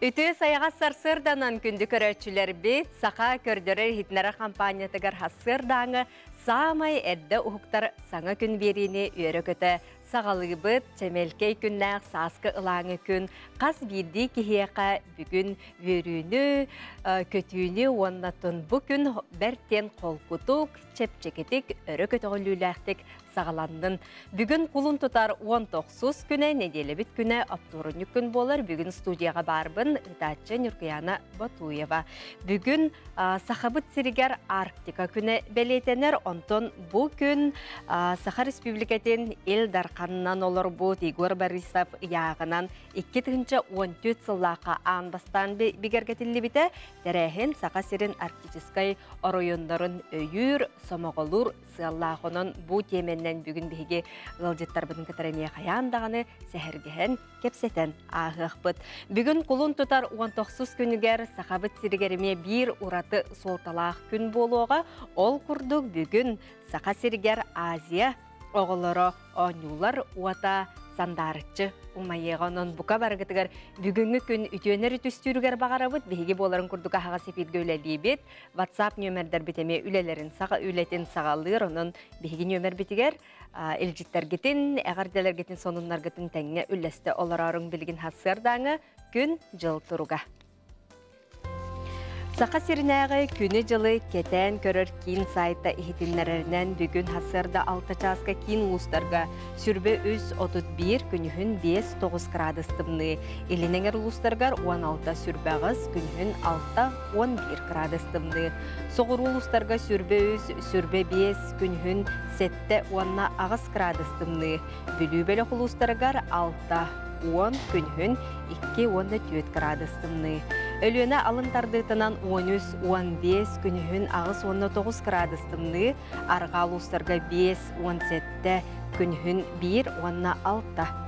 Үтü sayığa sarsırdanan kündü körörçüler bit, sağa kördörür hitnara kampanyatıgar hasırdanı, sağmay edde uhuktar sana gün verini üyere köte, sağalığı bit, çemelkey künnağ saskı ılağını kün, kas bildi kihiyaka bugün vörünü, kötüğünü onlatın bugün berten kolkutuk, çepçeketik, öre köte olülüğlektik, sağlandın. Bugün kulun tutar 19 güne, nedeli bit güne, apturunluk gün bolar. Bugün studiyaga barbın, Itatça Nurkiyana Batuyeva. Bugün sahabıt siriger Arktika güne belirtener. Ondan bugün Saha Respublikatin il darkanından olur bu Igor Borisov yağınan 2014 sıllaqa anbastan bigergetilli bite. Terehin Saha Sirin Arktiskay oroyunların öyür, somoğulur, sığallağının bu temenle bugün bihigi gılcıttar bunun kataraniya kayandağını sehergehen kepseten ağıqbıt. Bugün kulun tutar 19 günüger sahabıt sirigerime bir uratı soltalaq gün boluğa ol kurduk bugün Saha Siriger Aziya oğulları onular uata sandarıcı umayığının buka bargıtıgar bugünkü gün ütüyeneri tüstürüger bağarabıt bihigi boların kurduka hağa sepit göyleliyibit WhatsApp nömerder biteme ülelerin sağa ületin sağalır onun bihigi nömer bitiger elcitler gitin, eğardeler gitin sonunlar gitin tenge üleste olararın bilgin hasırdanı gün jıl turuga. Saha Sirinäge küni jılı keten körör kin sayta ihitinlerinden bugün hasırda 6 çaska kin uluslarga sürbe üs 31 günühün 5-9 gradыстымны. Ilinenger uluslargar 16 sürbağız günühün 6-11 gradыстымны. Soğur uluslarga sürbe üs sürbe 5 günühün 7-10 ağız gradыстымны. Bülübelek uluslargar 6-10 günühün 2-14 gradыстымны. Ölüne alın tardığıtınan 13-15 günühün ağız 19 gradыстымны, arga uluslarga 5-17 günühün 1-16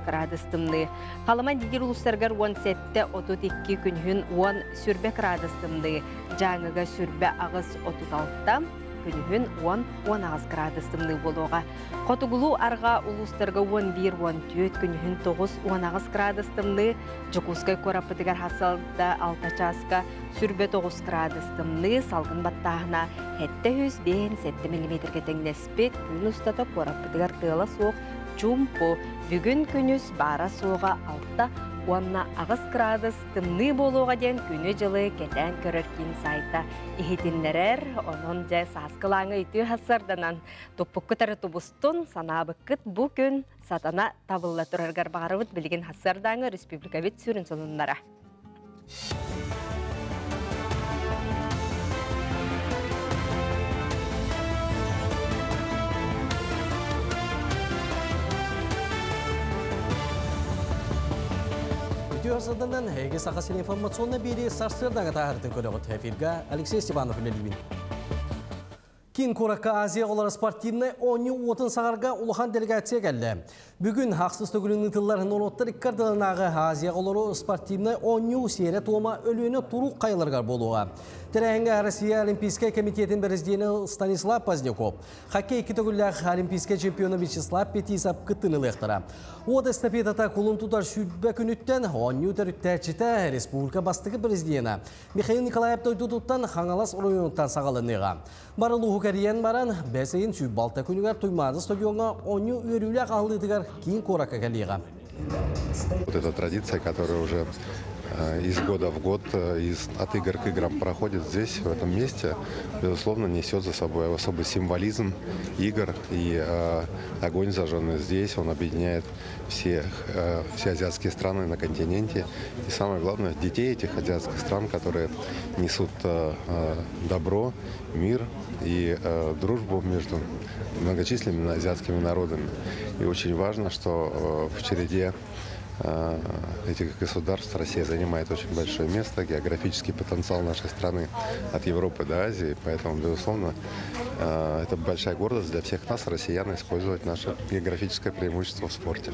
gradыстымны. Kalaman digir uluslargar 17-32 günühün 10 sürbe gradыстымны, жаңыga sürbe ağız 36 günühün 10 ağız gradыстымны boluğa. Qotugulu arga uluslarga 11-14 günühün 9-10 ağız gradыстымны, Jukuskay korapıtıgar hasalda 6 çaska sürbe 9 gradыстымны, salgın battağına hette 100-7 mm ketengespet gün ustata korapıtıgar tığla soğuk jumpo. Bugün günüz bara soğuğa 6-10 ağız gradыстымны boluğa den günü jılı keten körörkin sayta ihitinlerer, onun ja saskılağını ütü hasırdanan topukku tarı tubustun sanabıkkıt bugün satana tabılla turargar bağırıvıt bilgin hasırdağı Respublika bit sürün sonunlara. Hasırdanan hege sakasın informasyonuna biri sarsırdağı taharıtın kölüğüt efirga Alexey Stepanov ülelibin. Kin Kurakka Aziya olar sportivnay 10 sağarga uluhan delegasiya geldi. Bugün haksız tөгülünün tıllarının onotlar ikkardılanağı Aziya oları sportivnay 10 siyere tuğma ölüğüne turu kayılırgar boluğa. Terehenge Rusya Olimpiska Komitetin Berezdiyeni Stanislav Pozdnyakov, Hockey tөгülләр Olimpiska çempiyonu Vyacheslav Petisov kıttını lehtıra. O da estafetata kulun tutar şübbe günütten 10 terüttəçite Respublika bastığı Berezdiyena Mikhail Nikolayev toytututtan Hangalas oyunundan sağalınıға. Barılığı kariyen baran Beseyin sübbalta günügar tuymadı stadiona 10 üyerüyle ağlıdıgar Kin Kurakka geliğe. Вот эта традиция, которая уже из года в год, от игр к играм проходит здесь, в этом месте, безусловно, несет за собой особый символизм игр. И огонь, зажженный здесь, он объединяет все азиатские страны на континенте. И самое главное, детей этих азиатских стран, которые несут добро, мир и дружбу между многочисленными азиатскими народами. И очень важно, что в череде этих государств Россия занимает очень большое место, географический потенциал нашей страны от Европы до Азии, поэтому, безусловно, это большая гордость для всех нас, россиян, использовать наше географическое преимущество в спорте.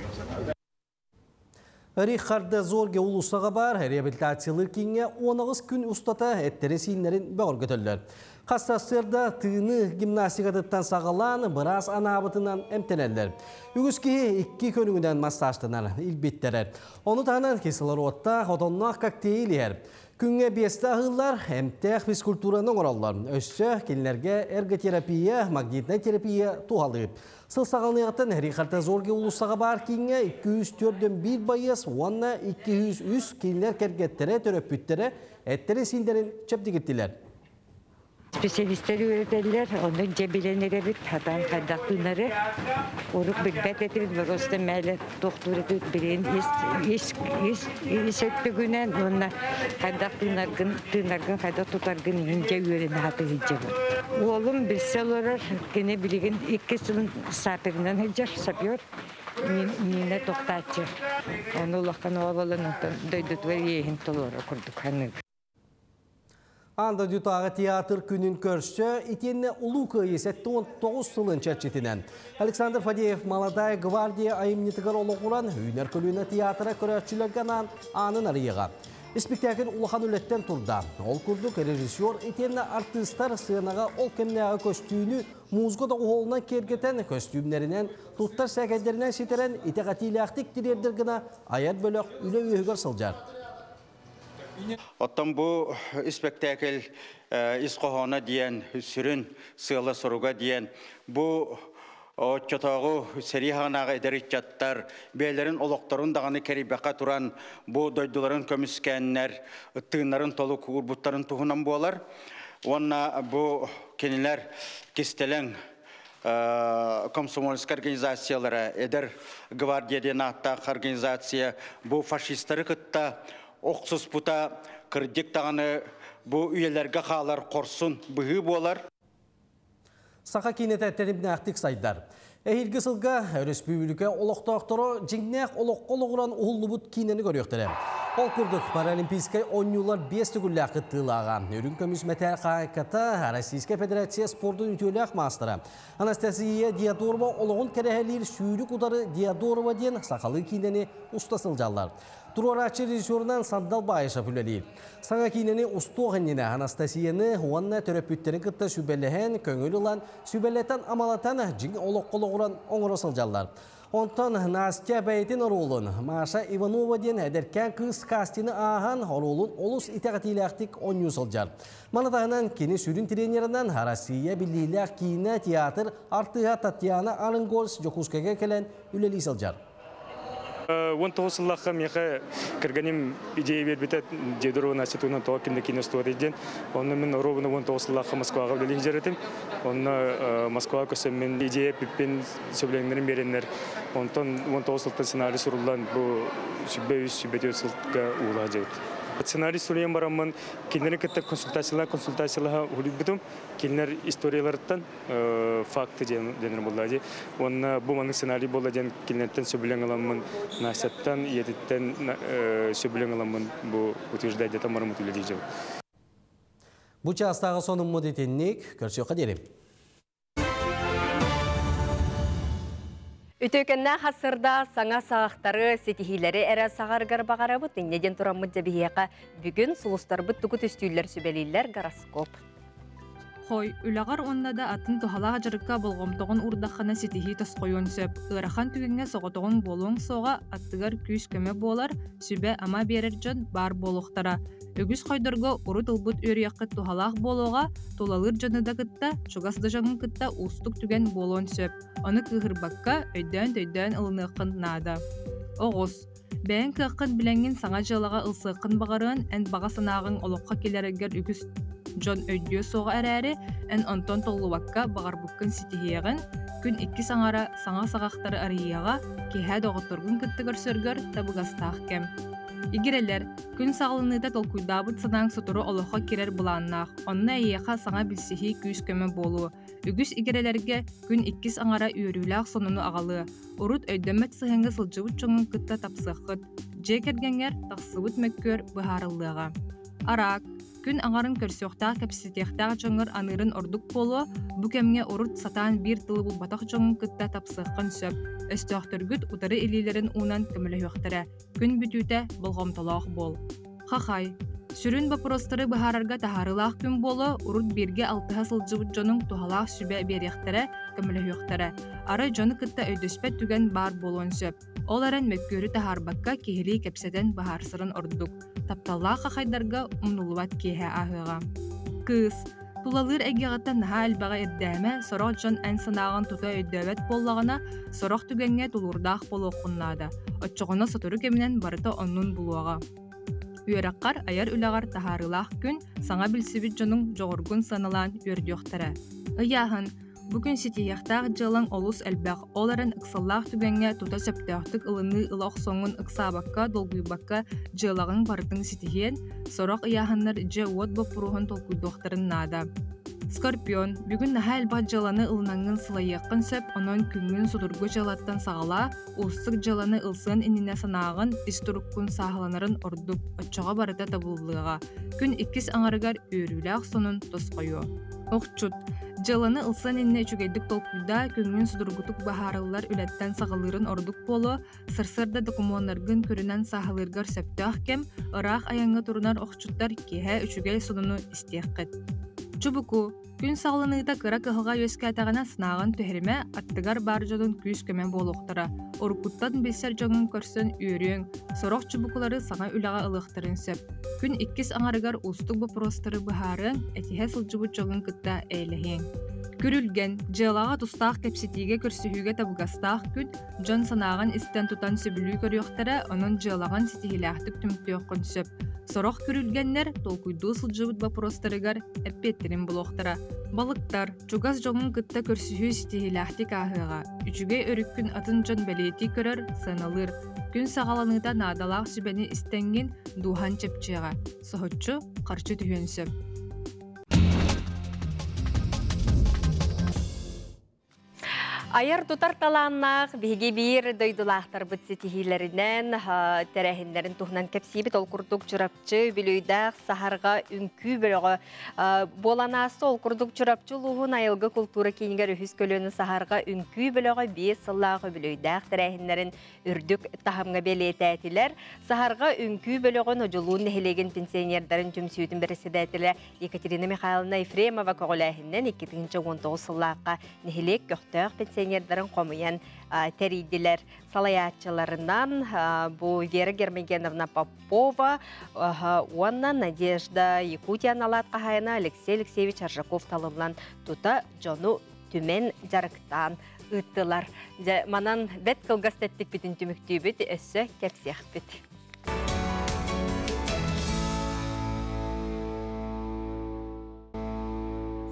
Рихарда Зорге улусаға бар реабилитациялар кейінге 19 күн ұстата әттері сейінлерін бәғір көтілдер. Қастастырда тыны гимнастикадыттан сағалан біраз анабытынан әмтенелдер. Үгізке 2 көнігінен масташтынан илбеттері. Оны тағынан кесілер отта отоннақ коктейлер. Күнге 5 ағылар әмтәқ физкультураның ораллар. Өсі келінерге эрготерапия, магнитная терапия туғалып. Сылсағалнығыттан Рихарда Зорге улусаға бар кейінге 204-ден 1 байыз, онна 203 кейінлер кәргеттері, төрөппүттері, әттері сейіндерін чөптігіттілер. Специалисттері өретелер, оның жебеленері біт, хатан қайдақтыңлары, ұрық білбәт етіп, просто мәлі тоқтыр етіп, бірін есетпігінен, онына қайдақтыңларғын, қайдақ тұтарғын енже өрені хаты хиджебі. Олым білсел орар, кені білеген 2 сылын сапырынан хиджар, сапер, мені тоқтатшы. Оны ұлаққан оғалын, дөйдітвер ейін толора күрдік ханыг. Анда дютағы театр күнін көрші, итенне ұлу көйес 9 сылын чәрчетінен. Александр Фадеев Молодая гвардия айымнетігір олы құран үйнер көліне театра көрәтшілерген анын арыйыға. Спектакль улахан үлеттен тұрда. Ол күрдік режиссер итенне артистар сынаға ол кемнеға көстүйіні музгода ұғылынан кергетен көстүйімлерінен тұттар сәкәдерінен сетерен итеғатилі ақтик дирердергіна аят бөлік үлі өйгір сылжар. Оттан бұл спектакль исқоғана дейін, сүрін сығылы сұруға дейін, бұл чотағы сәриханаға әдерік жаттар, бәйлерін олықтарын дағаны кәрібәқа тұран, бұл дойдыларын көміскәннер, тыңнарын толы күрбұттарын тұғынан болар. Онна бұл кенілер кестелен комсомольск организациялары, әдер гвардияден аттақ организация, бұл фашистары күтті, Оқсыз бұта кірдік тағаны бұл үйелерге қалар қорсын бұғы болар. Сақа кейнет әттенімді әқтік сайдар. Әйілгі сылға республика олықтақтыры жеңнәқ олық-олығыран ұғылы бұд кейнені көректірі. Ол күрдік паралимпийскай ойнулар 5 күлі ақыттылаға. Өрін көміз мәтәр қайқата Российская Федерация спордың үтелі мастыры. Анастасия Диадорова олығын кәрәхәлер сүйрік ұдары Диадорова ден сақалы кейнені ұстасылжалар. Турарачы режиссерынан Сандал Байышев үлелейді. Саңа кейнені ұстоғыннені Анастасияны уанна төрөппүттерін күтті сүбәліхен көңіл ұлан сүбәлетен амалатан жың олық-қолығыран оңырысыл жаллар. Онтан Настя бәйтін ұрулын Маша Иванова ден әдеркен қыз кастины аған ұрулын олыс итәғатиләқтік ойнюсыл жар. Манатағынан кені сүрін тренерінен Россия біліләқ кейіне театр артыға Татьяна Арынгольс Жокускаға келен үлелейсіл жар. 19 жыллаққа меқа кіргенім идея бербеті Дедорова Насетуынан тоға кімді киностуат еден. Оны мен ровыны 19 жыллаққа Москваға білелік жаретім. Оны Москваға көсем мен идея піппен сөйлеңдерін беренлер. Онтан 19 жыллықтан сценарий сұрылдан бұл сүббе сылтқа уылға жауыд. Сценарий сұрайын барамын, келінері кітті консультацияларға ұлып бұтым, келінер историяларыттан факты денер болады. Оны бұл маңның сценарий болды ден келінерттен сөбілен аламын, насеттен, ететтен сөбілен аламын бұл утверждайдетен барым ұтылы дейжеу. Бұл частағы соның мұдетеннік көрсе қадерім. Үтөкеннә хасырда саңа сағақтары сетихилері әрі сағарғар бағара бұд, неден тұрамыд жабихияға бүгін сұлыстар бұд тұғыт үстүйлер сүбелейлер гороскоп. Хой, үлағар оннада атын тұхалаға жарыққа болғымтоғын ұрдаққана сетихи тасқойын сөп. Ырахан түгенге соғытоғын болуың соға аттығар күйіс көмі болар, сүбе ама берер жон бар болуқтара. Үгіз қойдырғы ұры тұлбыт өрияққы тұхалақ болуға, толалыр жоны да күтті, шуғасды жаңын күтті ұстық түген болуын сөп. Оны кығырбаққа өйден ылынықын нада. Оғыз. Бәйін кыққын біләңін саңа жылаға ылсықын бағарын ән баға санағын олыққа келерігер үгіз Джон өйдіе соға әрәрі ән онтон толлубаққа бағар бұққын сетихияғын күн 2 саңара саңа сағақтары арияға кеһә доғыттырғын күтті көрсөргөр табығастақ кәм. Игерелер, күн сағылыныда толкуйдабыт санаң сотыры олыққа керер бұланнақ, онына ияқа саңа білсихи күйіс көмі болу. Үгіс игерелерге күн 2 саңара үйіріләқ сонуну ағалы. Урут өйдемет сығыңғы сылжыбыт жоңын күтті тапсыққыт. Жекергенер тақсыбыт мәккөр бұхарылыға. Арак, күн аңарын көрсөқтақ кәпсетектақ жоңыр анырын ордук болу, бу кемге урут сатан бір тылы бұл батақ жоңын кытта тапсыққын сөп. Өстөқтіргіт утары илилерін унан көмілі өқтірі. Күн бүтүті бұлғамталақ бол. Хахай. Сүрін бапростары бахарарга тахарылақ күн болу, урут бірге алтыға сылжыбыт жоның тухалақ сүбе беректірі көмілі өқтірі. Ары жоны кытта өйдөспет түген бар болуын сөп. Оларын мөккөрі тахарбакка кехили кепсетен бахарсырын ордук. Тапталлаа хахайдарга умнулуат кеhe ahıга. Кыз. Тулалыр эгегата наха албага эрдәме сорох жон эн санаган тута өйдөбет боллагана сорох түгенге тулурдаах болуоккуннаада. Отчогона сотуру кеминен барыта оннун булуага. Үйраққар аяр үлағар тахарылақ күн саңа білсібіт жонун жоғыргун саналан өрдіоқтары. Ыяхын, бүгін сетияқтақ жылың олус әлбәқ оларын ықсаллақ түгенге тута сөптіқтік ылыны ылақ соңын ықсабаққа, долгуйбаққа жылағын бардың сетиен, сорақ ыяхыннар же уот бопуруғын толкуйдоқтарын нада. Скорпион, бүгін наха әлбәқ жыланы ылынаңын сылайыққын сөп, онын күнгін судургу жылаттан сағала, ұлсық жыланы ылсын иніне санағын истуруккун сағаланарын ордук, отчоға барыда табылылыға. Күн иккис аңарыгар өріләқ сонын тосқойу. Оқчут, жыланы ылсын инне чүгейдік толкуйда күнгін судургутук бахарылар үләттен сағалырын ордук болу, сырсырда докумонларгын көрінен сағалыргар сөптіақ кем, ырақ аяңы турунар оқчуттар кеhe үчүгей сонуну истеққет. Чубуку, күн сағылыныйда кыра кыхыға өскәтағана сынағын түхіріме аттыгар бар жодын күйіс көмен болуқтыра. Оркуттан бесер жоңын көрсін үйрен, сорох чубукулары саңа үліға ылықтырын сөп. Күн иккис аңарыгар ұстық бопростары бұхарын әтіге сылжыбыт жоңын кытта әйліхен. Күрілген, жылаға тұстақ кәпсетеге көрсіхіге табығастақ күн, жон санағын істен тұтан сөбілі көріоқтары, оның жылағын сетігіләқтік түміктіоқын сөп. Сорох күрілгеннер толкуйду сылжыбыт бапростарыгар әппеттерін бұлуқтыра. Балықтар, чугас жоңын кытта көрсіхі сетігіләқтік ахыға. Үчіге өріккін атын жон бәлеті көрір, сыналыр. Күн сағаланыда надалақ сүбәні істенген духан чепчеға. Соғытчу қарчы түйен сөп. Айыр тутар таланнақ беге бір дойдулақтар бұтсы тихилерінен тәрәхіндерін тұхнан кәпсейбіт ол күрдік жүрапчы білуйдақ сахарға үнкі бөлігі боланасы ол күрдік жүрапчы луғын айылғы культура кейінгер үхіз көліні сахарға үнкі бөлігі 5 сыллағы білуйдақ тәрәхіндерін үрдік тахымға белеті әтілер. Сахарға үнкі бөліғін ұжылуын нәхелеген пенсионердерін жүмсүйдің бірісі дәтілі Екатерина Михайловна Ефремова көғіләхінен 2019 сыллаққа нәхелек көқтіғ пенсионердерін қомыян тәрейділер салаятчыларынан бұл Вера Гермогеновна Попова, онна Надежда Якутиян алат қағайына Алексей Алексеевич Аржаков талымлан тута жону түмен жарықтан ұттылар. Манан бәт қылғастеттік бітін түміктүй біт, өссі кәпсеқ біт.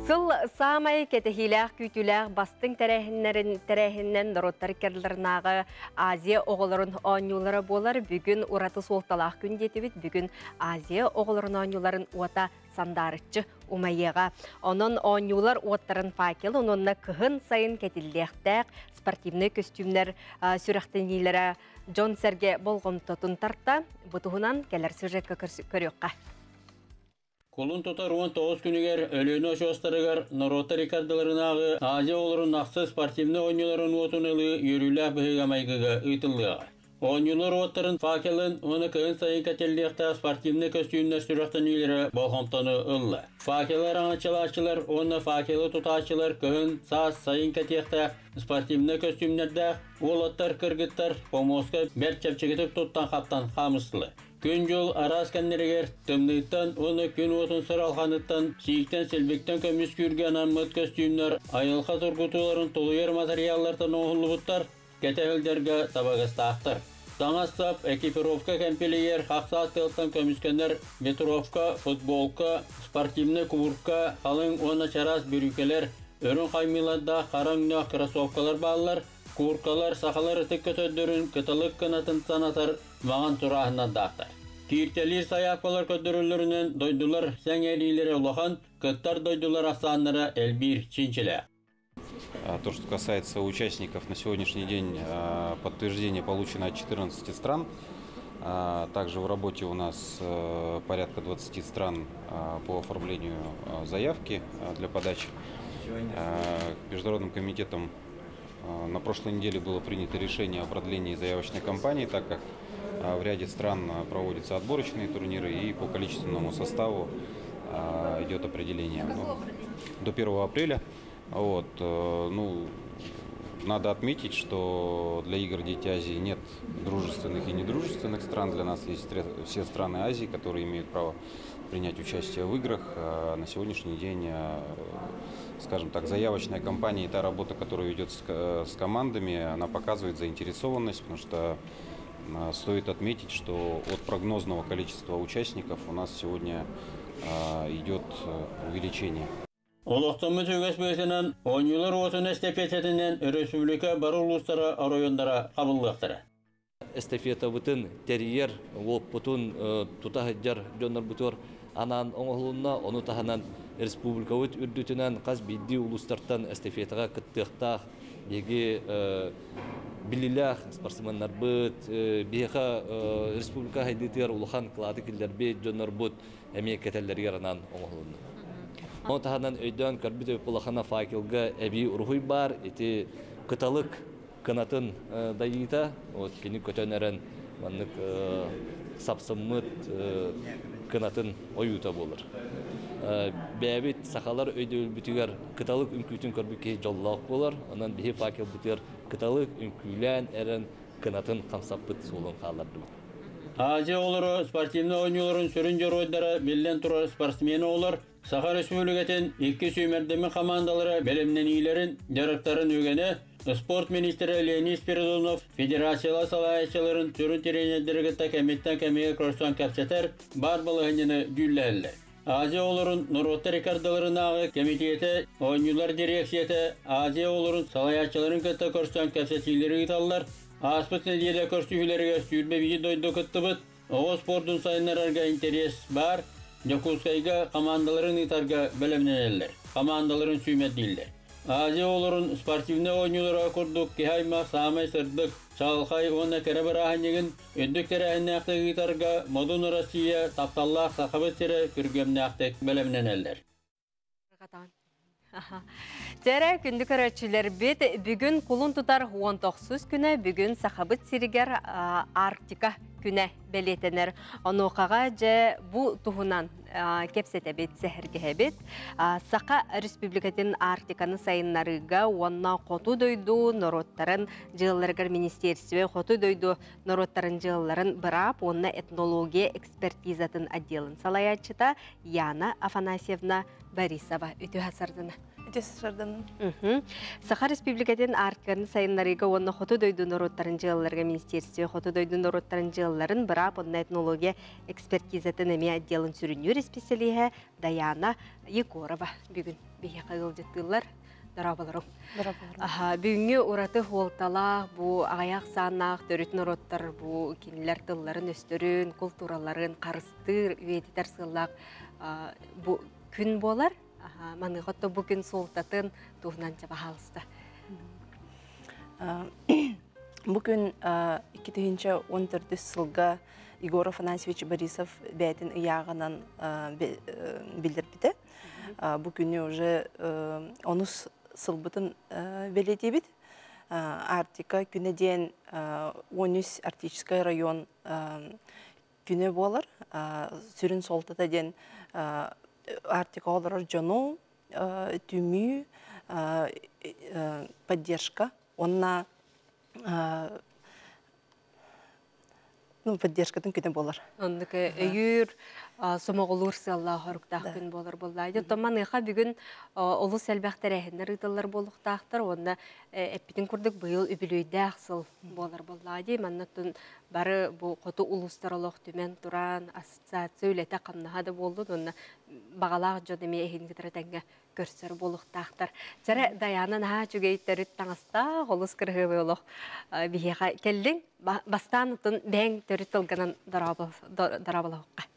Сыл самай кетехилях күтүлях бастың тәрәхіннен дороттар керлернағы Азия оғыларын оңюлары болар. Бүгін ураты солталақ күн детібіт. Бүгін Азия оғыларын оңюларын уата сандарычы умайеға. Onun оңюлар уаттарын факел, онынна кығын сайын кетілдектәк спортивный костюмлер сүрәқтенейлері Джон Серге болғым тұтын тарта. Бұтығынан кәлер сюжетка көріққа. Kolun tutar 19 günüger ölüğünü aşostarıgar Norota Ricardolarınағы Azia olurun naqsı sportivni oyuncuların otunalı yürüyülah bıhıgamaygıga ıtıllığa. Oyuncular otların fakelin onu kığın sayın katelliğta sportivni kostümler sürüqten ileri bolğamtanı ılla. Fakeler ançılar onu fakeli tutaçılar kığın saz sayın katelliğta sportivni kostümlerde olattar kırgıttar pomoska berçepçekitip tuttan kaptan xamıslı. Gün yol araskenleriger tımlıktan onu gün otun saralxanıttan siyikten selbekten kömüs kürgen anmıt kostümler ayılqa turgutuların toluyer materyallardan oğulluğuttar ketehilderge tabagastağıttar. Tanastap, ekipirovka kempeliyer, haqsat tıltan kömüskenler metrovka, futbolka, sportivni kuburka, halın ona çaras bürükeler, örün qaymilada qarangna krasovkalar bağlar, kurkalar, sahalar ıtık kötödürün, kıtılık kınatın sanatar, mağan turahından dağıtar. Kirtelir sayakpalar kötürülürünün doydular sen elileri olağan, kıttar doydular asanlara elbir çinçile. То, что касается участников, на сегодняшний день подтверждение получено от 14 стран. Также в работе у нас порядка 20 стран по оформлению заявки для подачи. Международным комитетом на прошлой неделе было принято решение о продлении заявочной кампании, так как в ряде стран проводятся отборочные турниры и по количественному составу идет определение до 1 апреля. Вот, надо отметить, что для игр «Дети Азии» нет дружественных и недружественных стран. Для нас есть все страны Азии, которые имеют право принять участие в играх. На сегодняшний день, скажем так, заявочная кампания и та работа, которая ведется с командами, она показывает заинтересованность, потому что стоит отметить, что от прогнозного количества участников у нас сегодня идет увеличение. Олоқтамы төгес бөйтінен, ойнылар отын эстафететінен республика бар улустара райондара қабылдықтыры. Эстафета бұтын терьер, оп бұтын тұтағыджар жонар бұтыр анан оңғылуына, оны тағынан республика өт үрдітінен қаз бидді улустартан эстафетаға күттіқтақ, беге білілях спортсменнар бұт, беға республика хайдетер улыхан қылады келдер бет жонар бұт әме кәтәллерге ранан оңғылуына. Он таханан өйдөн көрбүтө пулахана факелга эби ургуй бар, эти кыталык канатын дайыта, вот кини көтөнөрөн маннык сапсыммыт канатын оюта болор. Бәбит сахалар өйдө бүтүгөр кыталык үмкүтүн көрбүкке жоллок болор, анан бихи факел бүтөр кыталык үмкүлән эрен канатын камсаппыт сулун каларды. Азия олары спортивный ойныларын сүрін жор ойдары белден тұрар спортсмені олар. Саха Республикатын 2 сүймердемі командалары бәлемнен ийлерін, жарықтарын өгені, спорт министері Леонид Спиридонов федерациялы салайшыларын түрін теренедіргітті кәметтен кәмеге көрсуан кәпсетер бар балығынені жүлләлі. Азия оларын Нұротты рекордаларынағы комитеті, ойнылар дирекцияты, Азия оларын салайшыларын кәтті көрсуан кәпсетилері гиталылар, аспыт неделе көрсүйілерге сүйірбе бейі дойды күтті бұд, оғы спортын сайынларға интерес бар, Якутскайга командаларын итарға бәлемненелер, командаларын сүймет дейілдер. Азия оларын спортивны ойныларға күрдік, кехайма, самай сырдық, шалқай оны кәрі бір ағынеген, өндіктері әннәқтік итарға Модун Россия, тапталлақ, сақабеттері күргемнәқтік бәлемненелер. Тәрі күнді көрәтшілер бет бүгін құлын тұтар 19 күні бүгін сақабыт сиригер Арктика күні бәлетенер. Оны оқаға жә бұл тұғынан кепсет әбет сәхірге әбет. Сақа республикатын Арктиканы сайынларыға онна қоту дойду нороттарын жылыларғар министерстве қоту дойду нороттарын жылыларын бұрап, онна этнология экспертизатын отделын салаячыта Яна Афанасьевна Борисова үті хасардына. Саха республикатын Арктиканы сайынларыға онна қоту дойду нороттарын жылыларға министерстве қоту дойду нороттарын жылыларын бұрап, онна этнология экспертизатын әме отделын сүрінюр специалиhe Даяна Егорова бүгін бейе қағылжеттілер дарабаларым. Бүгінгі ұраты қолталақ, бұл ағаяқ санақ, төретін ұроттар, бұл кенілер тылларын өстірін, культураларын, қарыстыр, үйететер сылақ бұл күн болар. Манығытты бүгін солтатын туғынан жаба қалысты. Бүгін 2014 сылға Егор Афанасьевич Борисов бәйтін ұяғынан білдірбіді. Бүгінне уже 10 сылбытын белетебід. Арктика күні ден 13 арктический район күні болыр. Сүрін солтата ден Арктика олар жону, түмі, поддержка. Онна поддержкатын күні болар. Ондықы үйір, сомағылыр сыллағы ғырықтақ күн болар болайды. Томан ұйқа бүгін олы сәлбәқтер әхіндер ұйталар болуқтақтыр. Онда әппетін күрдік бұйыл үбілейді ақсыл болар болайды. Маннаттың бары бұл қоты ұлыстарылық түмен тұран ассоциация өлеті қамнағады болды. Онда бағалақ жодеме әхін кетірі тәңге көрсір болуқтақтыр. Жәрі Даяна наға жүгейттері таңыста қолыс кіргі болуқ бейеға келдің. Бастан ұтын бәң төрі тылғанан дарабылауққа.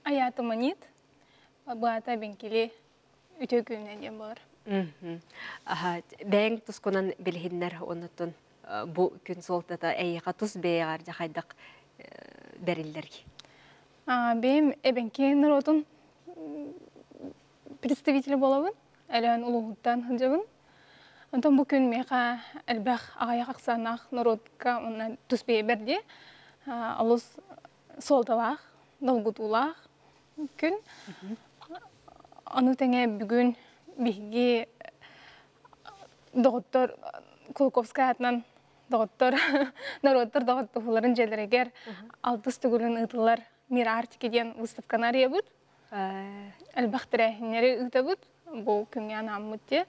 Аятı manit, бұғата бенкелі үте күнінен бар. Бәң тұсконан білгендер онытын бұл күн солтата әйеға тұс бәйеғар жақайдық бериллерги. Бем эбенки народун представители болабын, әлен улугуттан хыжабын. Онтон бу күн меха әлбәх агаяк аксанах народка онна туспей берди. Алус солталах, долгутулах күн. Аны теңе бүгүн биги доктор Кулковская атынан доктор народтар докторларын желерегер алтыс түгүлүн ытылар мир артики ден выставканар ебут. Әлбәхтәрәһеннәре үтәбут. Бу күнгә намытте.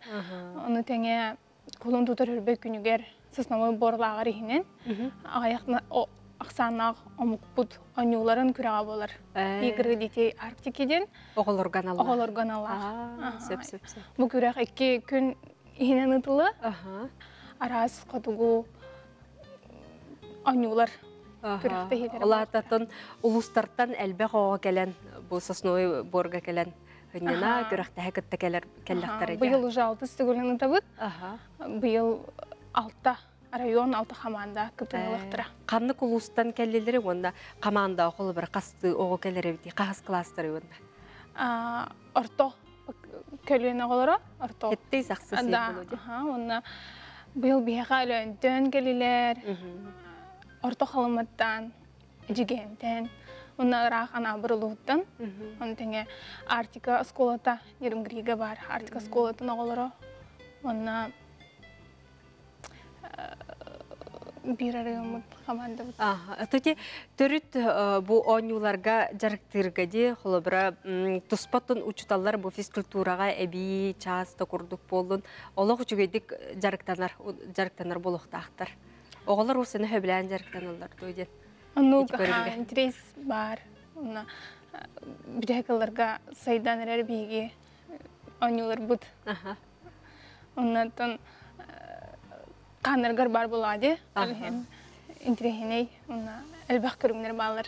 Аны теңе кулын тутар үрбек күнүгер сосновой борлагар ихинен. Аякны аксанак омукпут анюларын күрәгә булар. Игры дитей артикиден оголорганала. Сөп. Бу күрәк 2 күн ихинен ытылы. Арас катугу анюлар күрәктә хиләр. Олататын улустардан әлбәх ага келен, бу сосновой борга келен. Гынна күрәктә китте келләктәре. Быел уже 6 түгелен ытабыт. Быел 6 район 6 команда кытылыктыра. Канны кулустан келлеләре онда команда окулы бер касты ого келере бит, кас класстары онда. Орто келен оголора, орто. Кетти саксы булды. Онда быел бияга өлөндөн келилер. Орто халыматтан, жигентен, онда рах ана бырылуттан. Он теңе Артика сколата, Еремгрига бар, Артика сколатын оголора. Онда bir arayamıt команда. Тоти төрүт бу онюларга жарыктыргади, холобра туспатын учуталлар бу физкультурага эби часто курдук болдун. Олох үчүгөйдик жарыктанар болохтактар. Оголор усуну хөблән жарыктаналар дойден. Ну, интерес бар. Уна бидекаларга сайданырар биги онюлар бут. Оннан Канаргар бар булади. Интерехиней, әлбәх көрүмнәр балар.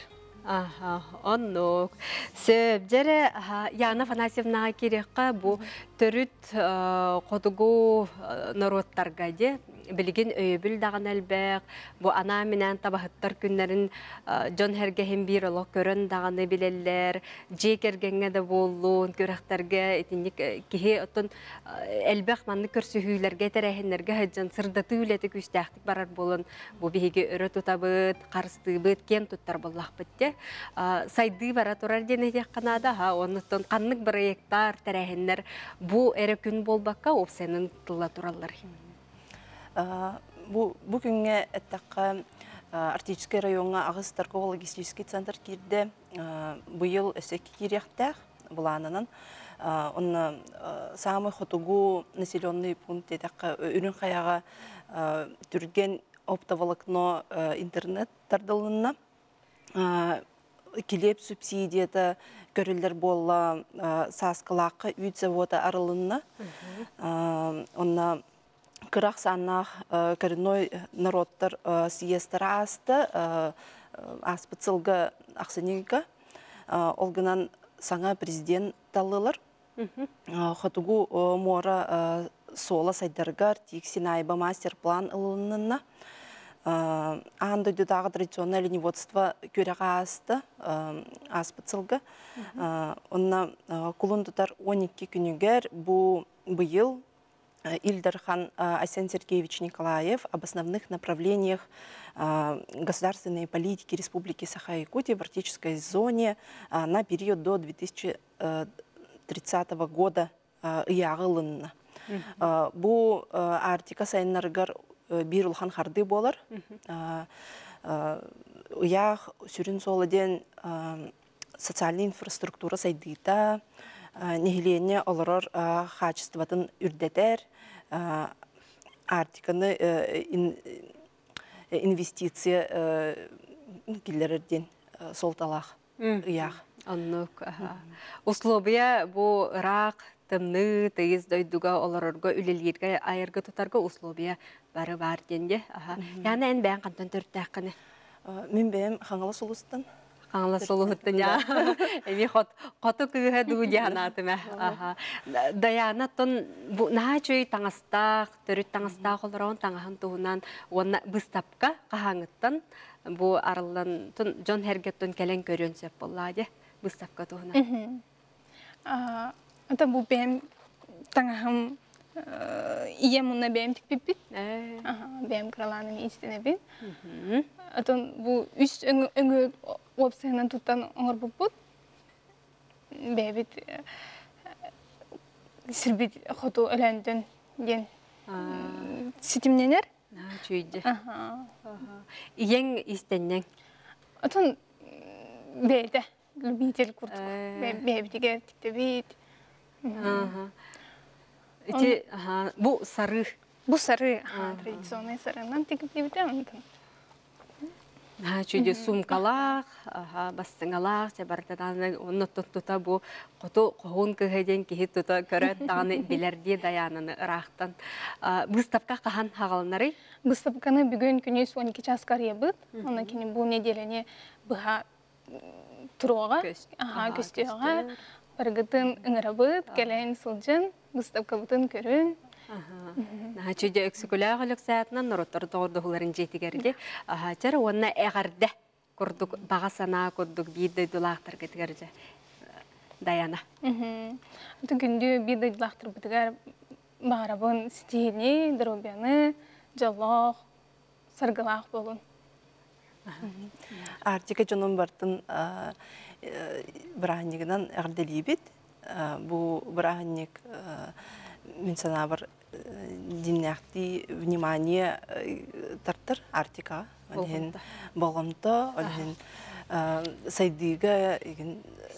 Оннук. Сөбдері Яна Афанасьевнаға керекқа бу төрүт қодугу народтарға де білген өйбіл дағын әлбәқ. Бу ана менен табахыттар күннерін Джон Хергехен бір олық көрін дағыны білелер. Жек ергенге де болуын көріқтерге етіндік кеге отын әлбәқ манны көрсүхүйлерге тәрәхенлерге хаджан сырдаты үлеті күстәқтік барар болын. Бу бейге өрі тұтабыт, қарыстыбыт, кен тұттар болақ бітте. Сайды бара турар денеге қанада, онытын қанлық проекттар тәрәхенлер бу әрі күн болбаққа опсенің тұлла туралар. Бу күнге әттәққа Артический районға ағыз торгово-логистический центр кирді. Бұйыл өсекі керектәқ бұланынан. Оны самый хотугу населенный пункт әттәққа үрін қаяға түрген оптоволокно интернет тардылынна. Келеп субсидията көрілдер болла саскалақы үйт завода арылынна. Онна Кырах саннах коренной народтар съездара асты, аспыцылға ақсынеге, олғынан саңа президент талылар. Хотугу мора сола сайдаргар, тик Синайба мастер-план ылынына. Анда дюдағы традиционное лениводство көріға асты, аспыцылға. Онна кулын тұтар 12 күнігер бұйыл Ильдархан Асен Сергеевич Николаев об основных направлениях государственной политики Республики Саха-Якутия в арктической зоне на период до 2030 года яғылынна. Бу Артика сайынаргар bir улхан харды болар. Уяқ сүрін соладен социальная инфраструктура сайдыта, нехилене олорор качестватын үрдетер, Артиканы инвестиция киллерден солталах уяқ. Аннук. Условия бу рак, тымны, тыйыз дойдуга олорорго үлелерге айырғы тұтарға условия бары бар денде. Яны ән бән қантан төрттәққаны? Мен бәйім қаңылы солыстан. Қаңла солуғыттын я. Эми қоту күйе дудианатыма. Даяна тон наға чөй таңастақ, төріт таңастақ олырауын таңахан туғынан оны бұстапқа қағаңыттан бұ арылан Джон Хергеттон кәлен көрен сөп болады бұстапқа туғынан. Ата бұ бәм таңахан ие мұнна бәм тікпеппет. Бәм краланым истенебін. Атын бұл үст өңі опсайынан тұттан оңыр бұппыт. Бәбет сірбет қоту өләнден ден сетімненер. Чүйді. Иен истеннен? Атын бәйді. Любитель күрдік. Бәбетіге тікті бейт. Бұл сары? Бұл сары. Традиционный сарынан текіп дебіті онтын. Чүйде сумкалақ, бастыңалақ, себардаданы оны тұта бұл қоту қоғын күйеден кейі тұта көрет дағаны білерде даянаны ұрақтан. Бұстапқа қаған хағалынары? Бұстапқаны бүгін күні 12 часкар ебіт. Оны кені бұл неделіне бұға тұруға, көстеуға, біргітін үңірабыт, кәләйін сылжын, бұстапқа бұтын көрін. Чүйде өксікілі ғылық сәтінен нұроттар тоғырдығыларын жетігерді. Чәрі онына әғарды күрдік, баға сана күрдік, бейді дұлақтар кетігерді. Даяна. Күнді бейді дұлақтар бітігер бағарабын стейіне, дробияны, жаллақ, сарғылақ болын. Артика жонын бартын бірағынегінен әғірделей бет. Бұл бірағынег мен сана бір диняқти внимание тартыр артика. Болғымды, сайдыға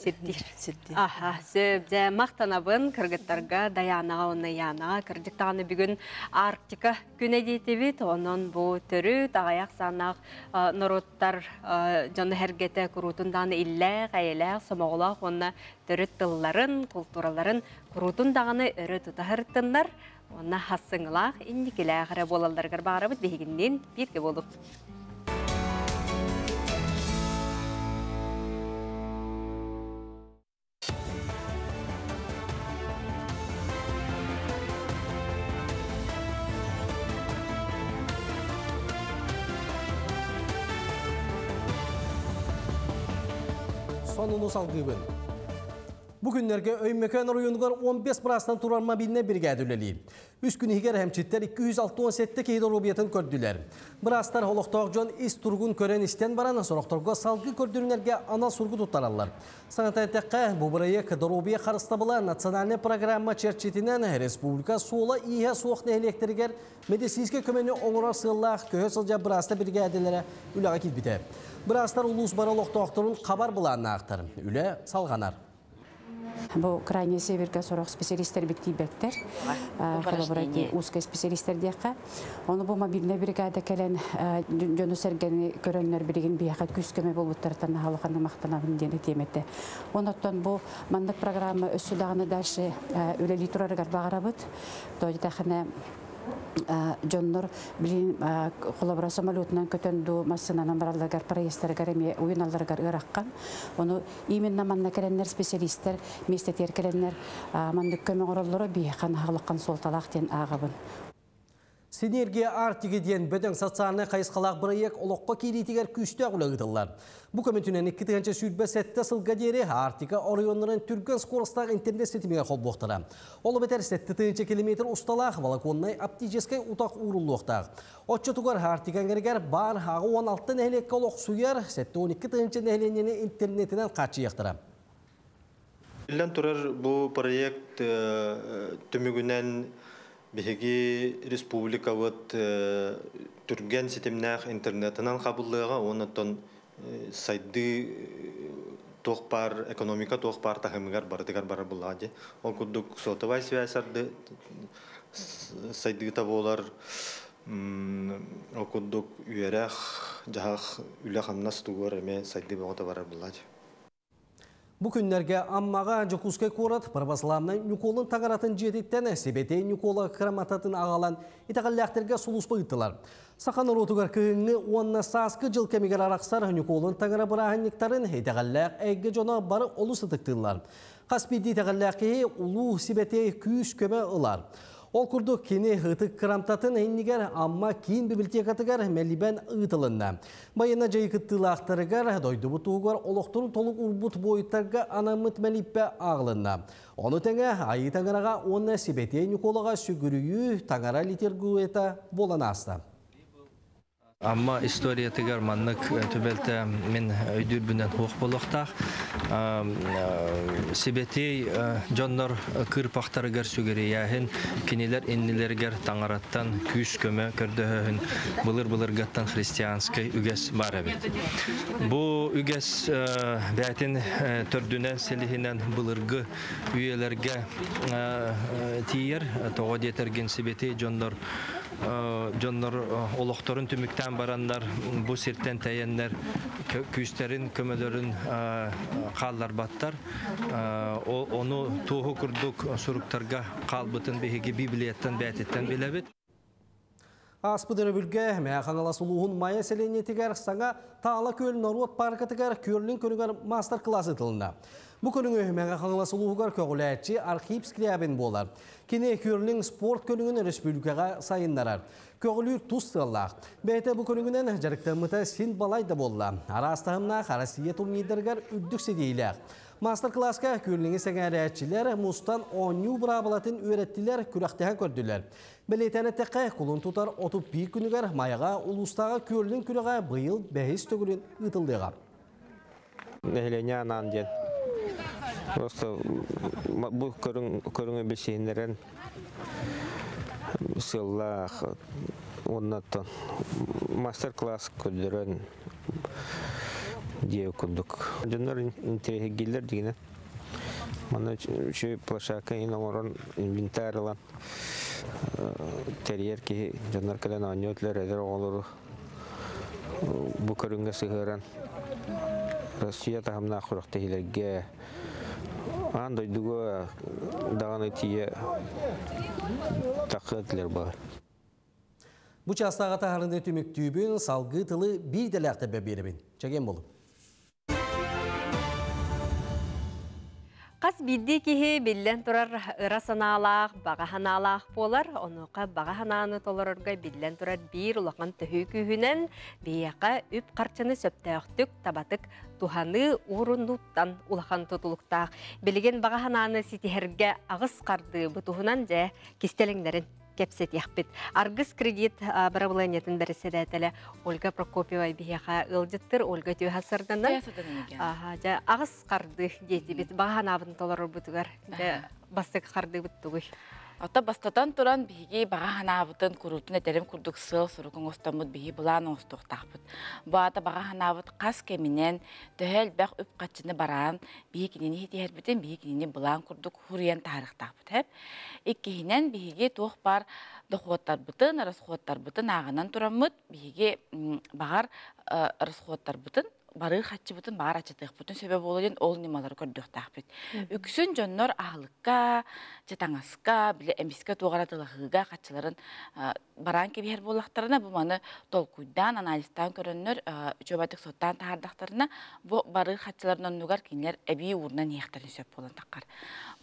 Сирдир. Сөбде мақтанабын кіргіттарға даянаға, оны янаға кірдіктағаны бүгін Арктика күні дейті бет, оның бұл түрі тағаяқ санақ нұроттар жоны әргеті күрутындағаны илләқ, әйеләқ, сомағылақ, оны түрі тылларын, культураларын күрутындағаны үрі тұтағырттындар, оны хассыңылақ, индекілі әғірі болаларғыр бағарабыд бейгінден бірге болып. Sonunu salgıbın. Bugünlerge öymeken rayonlar 15 brastan turar mobiline brigadüleli. Üç gün higer hemçitler 267 keyde robiyatın kördüler. Brastar holoqtağcan is turgun kören isten barana soruqtorga salgı kördürünerge ana surgu tutarallar. Sanatay teqqa bu buraya robiya qarıstabıla nasionalne programma çerçetinen Respublika sola ihe soğuk nehelekteriger medisiske kömeni oğurar sığıllaq köhe sılca brasta brigadelere ülağa kilbite. Brastar ulus baraloqtağtırın qabar bulanına aqtar. Üle salğanar. Bu крайне северге сорок специалисттер биттибеттер. Коллаборатив узкий специалисттер дияққа. Оны бұл мобильный бригада келен жөні сәргені көрінлер біреген бияқа күскеме болуттардан халықаны мақтанабын дені теметті. Оныттан бұл мандық программа өссі дағыны дәші өлелі тұрарығар бағарабыд. Дойды тақыны Джоннор билин коллабора самолетунан көтөндү массананан бараларгар проекттарга эме уюналарга ыраккан. Ону именно манна кереннер специалисттер, местетер кереннер мандык көмөк ороллору бияхан халыккан солталактен агабын. Синергия Арктика диен бөтен социальный кайысқалақ проект олыққа кейлейтігер күшті ағылығыдылар. Бұл көментінен 2-ші сүрбе сәтті сылға дері Арктика орионларын түрген скоростағы интернет сетімеге қол боқтыра. Олы бәтер 7 километр ұсталақ балаконнай аптижескай ұтақ ұрылуқтақ. Отчы тұғар Арктика әңгергер бар ағы 16 нәхелекке олық сұяр 7-12 нәхеленені интернетінен қачы яқтыра. Илен тұрар бұл проект түмігінен Беги республика вот түрген системнах интернетынан кабыллыга онотон сайды тохпар экономика тохпар тахымгар бардыгар бара булади. Ол кудук сотовай связьарды сайды таболар ол кудук үйрах жах үлаханнас тугар эме сайды богота бара булади. Bu günlerge ammaga Jokускay Korat Pravoslavnay Nikolun Tagaratın jeditten Sebetey Nikola Kramatatın ağalan itaqallaqterge suluspa ıttılar. Sakan rotugar kığını onna saskı jıl kemiger araqsar Nikolun Tagara bırahanniktarın itaqallaq egge jona barı olu sıtıktırlar. Kaspidi itaqallaqi ulu Sebetey küs köme ılar. Ol kurduk kini hıtık kramtatın henniger amma kiin bibliotekatıgar meliben ıtılınna. Bayına jayıkıttılı aktarıgar doydu butuğugar oloqturun toluk urbut boyutlarga anamıt melippe ağılınna. Onu tenge ayı tangaraga onna Sebetey Nikolaga sügürüyü tangara liturgueta bolan asta. Amma история тигер маннык төбелте мен өйдүрбүнен хук болохтак Себетей жоннор кырпактарыгар сүгөрияхин кинилер иннилергер таңараттан күс көмө көрдөһөн былыр-былыргаттан христианский үгес бар эбит. Бу үгес бәтин төрдүнен селихинен былыргы үйелерге тиер тогодетерген Себетей жоннор олоқторын түміктен барандар, bu сирттен тәйеннер, күстерін, көмөлөрін қаллар баттар. Onu туғы күрдік сұруқтарға қалбытын бейге Библияттан бәтеттен білебет. Аспыдыры бүлге, мәқаңала сұлуғын майя селенетігер саңа Тағла көл Норот паркатығар көрлін көрігер мастер-класс ытылында. Bu könüngü мәңі қаңыласы ұлығығар көғіләтші архив скрябен болар. Кене көрінің спорт көнігін республикаға сайындарар. Көғілір тұз сыллақ. Бәйті бұл көнігінен жарықтамыта син балайды болла. Арастағымна Россия турнирдергер үддік седейлер. Мастер-класска көрінің сәңәрәтшілер мұстан 10 бұрабылатын өйреттілер күрақтыға көрділер. Білетәні тәқі құлын тұтар 31 күнігер майыға ұлыстағы көрінің күріға бұйыл бәйіз төгілін ұтылдыға. Просто bu körüngü bilşeğinlerin sıllah ondan master-class kördüren diye okuduk. Onlar interehgiler digine. Bana şu plaşaka inamoran inventar olan teriyer ki onlar kalan anyotlar eder olur. Bu körüngü sığıran Rusya tahamna kurakta hilerge Anda juga dağını tiye takıtlar var. Bu çastağa taharında tümüktüğün salgı tılı bir delakta bebeğin. Çeken bolu. Qas biddi kihi billen turar ırasanalaq, bağahanalaq bolar. Onuqa bağahananı tolarırga billen turar bir ulaqan tühü kühünen biyaqa üp qarçını söptəqtük tabatık tuhanı urunduttan ulaqan tutuluqtaq. Bilgen bağahananı sitiherge ağız qardı bu tuhunan ja kistelinglerin kepset yaxbit. Argыс kredit barabılaniyatın berisedetele Olga Prokopyeva biyaqa ılcıttır. Olga tüy hasırdandan. Ağız qardı deydi bit. Bağanabın tolarır butugar. Bastık qardı buttuğuy. Ата бастатан туран биги бага ханабытын курутун этерим курдук сыл сурукун остамыт биги булан остуктакпыт. Баата бага ханабыт кас кеминен төһөл бак үп качыны баран биги кинини хитиһербитин биги кинини булан курдук хуриян тарыхтакпыт хеп. Иккихинен биги тух бар дохоттарбытын, расходтарбытын агынан турамыт биги багар расходтарбытын бары хатчы бутын бар ачытык бутын себеп болойын ол немалар көрдүк тахпыт. Үксүн жоннор ахлыкка, жатаңаска, биле эмиске тугаратылыгыга хатчыларын баран кебер болактарына бу маны толкуйдан анализтан көрөннөр чөбатык соттан таардактарына бу бары хатчыларынан нугар кинлер эби урнан яктарын сөп болон таккар.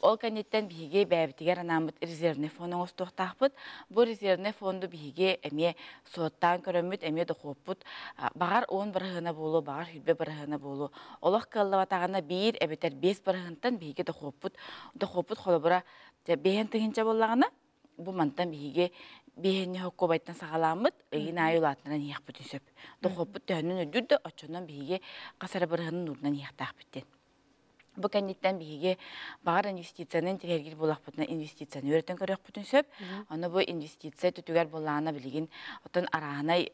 Ол канеттен биге бәбитигер анамыт резервный фондун остук тахпыт. Бу резервный фонду биге эме соттан көрөмүт, эме дохоппут. Багар 10 барыгына болу, багар хүлбе барыгына болу. Олох кыллабатагана бир эбетер 5 барыгынтан биге дохоппут. Дохоппут холобура бehen тыгынча боллагана бу мантан биге бехенне хокко байтан сагаламыт, эгин аюлатынан яхпыт сөп. Дохоппут төнүн өдүрдө очонан биге касара барыгынын нурунан яхтакпыттен. Бу кандидаттан биге багар инвестицияны тергил болакпытына инвестицияны өрөтөн көрөк бүтүн сөп. Аны бу инвестиция түтүгөр боллана билигин отон араанай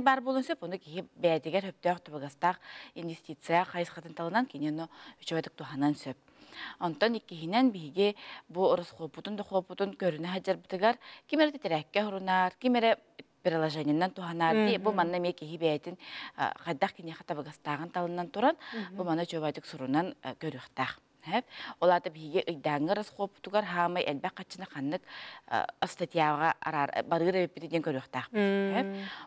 бар болун сөп, оны ки бәдигер хөптөк тубагастак инвестиция кайсыкатын талынан кинено үчөйдүк туханан сөп. Онтон иккихинен биге бу орос хопутун да хопутун көрүнө хаджар бытыгар кимере терекке хурунар, кимере приложениеннен туханарди. Бу манна ме кихи бәйтин кайдак кине хатабагастаган талынан туран. Бу манна чөбайдык сурунан көрүхтак. Оларды биге ыйдаңы расхоптугар хамай элбек качына ханнык статьяга барыр эпиден көрүхтак.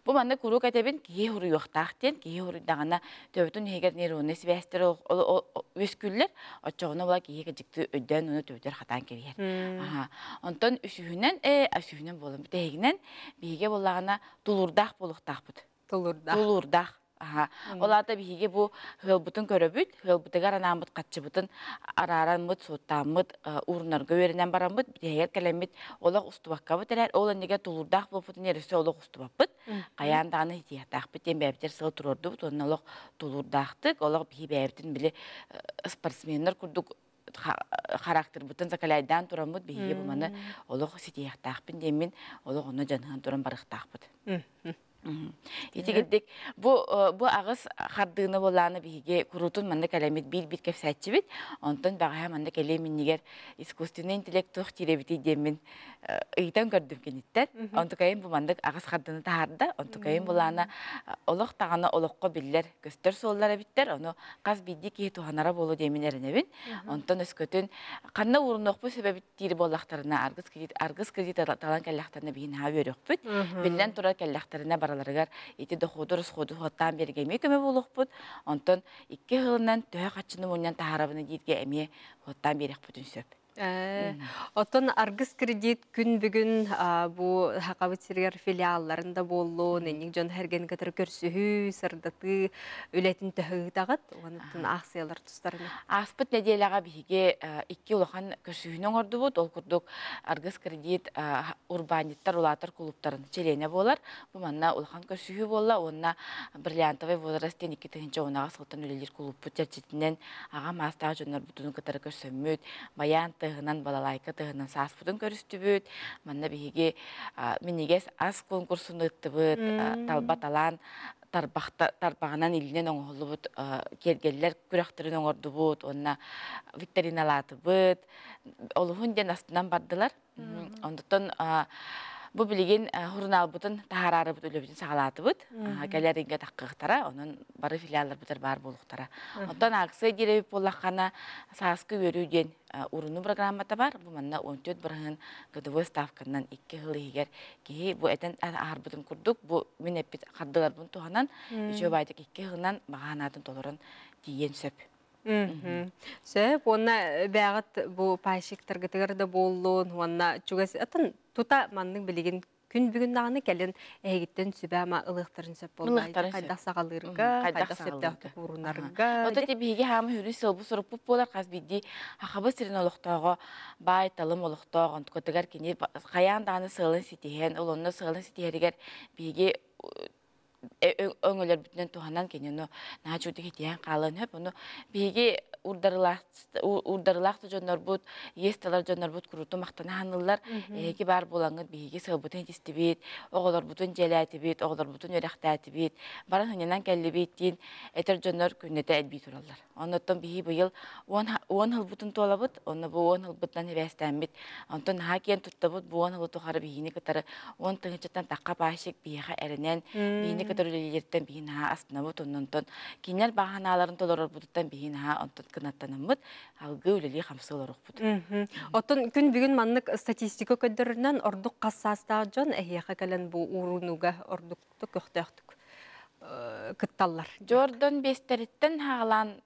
Бу манна куру катебин кие хуру юктактен, кие хуру дагана төбүтүн хегер нейроны связьтер өскүллер очогуна була кие кежикти өйдөн уну төбүтөр хатан келер. Онтон үсүхүнен болом тегинен биге булагана тулурдак болуктакпыт. Тулурдак. Оларда биге бу хылбытын көрөбүт, хылбытыгар анамыт катчыбытын араранмыт, суттамыт, урнарга беренен барамыт, битегер келемит, олак устубаккабыт элер, ол энеге тулурдак болупут нерсе олак устубаппыт, каяндаганы хитиятакпыт, ден бәбитер сыл турордубут, онун олак тулурдактык, олак биги бәбитин биле спортсменнер курдук характер бутын закаляйдан турамыт, биге бу маны олак ситиятакпын демин, олак оны жанынан туран барыктакпыт. Итигедик бу агыс хардыны боланы биге курутун манда калемит бит кепсәтчибит, онтон багая манда келеминнигер искусственный интеллект тиребити демин ыйтан көрдүм кениттер. Онтукайын бу манда агыс хардыны таарда, онтукайын булана олох тагана олокко биллер көстөр соллар биттер, ону каз бидди ки туханара болу демин эренебин. Онтон өскөтүн канна урунокпу себеби тири боллактарына аргыс кредит талан келлактарына бигин ха берөкпүт. Билен тура келлактарына бараларыгар ити доходурус хоттан бергеме көмө болукпут. Онтон 2 жылынан төһө качыны муньян таарабыны дитке эме хоттан берекпүтүн сөп. Отон аргыс кредит күн бүгүн бу хакабытсыргар филиалларында боллу, ненник жон hergen катыр көрсүһү, сырдаты, үлетин төһөгтагат, онун акциялар тустарына. Аспыт неделяга биге 2 улахан көрсүһүнөн ордубут, ол курдук аргыс кредит урбаниттар улатыр клубтарын челене болар. Бу манна улахан көрсүһү болла, онна бриллиантовый возрастен 2-нче онага сылтан үлелер клубпу терчитинен ага мастаа жонор бутун катыр көрсөммөт, баян тыгынан балалайка тыгынан саспутун көрүстүбүт. Манна биге минигес ас конкурсун ыттыбыт, талба талан тарбағынан илинен оңолубут, кергеллер күрәхтерин оңордубут, онна викториналатыбыт, олуһун ден астынан бардылар. Ондотон бу билеген хурналбытын тахарарыбыт өлөбүтүн сагалатыбыт, галеринге таккыктара, онун бары филиаллар бутар бар болуктара. Онтон акция диребип боллаккана сааскы өрүүден уруну программата бар, бу манна 14 бырыгын годовой ставканан 2 жыл егер ки бу этен арбытын курдук, бу мен эпит кардылар бун туганан, үчө байдык 2 жылдан баганатын толорун тиен сөп. Сөп, онна бәгат бу пайшиктаргытыгырда болуын, онна чугас атын тута манның билеген күн бүгін дағыны кәлін әйгіттен сүбә ама ылықтарын сөп болмайды. Қайдақ сағалырға, қайдақ сөптәқті құрунарға. Ота тебеге хамы хүрі сылбы сұрып бұп болар, қаз бейді ақабы сірін олықтауға бай талым олықтауға, көтігер кене қаян дағыны сылын сетеген, олонны сылын сетегергер бейге өңөлөр бүтүнөн туханан кенено начуды кетиян калын хөп ону биги урдарылакты жоннор бут есталар жоннор бут куруту мактана ханыллар эки бар болаңыр биги сылбытын тистибит оголор бутун желатибит оголор бутун өрактатибит баран ханынан келлибиттин этер жоннор күннете элби тураллар онотон биги быйыл 10 жыл бутун толабыт ону бу 10 жыл бутан эбестенбит онтон хакен туттабыт бу 10 жыл тухары бигини кытары 10 тыгычтан такка башык бияга эренен бигини кытырылерден бигин ха астынабыт онтон кинер баханаларын толорор бутуттан бигин ха онтон кынаттанамыт алгы үлели хамсылар окпут. Отон күн бүгүн маннык статистика көдөрүнөн ордук кассастаа жон эхияка келен бу урунуга ордукту көктөктүк кытталлар. Жордон бестериттен хагалан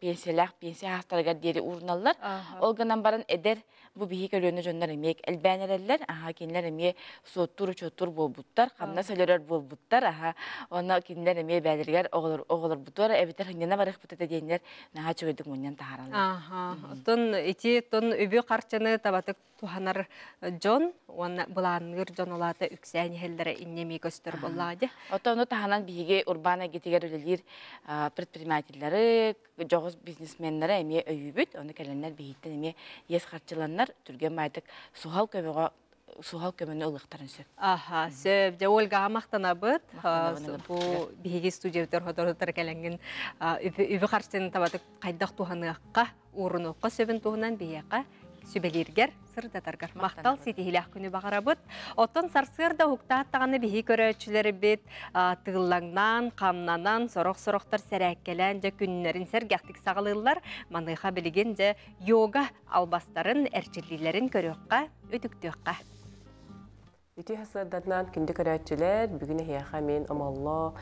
пенсиялах пенсия хастарга дери урналлар. Олганан баран эдер бу бихи көлөнү жоннор эмек элбәнереллер, кинлер эме соттур чотур болбуттар, камна сөлөрөр болбуттар, оны кинлер эме бәлергер оголор бутур, эбитер хинена барык бутата дейнер, наха чөгөдүк муньян тахаралар. Тон ити тон үбү карчаны табатык туханар жон, оны булаангыр жон олата үксәни хеллере иннеми көстөр боллади. Отону таханан биге урбана гетигер үлелер предпринимательлары, жогус бизнесменнери эме өйүбүт, оны келеннер бихиттен эме ес карчыланнар түрген майтык сухал көмөнү ылыктарын сөп. Сөп, же Ольга мактанабыт, бу биги студиятер ходоротор келенген үбү карчыны табатык кайдак туханыакка урунукка сөбүн туһунан бияка сүбелиргер сырдатаргар мақтал сетихилях күні бағарабыт. Оттон сарсырда хуктааттағаны бихи көрөчүлері бит тыыллаңнан, камнанан, сорох-сорохтар сәрәккелән жа күннерин сәргәхтік сағылылар маныха білген жа йога албастарын әрчілілерін көрөққа, өтіктөққа. Үті хасырдатынан күнді көрөчүлер бүгін хияха мен амалла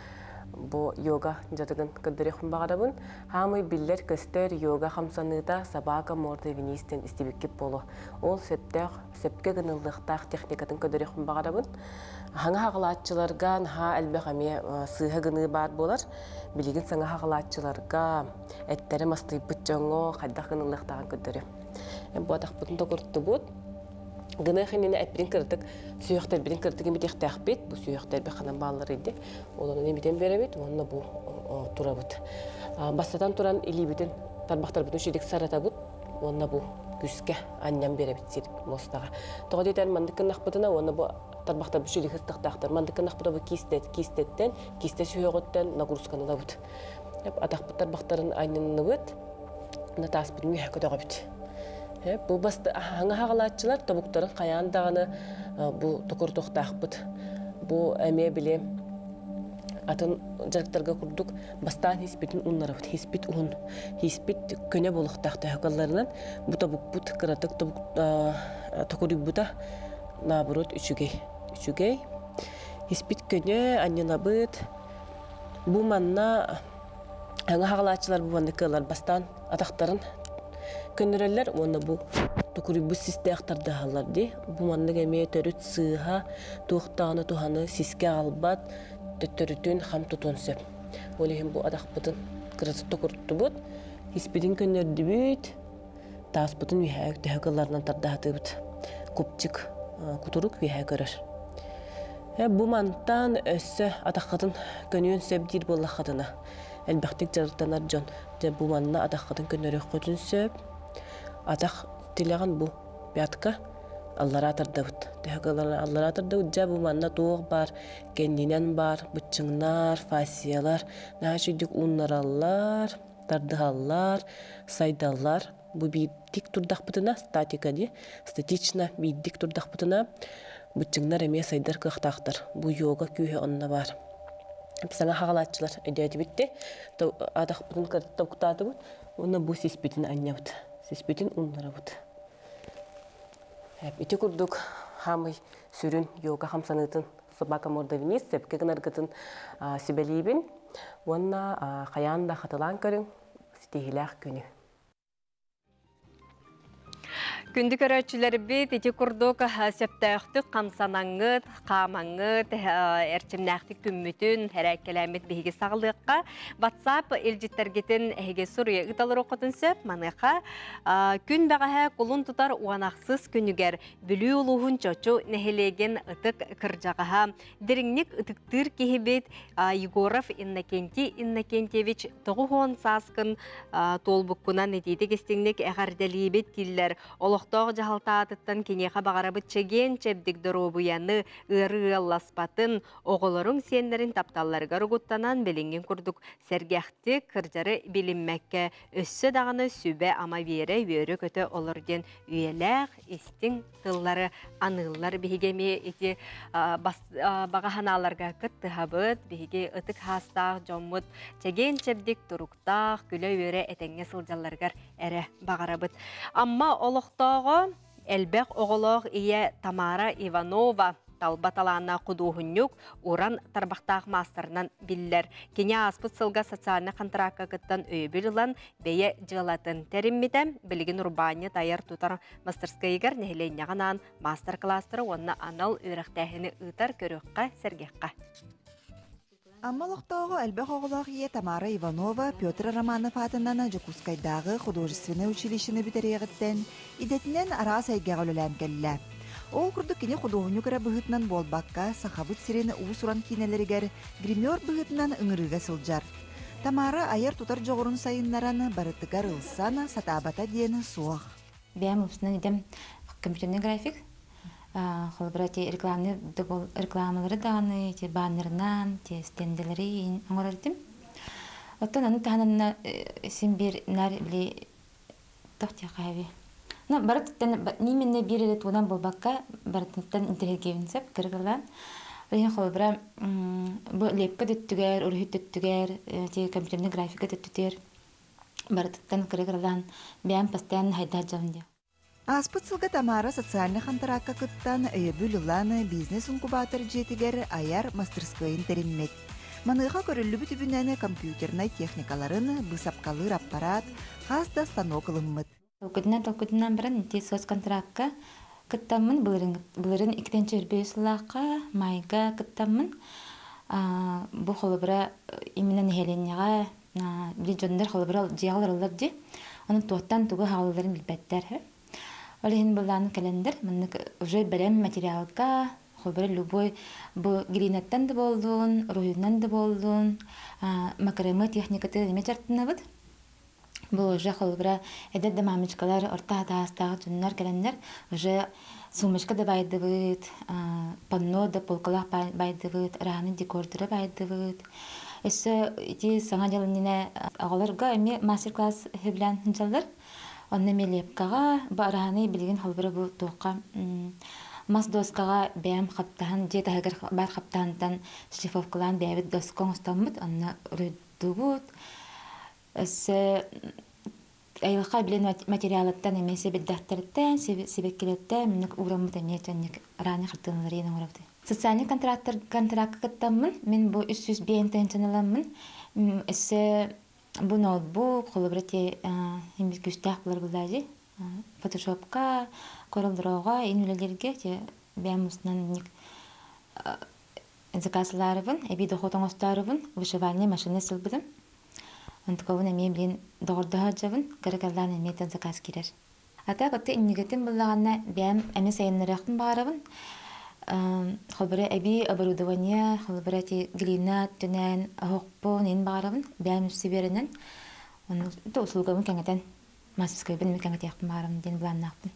бу йога жадыгын кыдырыхын бағадабын. Хамы биллер көстер йога хамсаныда собака морды винистен истибиккеп болу. Ол сөпке гынылдықтақ техникатын кыдырыхын бағадабын. Хаңа хағылатчыларга ха әлбе хаме сыға гыны бар болар. Билигин саңа хағылатчыларга әттері масты бұтчоңо қайдақ гынылдықтағын кыдыры. Бу атақ бұтын тоқыртты бұд. Гына хинене әппирин кырдык, сүйөктөр бирин кырдыгын бит ихтахбет, бу сүйөктөр бе ханан баллар иде. Оланы немеден беребет, онна бу турабыт. Бастатан туран илибитин тарбактар бүтүн шидик саратабыт, онна бу күскө аннан беребет сир мостага. Тога детер мандыкын нахбытына, онна бу тарбактар бүтүн шидик хыстактар, мандыкын нахбыта бу кистеттен, кисте сүйөгөттөн нагрузканы да бут. Атак тарбактарын айнынны бут, на таспит мүйө көдөгө бит. Бұл басты аңа хағалатчылар табуктарын қаяндағаны бұл тұқыр-тұқтақ бұд. Бұл әме біле атын жарықтарға күрдік бастан хиспетін ұнлары бұд. Хиспет ұн, хиспет көне болықтақты хақаларынан бұл табук бұд қыратық тұқыры бұда набырот үшігей. Хиспет көне аннена бұд. Бұл манна аңа хағалатчылар бұл бандықылар бастан атақтарын Көнөрөллөр оны бу тукурубус систе актарды халарды. Бу маннык эме төрүт сыха, туктаны туханы сиске албат, төттөрүтүн хам тутунсеп. Олехим бу адакпытын кырысы тукуртубут, хиспидин көнөрдүбүт, таспытын вихак төгөллөрүнөн тардатыбыт. Купчик кутурук вихак көрөр. Бу мантан өссө адаккатын көнөн сөбдир боллахатына. Элбактык жарыктанар жон. Бу манна адаккатын көнөрөк көтүнсөп Атақ тілеген бұл бәткі аллара атырдауыд. Тәхіғылар аллара атырдауыд жа бұл манна тоғы бар, кендинен бар, бұтчыңнар, фасиялар, нәшүйдік ұннаралар, тардығалар, сайдалар. Бұл бейдік тұрдақ бұтына, статика де, статична бейдік тұрдақ бұтына, бұтчыңнар әме сайдар қықтақтыр. Бұл йога күйе онына бар. Саңа хағалатчылар әдеті бітті, атақ бұтын қыртта ұқтады бұд, оны бұл сеспетін әне бұд. Сеспетін ұнлары бұд. Ити күрдік хамы сүрін йога хамсанытын собака морда вниз, сәпке гынаргытын сибелейбін. Онна қаянда қатылан көрін, стихилях күні. Күндік өрәтшілері бет, еті күрдік сөптәқтік қамсанаңғыт, қамаңғыт, әрчімнәқтік күммітін, әрәккеләмет бейге сағылыққа. WhatsApp елжеттергетін әйге сұрыя ұталыр оқытын сөп, маныға күн бәғаға құлын тұтар уанақсыз күнігер бүлі ұлуғын чочу нәхелеген ұтық кіржағаға. Деріңнік ұтықтыр кейбет Егоров Иннокентьевич тұғуғын сасқын толбыққынан етейді кестеңнік әғарделейбет тілер. Олықтағы жағалтатыттан кенеға бағарабы чеген чәбдік дұробуяны ұры алласпатын оғылырың сендерін тапталларға рұғыттанан белінген күрдік сәргәхті кіржары білінмәкке өссі дағаны сүбә ама бере өрі көті олырден үйеләқ істің тыллары анылар бігеме еті бағаханаларға күтті хабыт біге ұтық хастақ жоммыт чеген чәбдік тұрықтақ күлі өрі әтәңе сылжаларғар әрі бағарабыт. Амма олықтағы әлбәқ оғылық ие Тамара Иванова талбаталана құдуғынюк уран тарбақтағы мастырынан білдер. Кене аспыт сылға социалны қантыраққа күттен өйбілілан бәйе жылатын тәріммеден білген Урбания тайыр тұтар мастерскайығар нәхіленеғанан мастер-кластыры онына анал өріқтәхіні ұтар көріққа сәргеққа. Аммалықтағы әлбәқ оғылақ ие Тамара Иванова Петр Романов атынан Жукускайдағы художественный училищені бітерегіттен идетінен арас әйгеғ өлілән кәлі. Ол күрді кені художню көрі бұғытынан болбаққа сақабыт сирені ұсуран кинелерігер гример бұғытынан үңірігі сылжар. Тамара айыр тұтар жоғырын сайынлараны барытығар ұлсаны сатабата дейіні суақ. Бәм ұпсының едім компьютерный график. Холбырати рекламалары дағаны, баннернан, стенделері оңырардым. Оттан аны тағанына сен бір нәр біле тоқтия қайбе. Ну, бараттан нименне биреле тудан болбакка, бараттан интерегевинсеп, кыргылан. Олен холбра бу лепка дөттүгер, урхут дөттүгер, те компьютерный графика дөттүтер. Бараттан кыргылан бәм постоянно хайда жамды. Аспыцылга Тамара социальный хантаракка кыттан өйөбүл бизнес-инкубатор жетигер аяр мастерскойын теринмет. Маныға көрілі бүтүбүнәне компьютернай техникаларын, бысапкалыр аппарат, хазда станок ылыммыт. Толкудынан баран те соцконтрактка кыттамын, былырын 2-нче үрбейсылаққа, майга кыттамын. Бұл холыбыра именен хеленеға, білі жондар холыбыра жиғалар олар де, оның туаттан туғы хағыларын білбәттер. Олеген бұланы кәлендер, мұнық уже бәрем материалға, холбары любой бу гринаттан да болдун, руйунан да болдун, макаремы техникаты неме жартынабыд. Бу уже холбара эдет да мамичкалар орта тастагы жуннар келендер уже сумочка да байдыбыд, панно да полкалах байдыбыд, раны декордыры байдыбыд. Эссе ити саңа жалынына агаларга эми мастер-класс хеблен жалдар. Онна мелепкага бараны билген холбара бу тоққа мас доскага бәм хаптахан жет агар бар хаптаантан шлифовкалан бәбит доскон остамыт онна рүддүгүт эс айылга билен материалаттан эмесе биддахтарыттан себеккелеттен минек урамыта нетенник раны хартынларын урапты. Социальный контракттамын мен бу 300 бентен чаналамын эс бу ноутбук холобрати имис күстах булар булажы фотошопка коралдырауга инүлелерге те бәмүснән ник заказларыбын эби дохотоңостарыбын вышивание машина сылбыдым антковын эме билен догорда жабын каракалдан эметен заказ кирер ата катты иннигетин буллаганна бәм эме сайыннарактын барыбын холбары эби оборудование холбары те глина төнен хокпон ин барыбын бәм сиберенен оны услугамын кеңетен масскөбүн мекеңетяктын барым ден буланнакпын.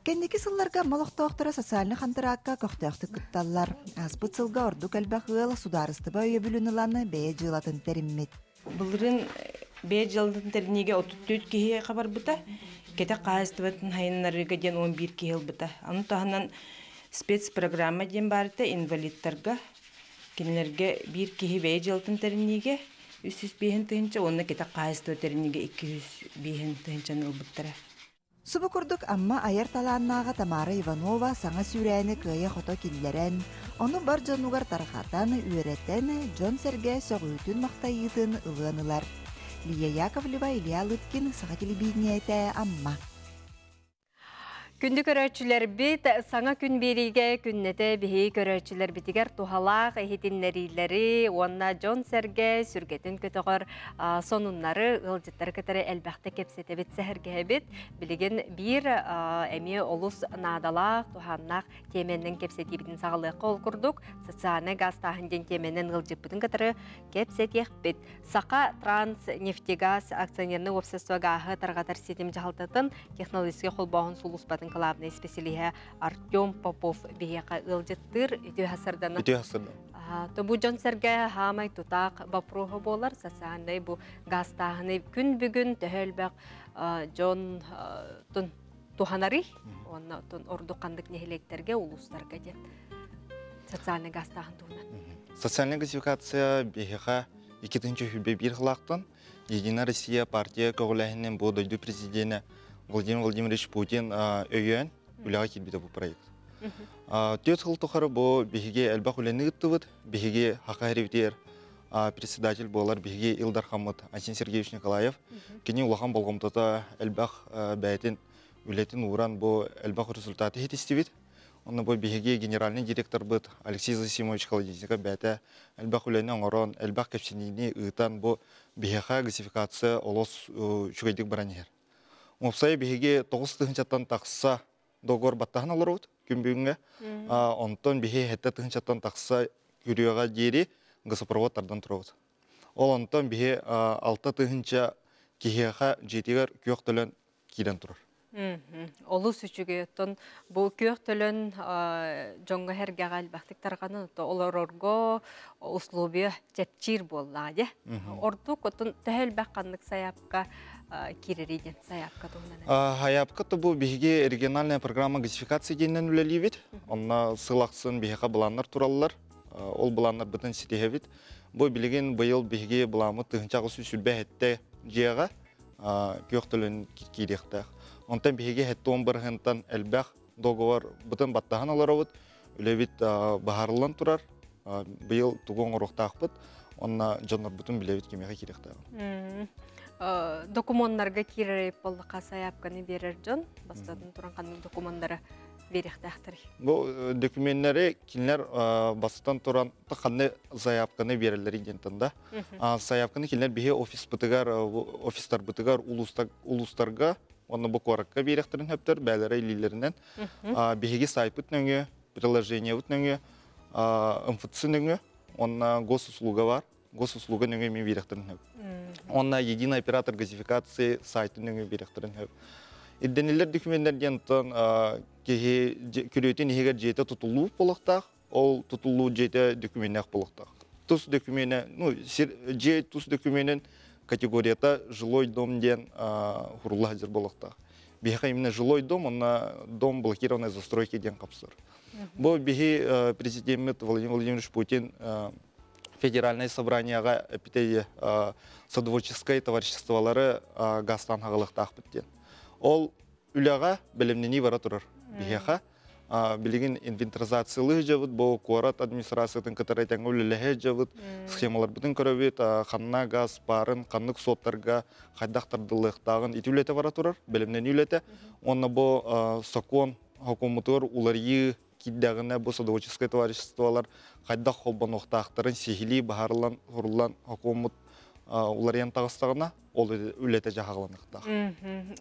Кеннеки сылларга молоқтоқтара социальный хантаракка көқтөқты кытталлар. Аспыт сылга орду кәлбәқыл сударыстыба өйөбүлүныланы бәе жылатын теріммет. Бұлырын бәе жылатын терінеге 34 кеге қабар бұта, кете қағыстыбатын хайынларыға ден 11 кеге бұта. Аны тағынан спецпрограмма ден барыта инвалидтарға, кенелерге 1 кеге бәе жылатын терінеге 300 бейін тыынча, оны кете қағыстыбы терінеге 200 бейін тыынчаны ұлбыттара. Субы күрдік амма аяр таланнаға Тамара Иванова саңа сүрәні көйе қото келлерен, оны бар жонугар тарқатан үйреттен Джон Серге соғуытын мақтайытын ұлғанылар. Лия Яковлева, Илья Лыткин, саға телебейіне әті амма. Күнді көрәтшілер бет, саңа күн береге күннеті бейі көрәтшілер бетігер тухалақ әхетінлерілері, онна Джон Серге сүргетін көтіғыр сонунлары ғылжеттері кітері әлбәқті кепсеті бет сәхірге бет, білеген бір әме олыс надалақ, туханнақ теменнің кепсеті бетін сағылығы қол күрдік, социаны газ тағынден теменнің ғылжеппетін кітері кепсеті бет. Сақа Транснефтегаз акционерні обществоғағы тарғатар сетім жағалтатын технологиясыға қолбағын сұлыспатын главный специалист Артем Попов бияка ылжыттыр үтө хасырдан. То бу Джон Серге хамай тутак бапрого болар сасандай бу гастагыны күн бүгүн төһөлбөк Джон тун туханари онна тун ордукандык нехелектерге улустарга деп. Социальный гастагын туган. Социальная газификация бияка 2-нче хүлбе бир хлактан Единая Россия партия көңүләһеннән бу дойду президенты Владимир Владимирович Путин өйен үләгә килбиде бу проект. Төт хыл тохары бу биһиге әлбәк үләне гыттыбыт, биһиге хакайревтер председатель болар биһиге Илдар Хаммат Асин Сергеевич Николаев, кини улахан болгомтата әлбәк бәйтен үләтен уран бу әлбәк результаты хитистибит. Онны бу биһиге генеральный директор бит Алексей Засимович Холодильников бәйтә әлбәк үләне аңаран әлбәк кепсинини ытан бу биһига газификация олос чугайдык баранер. Мопсай биһиге 9-тыгынчаттан тақса догор баттахан аларут күнбүнгө. Онтон биһи 7-тыгынчаттан тақса күрөөгө жери газопроводтардан турат. Ол онтон биһи 6-тыгынча киһега жетигер көк төлөн киден турар. Олус үчүгө тон бу көк төлөн жоңго хергагал бактык тарганы олорорго условия чепчир болла же. Орду котун тәһел баккандык саяпка кирериден заявка тугунан. Заявка то бу биге региональная программа газификации денен үлелибит. Онна сылаксын бихека буланнар тураллар. Ол буланнар бутын ситехебит. Бу билеген быйыл биге буламы тыгынчагы сүсүлбе хетте жега көктөлөн кирехтак. Онтан биге хетте 11 хентан элбах договор бутын баттахан аларабыт. Үлебит бахарлан турар. Быйыл тугон ороктакпыт. Онна жанар бутын билебит кемеге кирехтак. Документтарга киререп болду касаяпканы берер жон. Бастатын туран кандай документтары беректактыр. Бу документтары кинлер бастан туран кандай заявканы берелер идентында. Заявканы кинлер бие офис бутыгар офистар бутыгар улустарга, онны бу коракка беректерин хептер бәләре илелеринен. Биеге сайпыт нөңгө, приложение бут нөңгө, МФЦ нөңгө, онна госуслуга бар. Госуслуга нөңгө мен беректерин хеп. Онна единый оператор газификации сайты нөңгө беректерин хеп. Идденелер документтер тон күрөтүн егер жете тутулуу болуктак, ол тутулуу жете документтер болуктак. Тус документ, же тус документен категорията жилой дом ден хурулла жер болуктак. Бихе именно жилой дом, онна дом блокированной застройки ден капсыр. Бу бихе президент Владимир Владимирович Путин федеральное собранияга эпитея садоводческое товариществолары гастан хагалыктак биттен. Ол үләгә белемнени бара турар. Бихеха билеген инвентаризациялы жабыт, бу корат администрациятын кытарайтан үлелеһе жабыт, схемалар бүтүн көрөбүт, ханна газ барын, каннык соттарга кайдактардылыктагын итүлете бара турар, белемнени үлете. Онна бу закон хокуматыр уларыйы киддәгенә бу садоводческое товариществолар кайдак холбоноктактарын сихили бахарлан хурлан хокумат уларыян тагыстагына ол үлете жаһагланыктак.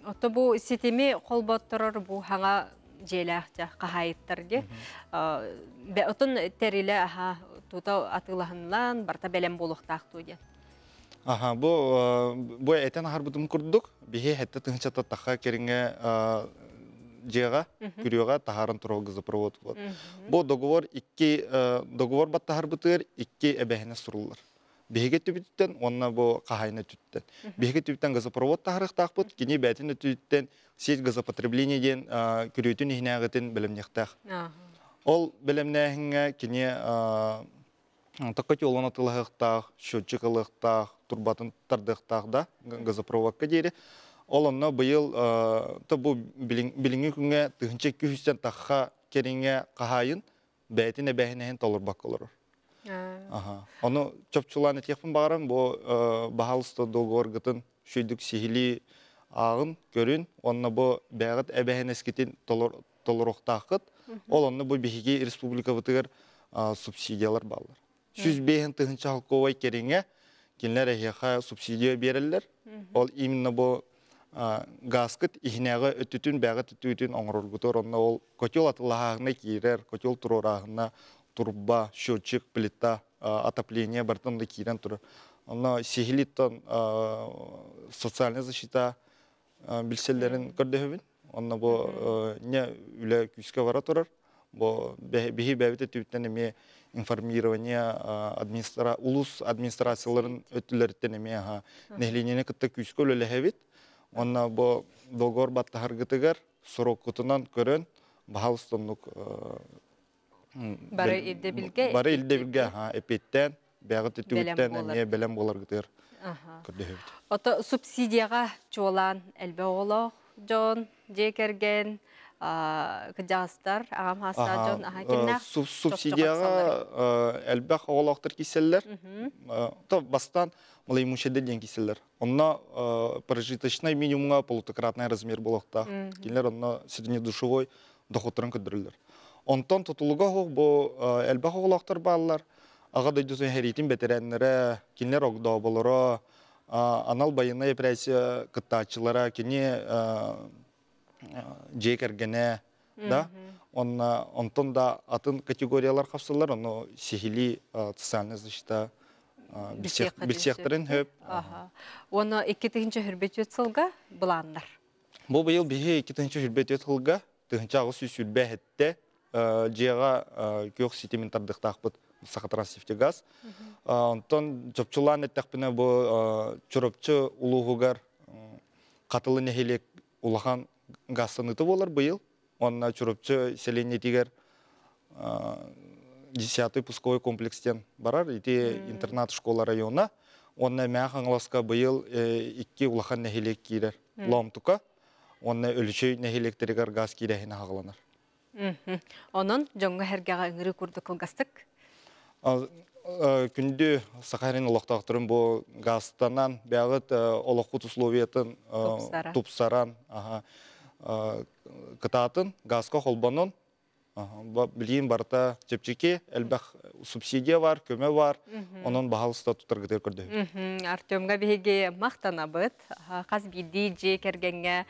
Ото бу сетеме колботторор бу хаңа желахта кахайттарге. Бе отун териле аха тута атылахынлан барта белем болуктак туйден. Бу этен харбытым курдук. Бихе хетте тынчата таха керинге жега күрөга тахарын турал газопровод бот. Бу договор батта харбытыр 2 эбехине сурулар. Беге түбүттен, онна бу кахайны түттен. Беге түбүттен газопровод тахарыктакпыт, кини бәтин түттен сеть газопотребление ден күрөтүн ихнагытын билемнектак. Ол билемнехинге кини такати олона тылыктак, счетчиклыктак, турбатын тардыктак да газопроводка дейри. Ол онна быйыл бу билинги күнгө тыгынча 200тен такка керинге кахайын бәтин эбехинен толурбак болор. Onu çöpçülan etiyapın bağırın, bu bahalısında doğur gıtın şöydük sihili ağın görün, onunla bu bəğit əbəhin eskitin toluruqtaqıt, onunla bu bihigi Respublika vıtıgır subsidiyalar bağlar. 100 beyin tığınca halkovay kerine, genler əhiyaqa subsidiya verirler, ol iminna bu gazkıt ihinağı ötütün, bəğit ötütün oңırır gıtır, onunla ol kotyol atılağına kirer, kotyol tururağına турба, счетчик, плита, отопление, бартонда кирен тур. Она сихилиттан социальная защита билселерин көрдөбүн. Она бу не үле күскө бара турар. Бу бихи бәбите түттен эме информирование улус администрацияларын өттүлөрүттен эме нехленене кытта күскө үлелехебит. Она бу договор баттахар гытыгар срок кутунан көрөн бахалстонлук Бары илде билге. Бары илде билге, эпеттен, бәгыт түттен эме белем болар гытыр. Ото субсидияга чолан элбе олох жон жекерген кыжастар агам хаста жон ахакинна. Субсидияга элбе олохтар киселлер. То бастан малы имущество ден киселлер. Онна прожиточный минимумга полутократный размер болокта. Кинлер онна среднедушевой доходтарын көдүрүлөр. Онтон тутулуга хог бу элбе хоглактар баллар. Ага дойдусын херитин бетеренлere, кинлер огдо болоро, анал байына эпрессия кыттачылара, кини жекергене, да? Онтон да атын категориялар капсылар, оны сихили социальная защита билсектерин хөп. Оны 2-нче хүрбет сылга буландар. Бу быйыл бихи 2-нче хүрбет сылга, 2-нче агыс сүрбе хетте, жега көк ситимен тардыктакпыт Сахатранснефтегаз. Онтон жопчулан эттекпине бу чоропчу улугугар қатылы нехелек улахан гастыныты болар бұйыл. Онна чурупчы селение тигер 10-й пусковой комплекстен барар. Ити интернат школа района. Онна мәхаңласка бұйыл 2 улахан нехелек кейдер. Ломтука. Онна өлічөй нехелектерігер газ кейдеріне хағыланар. Onun jonga hergaga ыңыры күрді кылгастык? Күнді Сахарин олықтақтырын бұл газстанан бәғыт олыққыт условиятын тупсаран кытатын газға қолбанын білейін барта чепчеке әлбәқ субсидия бар, көмі бар, оның бағалыста тұтыр күтер көрді. Артемға беге мақтана бұд, қаз биді же кергенге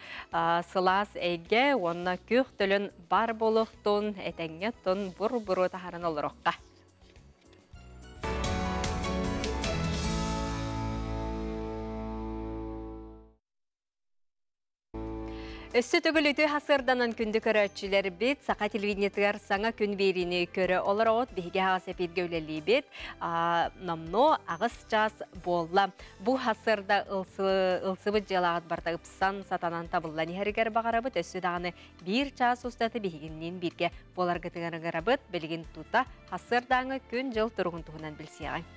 сылас әйге, онына көк төлін бар болықтың, әтәңге тұн бұр-бұру тахарын олыр оққа. Өссі түгіліті хасырданан күнді көрәтшілер бет, сақа телевидениетігер саңа күн беріне көрі олар оғыт бейге ағас әпет гәулелі бет, намно ағыс час болла. Бұ хасырда ылсыбыт жалағат бартағып сан сатанан табыллан ехәрігер бағарабыт, өссі дағаны бір час ұстаты бейгіннен бірге болар ғытығарабыт, білген тұта хасырдаңы күн жыл тұрғын тұғынан білсеғай.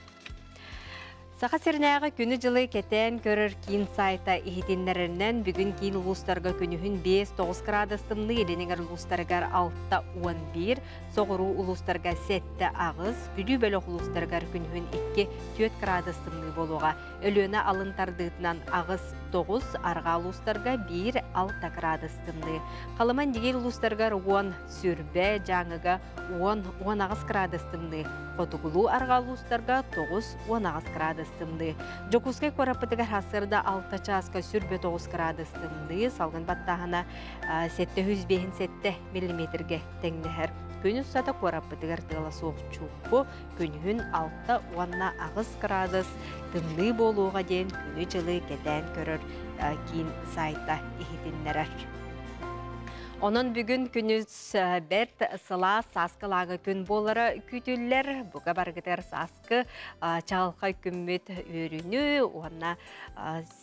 Сақа сернәғы күні жылы кетен көрір кейін сайта ихетенлерінен бүгін кейін ұлыстарға күнігін 5-9 градустымны елінігер ұлыстарғар 6-11, соғыру ұлыстарға 7 ағыз, бүді бөлік ұлыстарғар күнігін 2-4 градустымны болуға. Өліні алынтардығынан ағыз 9, арға ұлыстарға 1-6 градустымны. Қалыман дегел ұлыстарғар 10 сүрбе жаңыға 10 ағыз градустымны. Қотығылу арға ұлыстарға 9-10 ағыз градустымны. Жокускай корапытыгар хасырда 6 часка сүрбе 9 градустымны. Салғын баттағына 707 миллиметрге тәңнәхір. Күн ұсата корапытыгар тығыла соқ чуқпу. Күнігін 6-10 ағыз градус тымны болуға ден күні жылы кетен көрір кейін сайта ихетінлерер. Onun bugün günüz bert sıla saskılağı gün bolları kütüller. Buga bargıdır saskı çalqa kümmüt ürünü. Ona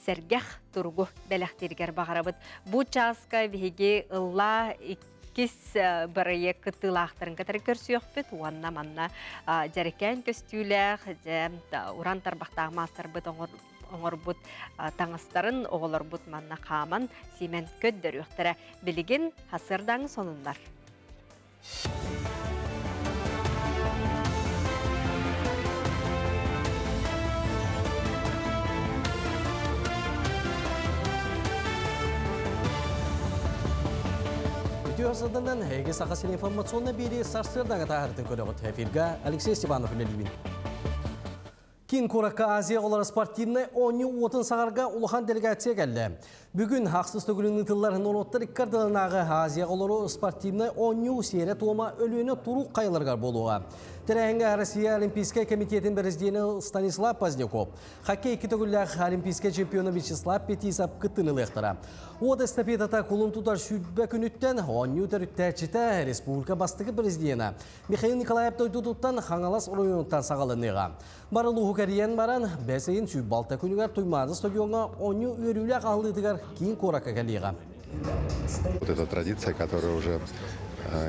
sergah turgu belektirger bağırabıd. Bu çalqa vihigi ılla ikis baraya kıtılaqtırın kadar körsüyoq bit. Ona manna jareken köstüler, uran tarbaqtağ master bit оңыр бұд таңыстарын оғылыр бұд манна қаман семен көддір өқтірі білген хасырдаң сонындар. Видеосыдынан әйге сақасын информационны бері сарсырдағы тағырды көріғыт эфирға Алексей Степанов үлелейбін. Кин Куракка Азия олар спортивны 10 сағарға улахан делегация кәлі. Бүгін хақсыз түгілінің тылларын оноттыр иккардылынағы Азия олары спортивны 10 сере тома өліні тұру қайларғар болуға. Тәрәңгі Россия Олимпийская комитетін біріздені Станислав Поздняков, хоккей кітігілләқ Олимпийская чемпионы Вячеслав Петисов күттініліқтіра. Ода эстафетата кулын тұтар сүрбә күніттен 10 тәріттәчіті республика бастығы президені Михаил Николаев тойдудуттан хаңалас оройынықтан сағалыныға. Барылуғы кәриян баран бәсейін сүйбалта күнігер тұймазы стадионға 10 өрілі қалдыдығар кейін Куракка кәліға. Вот эта традиция, которая уже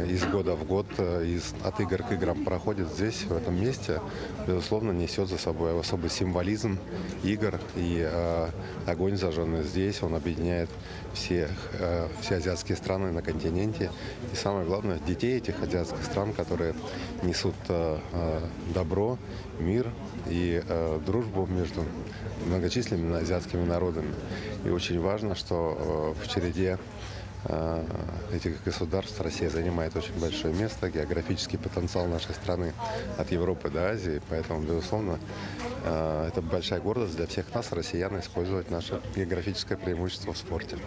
из года в год, от игр к играм проходит здесь, в этом месте, безусловно, несет за собой особый символизм игр. И огонь, зажженный здесь, он объединяет все азиатские страны на континенте. И самое главное, детей этих азиатских стран, которые несут добро, мир и дружбу между многочисленными азиатскими народами. И очень важно, что в череде этих государств Россия занимает очень большое место, географический потенциал нашей страны от Европы до Азии, поэтому, безусловно, это большая гордость для всех нас, россиян, использовать наше географическое преимущество в спорте.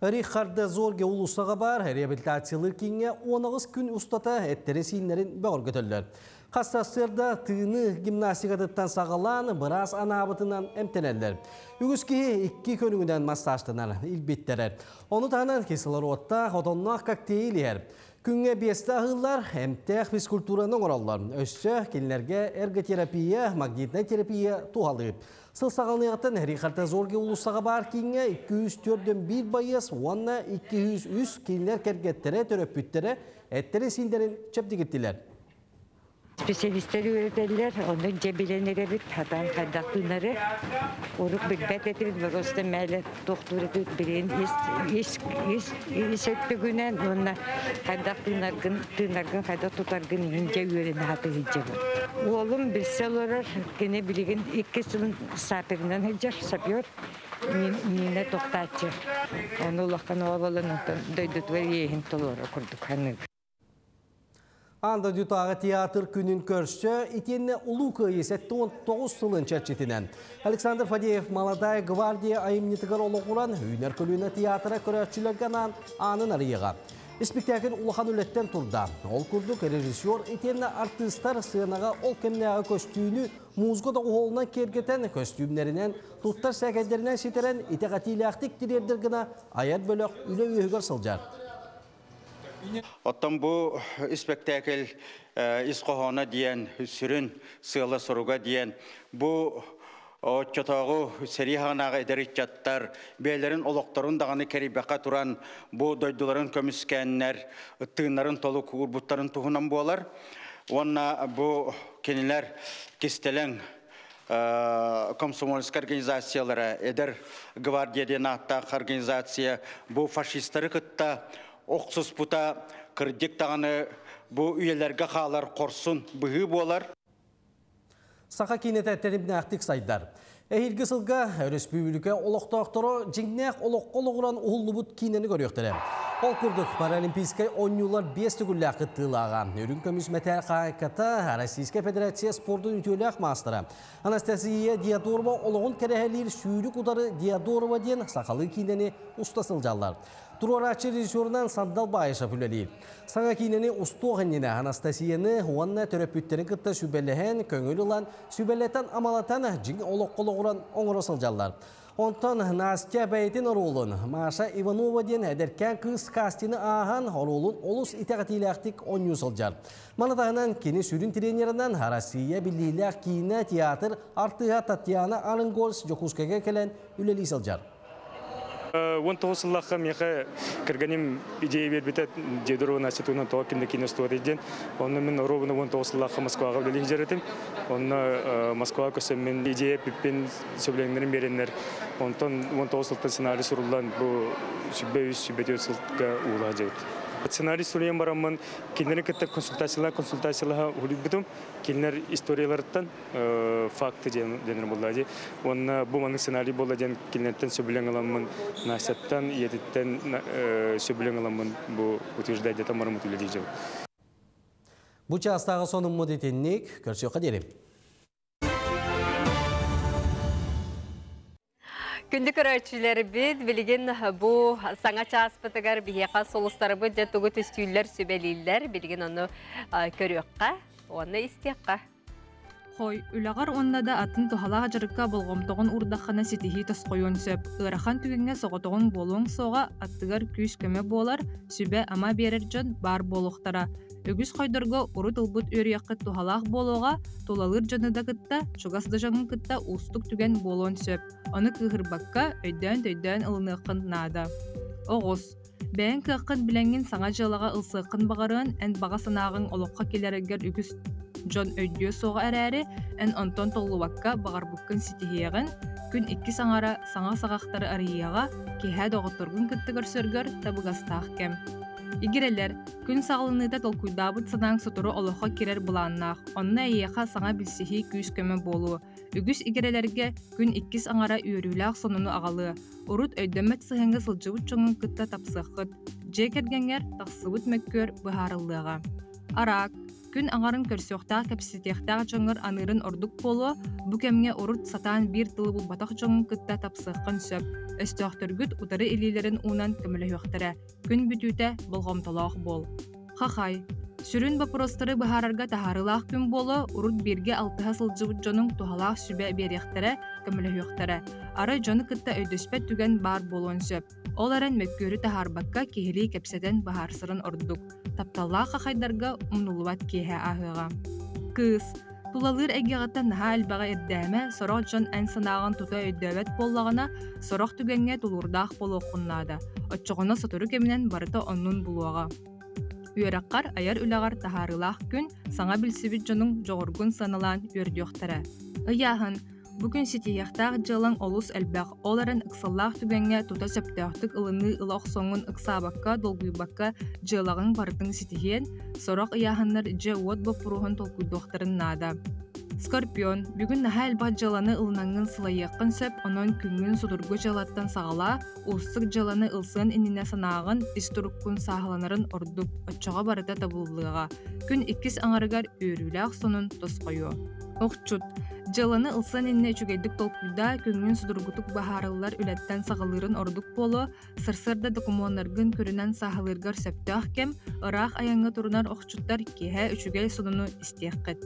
Рихарда зорге улустаға бар, реабилитациялар кеңе 10 күн ұстата әттері сейінлерін бәғыр көтілдер. Қастасырда тыны гимнастикадыттан сағалан біраз анабытынан әмтенелдер. Үгізкеге 2 көнігінен масташтынан илбеттерер. Оны тағынан кесілер отта отоннақ коктейлі ер. Күнге 5 ағылар әмтәқ физкультураның оралар. Өсі келінерге эрготерапия, магнитная терапия туғалып. Сыл сағалынығытын Рихарта Зорге ұлысаға бар кейінге 204-ден 1 байыз, онна 203 келінер кәргеттері, төрөппүттері, әттері сендерін чөптігіттілер. Специалисттері өретелер, оның жебеленері бит, хатан қайдақтыңлары, ұрық білбәт етілді, просто мәлі тоқтыр етілді, бірін есеттігінен, оны қайдақтыңларғын, қайдақ тұтарғын енже өрені хаты хеджебі. Олым білсе оларар, кені білеген 2 сылын сапырынан хеджер, сапер, мені тоқтатчы. Оны ұлаққан оғалын, дөйдітвер ейін толуыра күрдік ханығы. Анда дютағы театр күнін көрші, итенне ұлу көйес 9 сылын чәрчетінен. Александр Фадеев Молодая гвардия айымнетігір олығыран үйнер көліне театра көрәтшілерген анын арыйыға. Спектакль улахан үлеттен тұрда. Ол күрдік режиссер итенне артистар сынаға ол кемнеға көстүйіні музгода ұғылынан кергетен көстүйімлерінен тұттар сәкәдерінен сетерен итеғатилі ақтық дирердергіна аят бөлік үлі үйігір сылжар. Оттан бұл спектакль исқоғана дейін, сүрін сығылы сұруға дейін, бұл чотағы сәриханаға әдерік жаттар, бәйлерін олықтарын дағаны кәрібәқа тұран, бұл дойдыларын көміскәннер, тыңнарын толы күрбұттарын тұғынан болар. Онна бұл кенелер кестелен комсомольск организациялары, әдір гвардияден аттақ организация, бұл фашистары күтті, Оқсыз бұта кірдік тағаны бұл үйелерге қалар қорсын бұғы болар. Сақа кейнет әттеніміне ақтық сайдар. Әйілгі сылға республика олықтақтыры жеңнәқ олық-олығыран ұғылы бұд кейнені көріқтірі. Ол күрдік паралимпийскай ойнулар 5 түгілі қыттылаға. Өрін көміз мәтәр қайқата Российская Федерация спордың үтелі мастыры. Анастасия Диадорова олығын кәрәхәлер сүйрік ұдары Диадорова ден сақалы кейнені ұстасылжалар. Турорачы режиссерынан Сандал Байыша бүлелейді. Саңа кейнені ұстуғаннені Анастасияны уанна төрөппүттерін күтті сүбәліхен, көңіл ұлан, сүбәлеттен амалатан жың олық-қолығыран оңырасыл жаллар. Онтан Настя бәйтін оролын, Маша Иванова ден әдеркен қыз кастины аған оролын олыс итәғатиләқтік ойнюсыл жар. Манатағынан кені сүрін тренерінен Россия білейләқ кейіне театр артыға Татьяна Арынгольс Жокускаға келен үлелейсіл жар. 19 сыллаққа меқа кіргенім идея бербетет дедуру насетуынан тоға кімді кинестуат еден. Оны мен ровно 19 сыллаққа Москваға білелі жеретім. Оны Москваға көсем мен идея пиппен сөбілеңдерін беренлер. Онтан 19 сылтан сценарий сұрылдан бұл сүббе үз сүббе төт сылтқа уылға жауыд. Сценарий сұрайын барамын, келінерін кітті консультацияларға ұлып бұтым, келінер историяларыттан факты денер болады. Оны бұл маңның сценарий болады ден келінерттен сөбілен аламын, насеттен, ететтен сөбілен аламын бұл утверждайды тамарым ұтылы дейжі. Бұл частағы соның мұдетеннік көрсе қадерім. Күнді көрәтшілері бет, білген бұл саңа часпытығар бейеқа солыстары бұд жәттігі түстүйлер сөбелейлер, білген оны көріққа, оны істеққа. Хой, үлағар онна да атын тұхалаға жарыққа болғымтығын ұрдаққана сетихи тасқойын сөп. Ырахан түгенге соғытығын болуың соға аттығар күйіс көмі болар, сөбе ама берер жон бар болуқтара. Өгіз қойдырғы ұры тұлбыт өрияққы тұхалақ болуға, толалыр жоныда кытта, шуғасды жаңын кытта ұстық түген болуын сөп. Оны кығырбаққа өйден ылынықын нада. Оғыз. Бәйін кыққын біленген саңа жылаға ылсықын бағарын, ән баға санағын олыққа келерігер үгіз жон өйдіе соға әрәрі, ән онтон толуаққа бағар бұққын сетихияғын, күн 2 саңара саңа сағақтары арияға, кеһәд оғыттырғын күтті көрсөргір табығастақ кәм. Игерелер, күн сағылыныда толкуйдабыт санаң сотуру олыққа керер бұланнақ, онына ияқа саңа білсихи күйіс көмі болу. Үгіс игерелерге күн 2 аңара үйріләқ сонуну ағалы. Урут өйдемет сығынғы сылжыбыт жоңын күтті тапсыққыт. Жекергенер тақсыбыт мөккөр бұхарылыға. Арак, күн аңарын көрсөқтақ кәпсетектақ жоңыр анырын ордық болу, бұ кәмге урут сатан бір тылы бұл батақ жоңын күтті тапсыққын сөп. Өстөқтіргіт ұтары илилерін унан көмілі өқтірі. Күн бүтіті бұлғымталақ бол. Қақай, Сүрін бапростары бахарарга тахарылақ күн болы, урут берге 6 сылжыбыт жонун тухалақ сүбе беректері, көміліхіқтері. Ары жоны кытта өйдөспет түген бар болуын сөп. Ол аран мөккөрі тахарбакка кехили кепседен бахарсырын ордук. Тапталлақ қайдарға умнулуат кеhe ahıға. Кыз. Тулалыр әгеғатта наға әлбаға ердәмі, сорок жон ән санағын тута өйдөбет боллағына, сорок түгенге тулурдақ болу құннады. Отчоғына сотыру кемінен барыта оннун бұлуаға. Үйераққар аяр үлағар тахарылақ күн саңа білсібіт жонын жоғыргун санылан өрдіоқтары. Ыяғын, бүгін сетияқтақ жылың олус әлбәқ оларын ықсаллақ түгенге тута сөптіқтік ылыны ылақ соңын ықсабаққа, долгүйбаққа жылағын барытың сетихен, сорок ыяғынлар же уот бопуруғын толкуйдоқтарын нада. Скорпион, бүгін наға әлбақ жыланы ылынаңын сылайыққын сөп, онын күнгін судырғы жылаттан сағала, ұлсық жыланы ылсын иніне санағын истұрыққын сағыланарын ордук, отчаға барыта табылылыға. Күн 2 аңарығар өріләқ сонын тосқойу. Оқчут, жыланы ылсан инне үчүгейдік толкуйда күнгін судургутук бахарылар үләттен сағылырын ордук болу, сырсырда докумонларгын көрінен сағылыргар сөптіғ кем, ырақ аяңы турунар оқчуттар кеhe үчүгей судуну истеққет.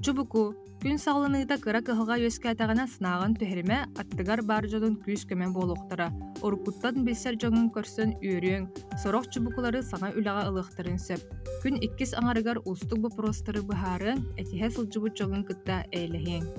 Чубуку, күн сағылыныйда кыра кыхылға өскәтағына сынағын түхіріме аттыгар бар жодын күйіс көмен болуқтыра. Орукуттан білсер жоңын көрсін үйрің, сорок чубукулары саңа үліға ылықтырын сөп. Күн 2 аңарығар ұстық бапростары бұхарын әтіхе сылжыбыт жоңын кытта әйліхен.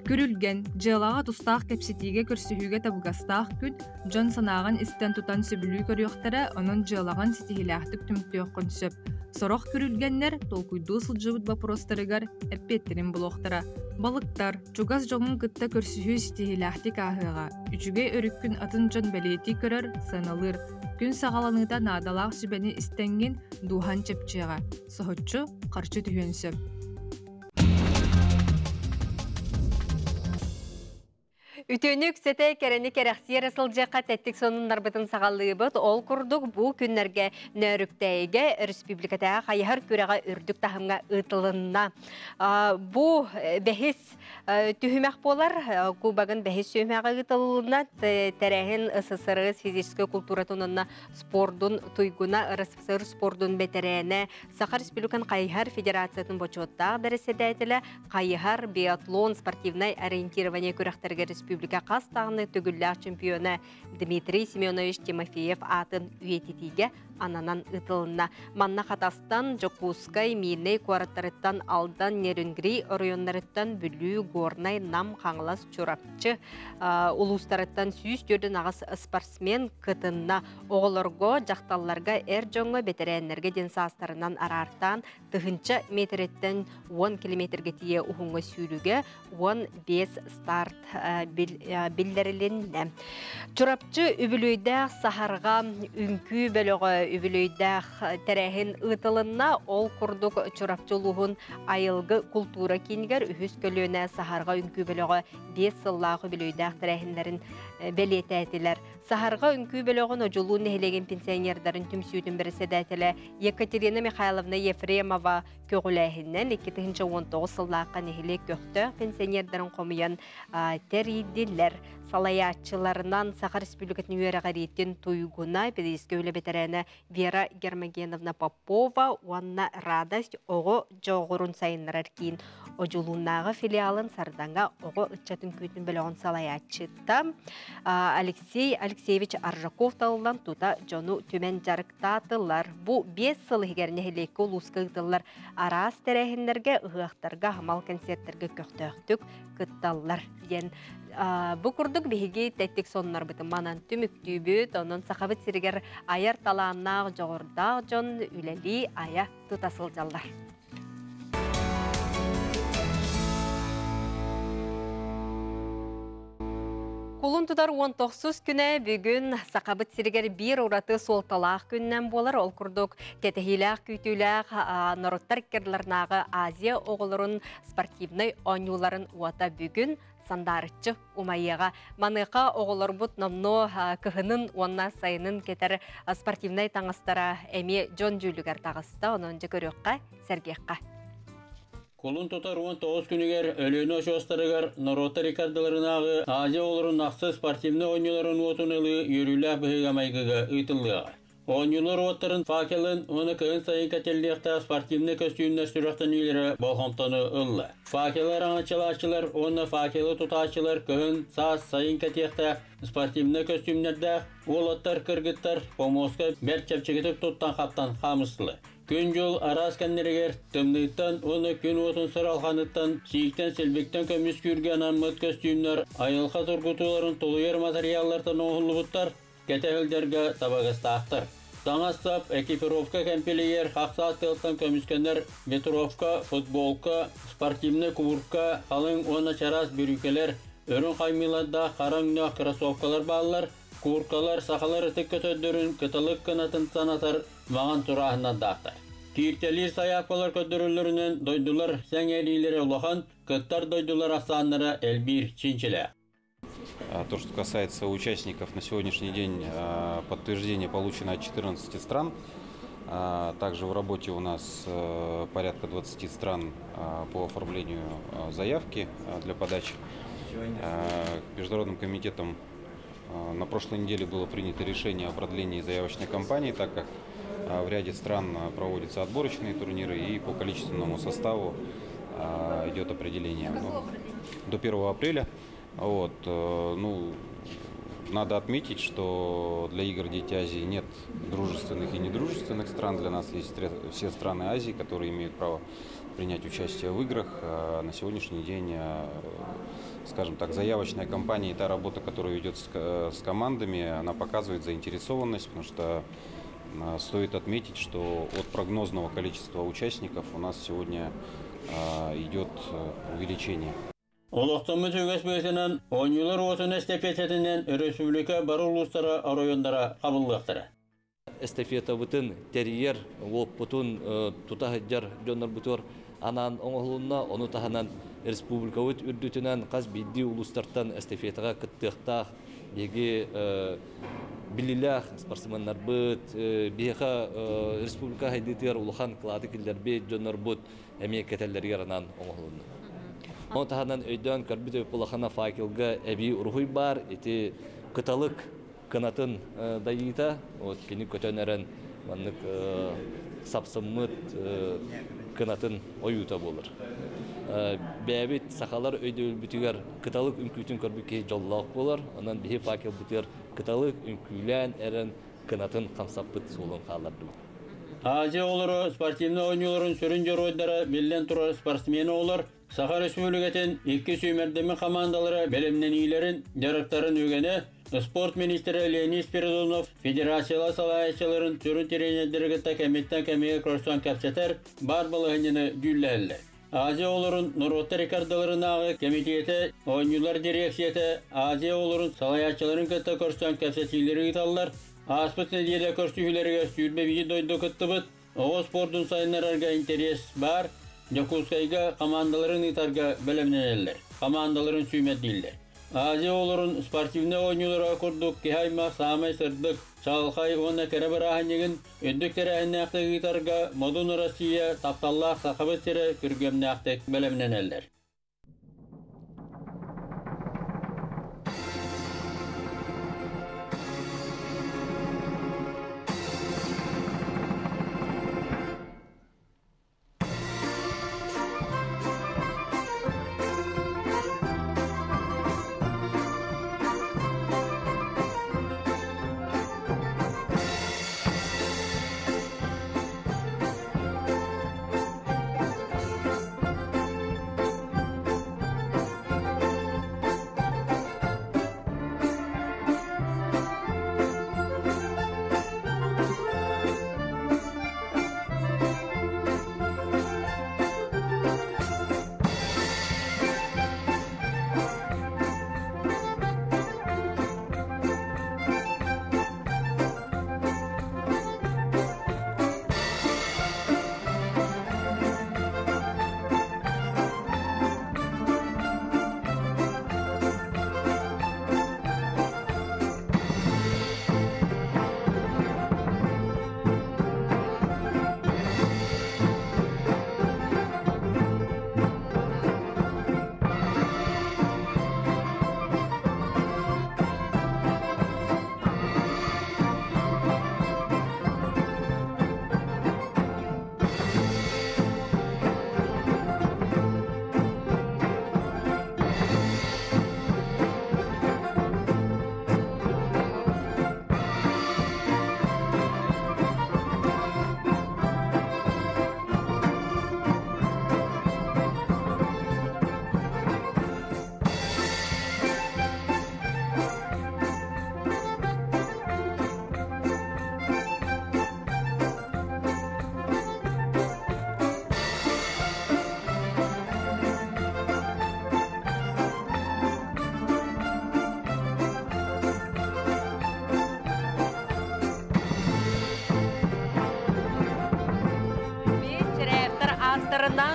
Күрілген, жылаға тұстақ кепсетиге көрсіхіге табығастақ күн, жон санағын істен тұтан сөбілі көріоқтары, оның жылағын сетихиләқтік түміктіоққын сөп. Сорох күрілгеннер толкуйду сылжыбыт бапростарыгар әппеттерін бұлоқтыра. Балықтар, чугас жоңын кытта көрсіхі сетихиләқтік ахыға. Үчіге өріккін атын жон бәлеті көрір, сыналыр. Күн сағаланыда надалақ сүбәні істенген духан чепчеға. Соғытчы қарчы түйен сөп. Үтөнүк сете керени керексиер сылжаққа тәттік сонун нарбытын сағаллыбыт ол күрдік бұл күннерге нөріктәйге республикатаға қайығар көреға үрдік тахымға ұтылынна. Бұл бәхіс түхімәк болар, күбағын бәхіс сөймәға ұтылынна, тәрәхін СССР физической культура тонынна спордун туйгуна РСФСР спордун бәтәрәне Саха Республикан қайығар федерациятын бочуаттағы дәріседәйтілі қайығар биатлон спортивнай ориентирование көріқтерге республика қастағыны түгілләр чемпионы Дмитрий Семенович Тимофеев атын үйететіге ананан ұтылына. Манна қатастан Жокускай, Милей, Куараттарыттан алдан Нерунгри, районларыттан бүлі, горнай, нам, қаңылас, чурапчы, улустарыттан сүйіс көрдің ағыз спортсмен кытынна оғылырго, жақталларға әр жоңы бетерәнлерге денсастарынан арартан тұхынчы метреттен 10 километрге тие ұхыңы сүйіліге 15 старт білдерілінді. Чурапчы үбілүйдәқ сахарға үнкі бөлігі үбілүйдәқ тәрәхін ұтылынна ол күрдік чурапчылуғын айылғы культура кейінгер үхіс көліөне сахарға үнкі бөлігі 5 сыллағы үбілүйдәқ тәрәхінлерін бәлеті әтілер. Сахарға үнкі бөліғын өжілуын нәхелеген пенсионердарын түмсүйдің бірісі дәтілі Екатерина Михайловна Ефремова көгіләхіннен 2019 сыллаққа нәхеле көқті пенсионердарын қомыян тәрейділер. Салаятчыларынан Саха Республикатын үйерағареттен туйгуна педагогический өлі бетерәні Вера Гермогеновна Попова, уанна радость оғы жоғырын сайынлар кейін ожулуннағы филиалын сарданға оғы ұтчатын көйтін біліғын салаятчыта. Алексей Алексеевич Аржаков талылан тута жону төмен жарықтатылар. Бұ 5 сыл егеріне хелекі ұлысқы ұтылар арас тәрәхіндерге, ұғақтарға, хамал концерттерге көқтіқтік күтталар. Бұ күрдік бейге тәттік сонлар бұты манан түміктүй бүт, онын сақабыт сірігер аяр таланнақ жоғырдақ жон үләли ая тұтасыл жалдар. Кулун тудар 19 күнә бүгін сақабыт сірігер бір ұраты солталақ күннен болар. Ол күрдік кәтәхиләқ, күйтіләқ, нороттар керлернағы Азия оғылырын спортивный ойнуларын уата бүгін сандарычы умайыға. Маныға оғылыр бұт намно кіхінің онна сайының кетер спортивный таңыстара әме Джон Джулигар тағыста, оның жы көріққа, сәргеққа. Колун тотар 19 күнігер өліні шостарығар Норота рекардыларынағы Азия олырын нақсы спортивны ойныларын отынылы үйрілі бұғыға майгыға ұйтылыға. Oyuncular otarın fakelin onu kığın sayın katelliğinde sportivne kostümler sürüqten üyeleri bolğamtanı ıllı. Fakeler ançılar, onu fakeli tutaçılar kığın sağ sayın katelliğinde sportivne kostümlerde olatlar kırgıtlar pomoska berçepçeketip tuttan kaptan xamıslı. Gün yol araskenleriger tımlıktan onu gün otun sıralxanıttan siyikten silbekten kömüs kürgen anmıt kostümler ayılqa turgutuların toluyer materyallardan oğulubutlar Ketehilderge tabagastaqtır. Dağastap, ekipirovka kempeliyer, haqsaat kıltan kömüskenler, metrovka, futbolka, sportivne kuburka, qalın ona çaras bürükeler, örün qaymilada qarangna krasovkalar bağlar, kuburkalar, saxalar ıtık kötödürün, kıtalık kınatın sanatar, mağan turahından dağıtır. Kirtelir sayakbalar kötürülürünün doydular sen elileri olağan, kıttar doydular aslanlara elbir çinçile. То, что касается участников, на сегодняшний день подтверждение получено от 14 стран. Также в работе у нас порядка 20 стран по оформлению заявки для подачи. Международным комитетом на прошлой неделе было принято решение о продлении заявочной кампании, так как в ряде стран проводятся отборочные турниры и по количественному составу идет определение до 1 апреля. Надо отметить, что для игр «Дети Азии» нет дружественных и недружественных стран. Для нас есть все страны Азии, которые имеют право принять участие в играх. На сегодняшний день, скажем так, заявочная кампания и та работа, которая ведется с командами, она показывает заинтересованность, потому что стоит отметить, что от прогнозного количества участников у нас сегодня идет увеличение. Олықтымыз өгесбетінен, ойнылар отын эстафететінен республика бар улустара райондара қабылдықтыры. Эстафета бұтын терьер, ол бұтын тұтағыджар жонар бұтыр анан оңғылуына, оны тағынан республика өт үрдітінен қаз бейді улустартан эстафетаға күттіқтақ, беге білілях спортсменнар бұт, беға республика хайдетер улыхан қылады келдер бет жонар бұт әмек кәтелерге анан оңғылуына. Он таханан өйдөн көрбүтө пулахана факелга эби ургуй бар, эти кыталык канатын дайыта, вот кини көтөнөрөн маннык сапсыммыт канатын оюта болор. Бәбит сахалар өйдө бүтүгөр кыталык үңкүтүн көрбүкке жоллок болор, анан бихи факел бүтөр кыталык үңкүлән эрен канатын камсаппыт сулун каларды. Азия олары спортивны ойныларын сүрінжер ойдары белден тұрар спортсмені олар. Саха Республикатын 2 сүймердемі командалары бәлемнен ийлерін, жарықтарын өгені, спорт министері Леонид Спиридонов, федерациялы салайшыларын түрін теренедіргітті кәметтен кәмеге көрсөн кәпсетер бар балығынені дүлләлі. Азия оларын Нұротты рекордаларынағы комитеті, ойнылар дирекцияты, Азия оларын салайшыларын кәтті көрсөн кәпсетилері ғиталылар, Аспыт неделе көрсүйлерге сүрбе бейі дойды күттібіт, оғы спортын сайынларға интерес бар, Жакускайга командаларын итарға бөлімнен әлдер, командаларын сүймет дейлдер. Азия оларын спортивны ойныларға күрдік, кехайма, самай, сырдық, чалқай, оны кәрі бір ағанегін, өндіктері әнне ақтық итарға, Модуны Россия, тапталлақ, сақабыт сері, күргемне ақтық бөлімнен әлдер.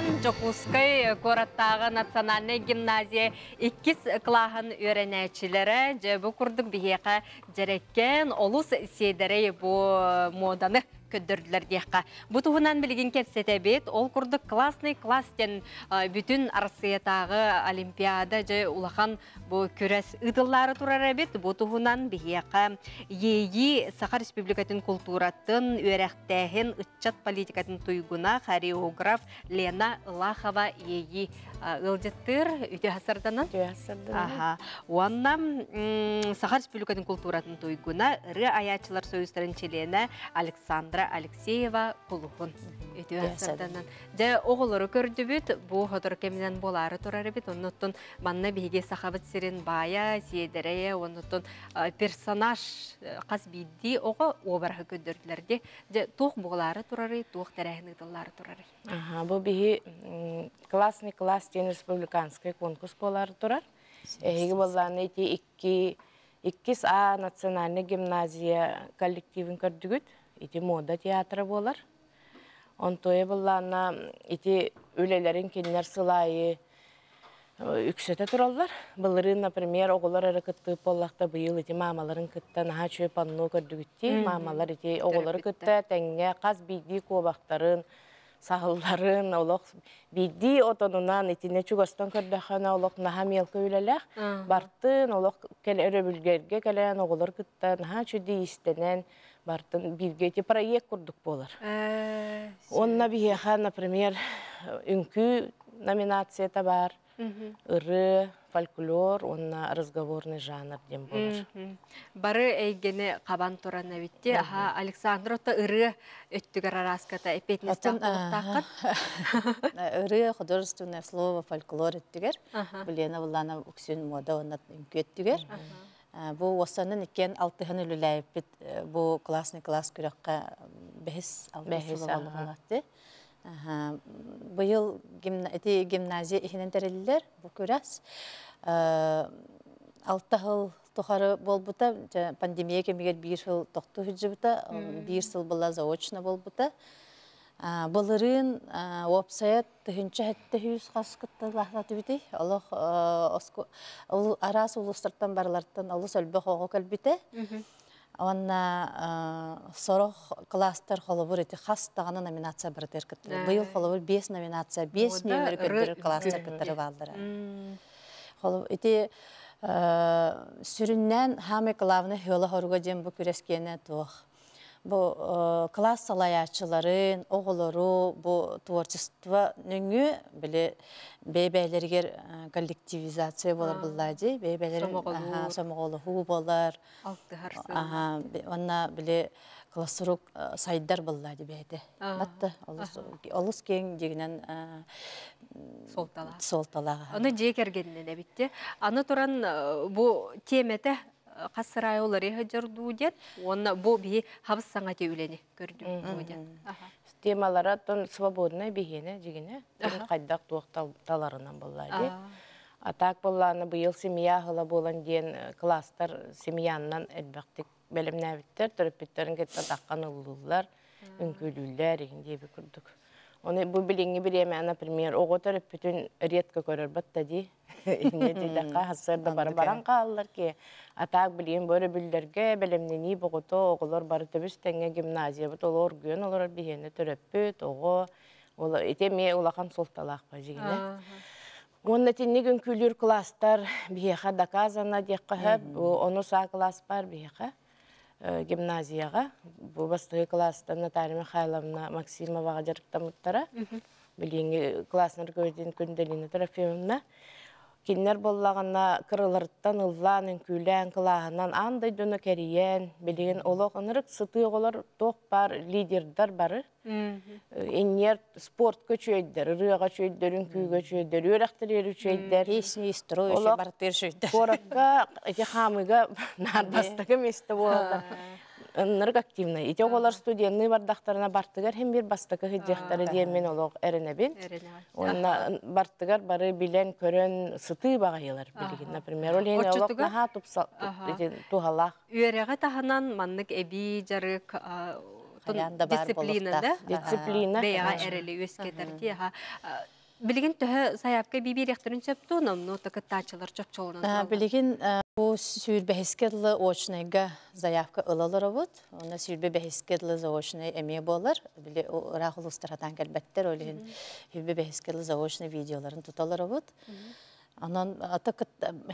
Онтон Жокускай Кораттағы национальный гимназия 2 клағын өренәчілері жабы күрдік бігеқа жереккен олыс сейдері бұл моданы көддірділер дейққа. Бұтығынан білген кепсеті бет, ол күрдік классный класстен бүтін арсиятағы олимпиада жай улахан бұл көрәс ұдылары тұрар бет, бұтығынан бігеқа ейі Саха Республикатын культуратын өрәқтәхін ұтчат политикатын туйгуна хореограф Лена Лахова ейі ылжеттір үті хасарданан? Оннам Саха Республикатын культуратын туйгуна ұры аячылар сөйістірін челені Александра Алексеева Кулухун. Жа оғылары көрді бүт, бұл ғыдыр кемінен болары тұрары бүт, оннықтың манна бейге сақабыт сирен бая, сиедерее, оннықтың персонаж қаз бейді оғы обарға көдірділерде. Жа тоқ бұғылары тұрары, тоқ тәрәхін ұдылары тұрары. Бұл бейге классный класс ден республиканский конкурс болары тұрар. Эге болланы ити 2А национальный гимназия коллективін көрдігіт. Ити мода театры болар. Онтойы боллана ити өлелерин кенлер сылайы үксөте тураллар. Былырын, например, оғылар әрі күтті боллақта бұйыл ити мамаларын күтті наға чөй панну көрдігітті. Мамалар ити оғылары күтті тәңге қаз бейді көбақтарын, сағылларын, олық бейді отонунан итіне чүгістан көрдіғана олық наға мелкі өлелер. Бартын олық өрі бүлгерге кәлән оғылар күтті наға чөйді істенен бартын биргети проект курдук болар. Онна бихеха, например, үнкү номинацията бар, ыры, фольклор, онна разговорный жанр дем болар. Бары әйгені қабан туран әбітте, Александр отта ыры өттігір араската эпетнестен ұлықтаққыт? Ыры художественное слово фольклор өттігер, білені бұлланы үксін мода оннат үнкі өттігер. Бұл осының екен 6-ын үліләйіп біт, бұл классный класс күрекқа бәхіс алғалы болатты. Бұйыл гимназия ихінен тәрелілер, бұл көрәс. 6 жыл тұқары бол бұта, пандемия кемегер 1 жыл тоқты хүджі бұта, 1 жыл бұла заочно бол бұта. Бұлырын опсайат түхінші әтті хүйіз қасқытты лахлаты біті. Арас ұлыстырттан барларттан ұлыс өлбі қоғы көлбіті. Онна сорох кластер қолыбыр еті қастағаны номинация бір дәркіттірі. Бұйыл қолыбыр 5 номинация, 5 нөмір көндірі кластер кіттірі балдыры. Сүріннен хамы қылавыны хөлі хоруға дем бұл көрескені туық. Бұл класс салаячыларын, оғылыру, бұл творчество нөңі бейбәйлергер коллективизация болар бұллады. Бейбәйлерін самоғолығы болар. Онна біле классырук сайдар бұллады бәйді. Батты, олыс кен дегінен солталаға. Оны жек әргенінен әбітті. Аны тұран бұл теметі қасырай олар еғі жүрді дед, оны бұл бейі хабыз саңаты өлені көрді дед. Темалара тон свободный бейгені дегені, қайдақ туық таларынан боллайды. Атак болланы бұйыл семья ғыла болан ден кластар семьяннан әлбәқтік бәлімні әбіттер, түріппеттерін кетті таққан ұлылар, үнкөлілер егінде бі күрдік. Оны бұл біліңі білеме, например, оғы түріппетін редкі көрір бұтта дей. Не дейдіққа хасырды баран қалылар ке. Атақ білейін бөрі бүлдерге бәлемнені бұғыты оғылар бары төбіс тәңе гимназия бұт олы оргүйен олар бейені түріппет, оғы. Етеме олақан солталақ ба жегіне. Онна тенне күн күлір кластар бейеқа доказана дейққа, оны са класс бар бейеқа. Гимназияға. Бұл бастығы класста Наталья Михайловна Максимоваға жарықтамыттара. Білейінгі классыныр көрден күнделіні Трофеевна. Кенлер боллағына кырылырттан ұллан, үнкүлән, қылағынан андай дөні кәрейен, білеген олық ұнырық сұты оғылар тоқ бар, лидердар бары. Энер спорт көчөйдер, рыға чөйдер, үнкүйге чөйдер, өрәқтір ері чөйдер. Песни, строющий, бартер чөйдер. Қораққа, әте қамыға нарбастығы месті болалар. Нырық активны. Ите оғылар студенный бардақтарына бартығар, hem bir бастықы хыджақтары деймен олық әрінәбен. Онна бартығар бары білен көрін сұты бағайылар білген. Например, ол ені олық наға тұғалақ. Үйеріға тағынан маннық әбі жарық Дисциплина, да? Дисциплина. Бәяға әрілі өз кетерді. Білген түхі саяпқа бейбер яқтырын сөпті, но тақыттачылар чөпчолынан. Білген bu sürbe очныйга заявка ылалары бут. Оны sürbe бәхискедлі заочный әме болар. Біле рахылыстыратан кәлбәттер олеген sürbe бәхискедлі заочный видеоларын тұталары бут. Анан ата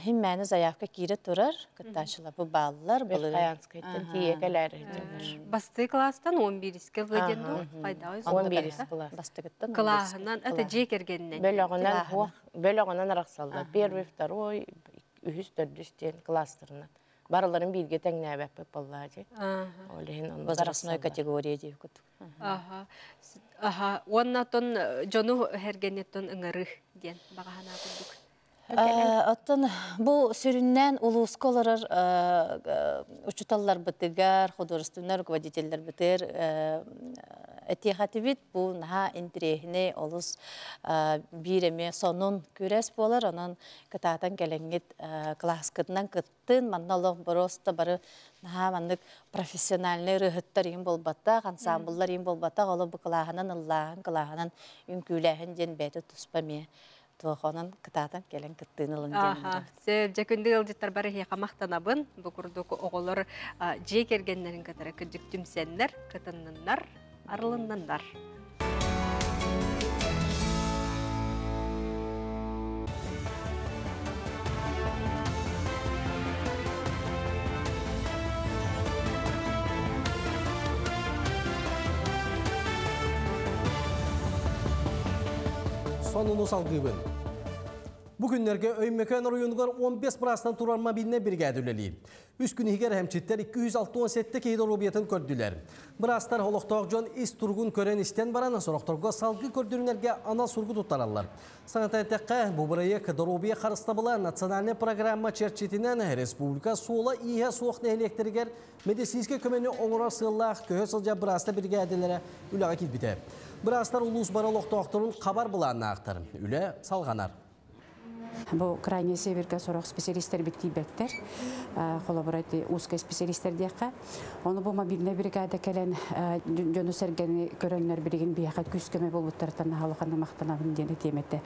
хим мәне заявка кире турар, кыттачылар бу баллар, булар. Каянскайдан тиекелер. Басты класстан 11-ке владенду файда. 11 класс. Бастыгыттан. Клаһынан ата жекергеннен. Бөлөгөнөн араксаллар. Первый, второй, үһүс төрдүстен класстарынан. Бараларын бирге теңнәбәп боллады. Олеген возрастной категория дип күт. Оннатон жону хергенеттон ыңыры ден багана күдүк. Аттан бу сүрүннән улусколар учуталлар битигар, художественный руководителлер битер этихативит бу наха интерехне олус биреме сонун күрәс болар, анан кытатан келеңгет класскытнан кыттын манналык просто бары наха мандык профессиональный рыхыттар ин болбатта, ансамбльлар ин болбатта, олы бу кылаһынан Аллаһын кылаһынан үңкүләһен ден бәте туспаме. Туохонан кытатан келен кыттыынылын ден. Сөп жекүнді ылжыттар бары хеқа мақтанабын, бұқырдық оғылар жек ергенлерін катары күдік түмсенлер, кытыннынлар, арылыннандар. Sonunu salgıbın. Bugünlerge öymekan rayonlar 15 brastan turan mobiline brigade üleliyim. Üç gün higer hemçitler 267 keyde robiyatın kördüler. Brastar holoqtağcan is turgun kören isten barana soruqtorga salgı kördürünerge ana surgu tutarallar. Sanatayteqqa bu proyekt robiya qarıstabılar nasionalne programma çerçetinen Respublika sola ihe soğuk nehelekteriger medisiske kömeni onurar sığıllaq köhö sılca brasta brigadelere ülağa kilbite. Brastar ulus baraloqtağtırın qabar bulanına aktarım. Üle salğanar. Bu крайне северге сорок специалисттер бектибеттер, коллаборатив узкий специалисттер дияққа. Оны бұл мобильный бригада келен жөні сәргені көрінлер бірген бияқа күскеме бұл бұттардан халықаны мақтанабын дені теметті.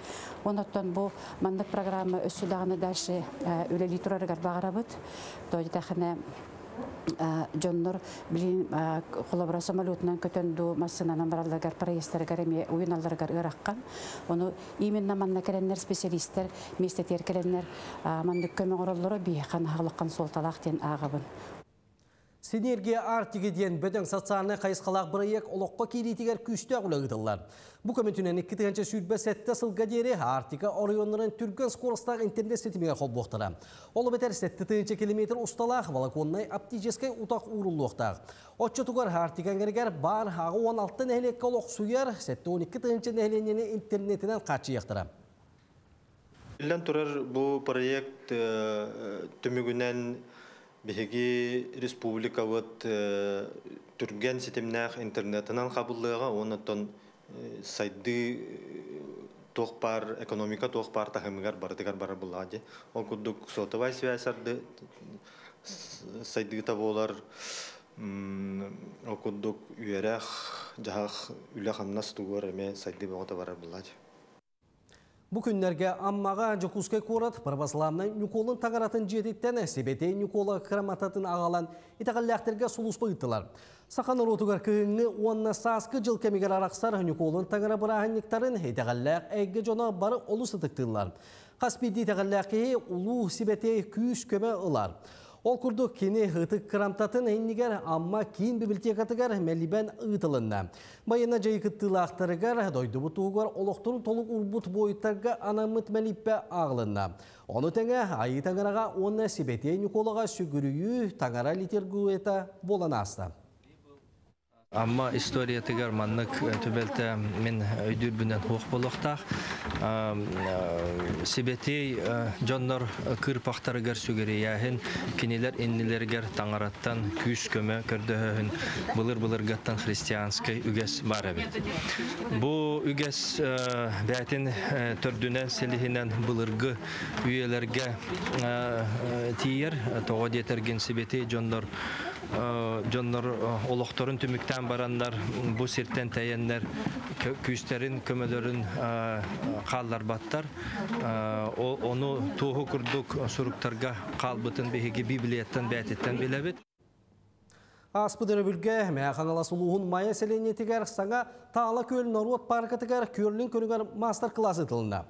Оныттан бұл мандық программа өссудағыны дәші өлелі тұрарығар бағарабыд. Дойды тақыны Джоннор билин коллабора самолетынан көтөндү массананан бараларгар проекттергер эме уюналаргар ыраккан. Ону именно манна келеннер специалисттер, местетер келеннер мандык көмөң ороллору бийхан халыккан солталактен агабын. Синергия артиги диен бөтөн социальный кайсқалақ проект олоққа кейлейтігер күшті ағылығыдылар. Бұл көментінен 2-тігінші сүрбе сәтті сылға дері артига орионларын түрген скоростағы интернет сетімеге қол боқтыра. Олы бетер 7-тігінші километр ұсталақ балаконнай аптижескай ұтақ урулуқтақ. Отчы тугар артигангергер бар ағы 16 нәхелекке олық сұяр 7-12-тігінші нәхеленені интернетінен қачы яқтыра. Илен тұрар бұл проект түмігінен Беги республика вот түрген сетемнах интернетынан қабылдыға, онытон сайды тоқпар, экономика тоқпар тахымығар барытығар бары бұлады. Ол күдік сотовай связарды сайды таболар, ол күдік үйерәқ, жағақ үлі қамнас туғыр әме сайды бұғыта бары бұлады. Bu günlerge ammaga Jokuskay Korat, Pravoslavnay Nukolun tağaratın jeditten sebete Nukola kramatatın ağalan itaqallaqterge sulus bıgıttılar. Saqanır otugar kığını onna saskı jıl kemigar araqsar Nukolun tağara bırahanniktarın itaqallaq ägge jona barı olu sıtıktırlar. Qaspidi itaqallaqi ulu sebete küs köme ılar. Ol kurduk kini hıtık kramtatın henniger amma kiin bibliotekatıgar meliben ıtılınna. Bayına jayıkıttılaqtarıgar doydu butuğugar oloqturun toluk urbut boyutlarga anamıt melippe ağılınna. Onu tenge ayı tangaraga onna sibetiye Nikolaga sügürüyü tangara liturgueta bolan asta. Amma istoriya tigar manlık tübelte min ödülbünden hoq boluqtaq. Sibeti jonlar kırpaqtarıgar sügeriyahin kiniler ennilerger tangarattan küs köme kördöhün bılır gattan hristiyanskay üges barabit. Bu üges bätin tördünen selihinen bılırgı üyelerge tiyer toğad yetergen sibeti jonlar жоннор олохторун түмүктен барандар бу сиртен тәйеннер күстерин көмөлөрүн каллар баттар ону тууху курдук суруктарга калбытын беги библияттан бәтеттен билебит. Аспыдыры бүлге мәқаңала сұлуғын майя селене тегер саңа Тағала көл Норуот парка тегер көрлін күнігер мастер-класс етілінді.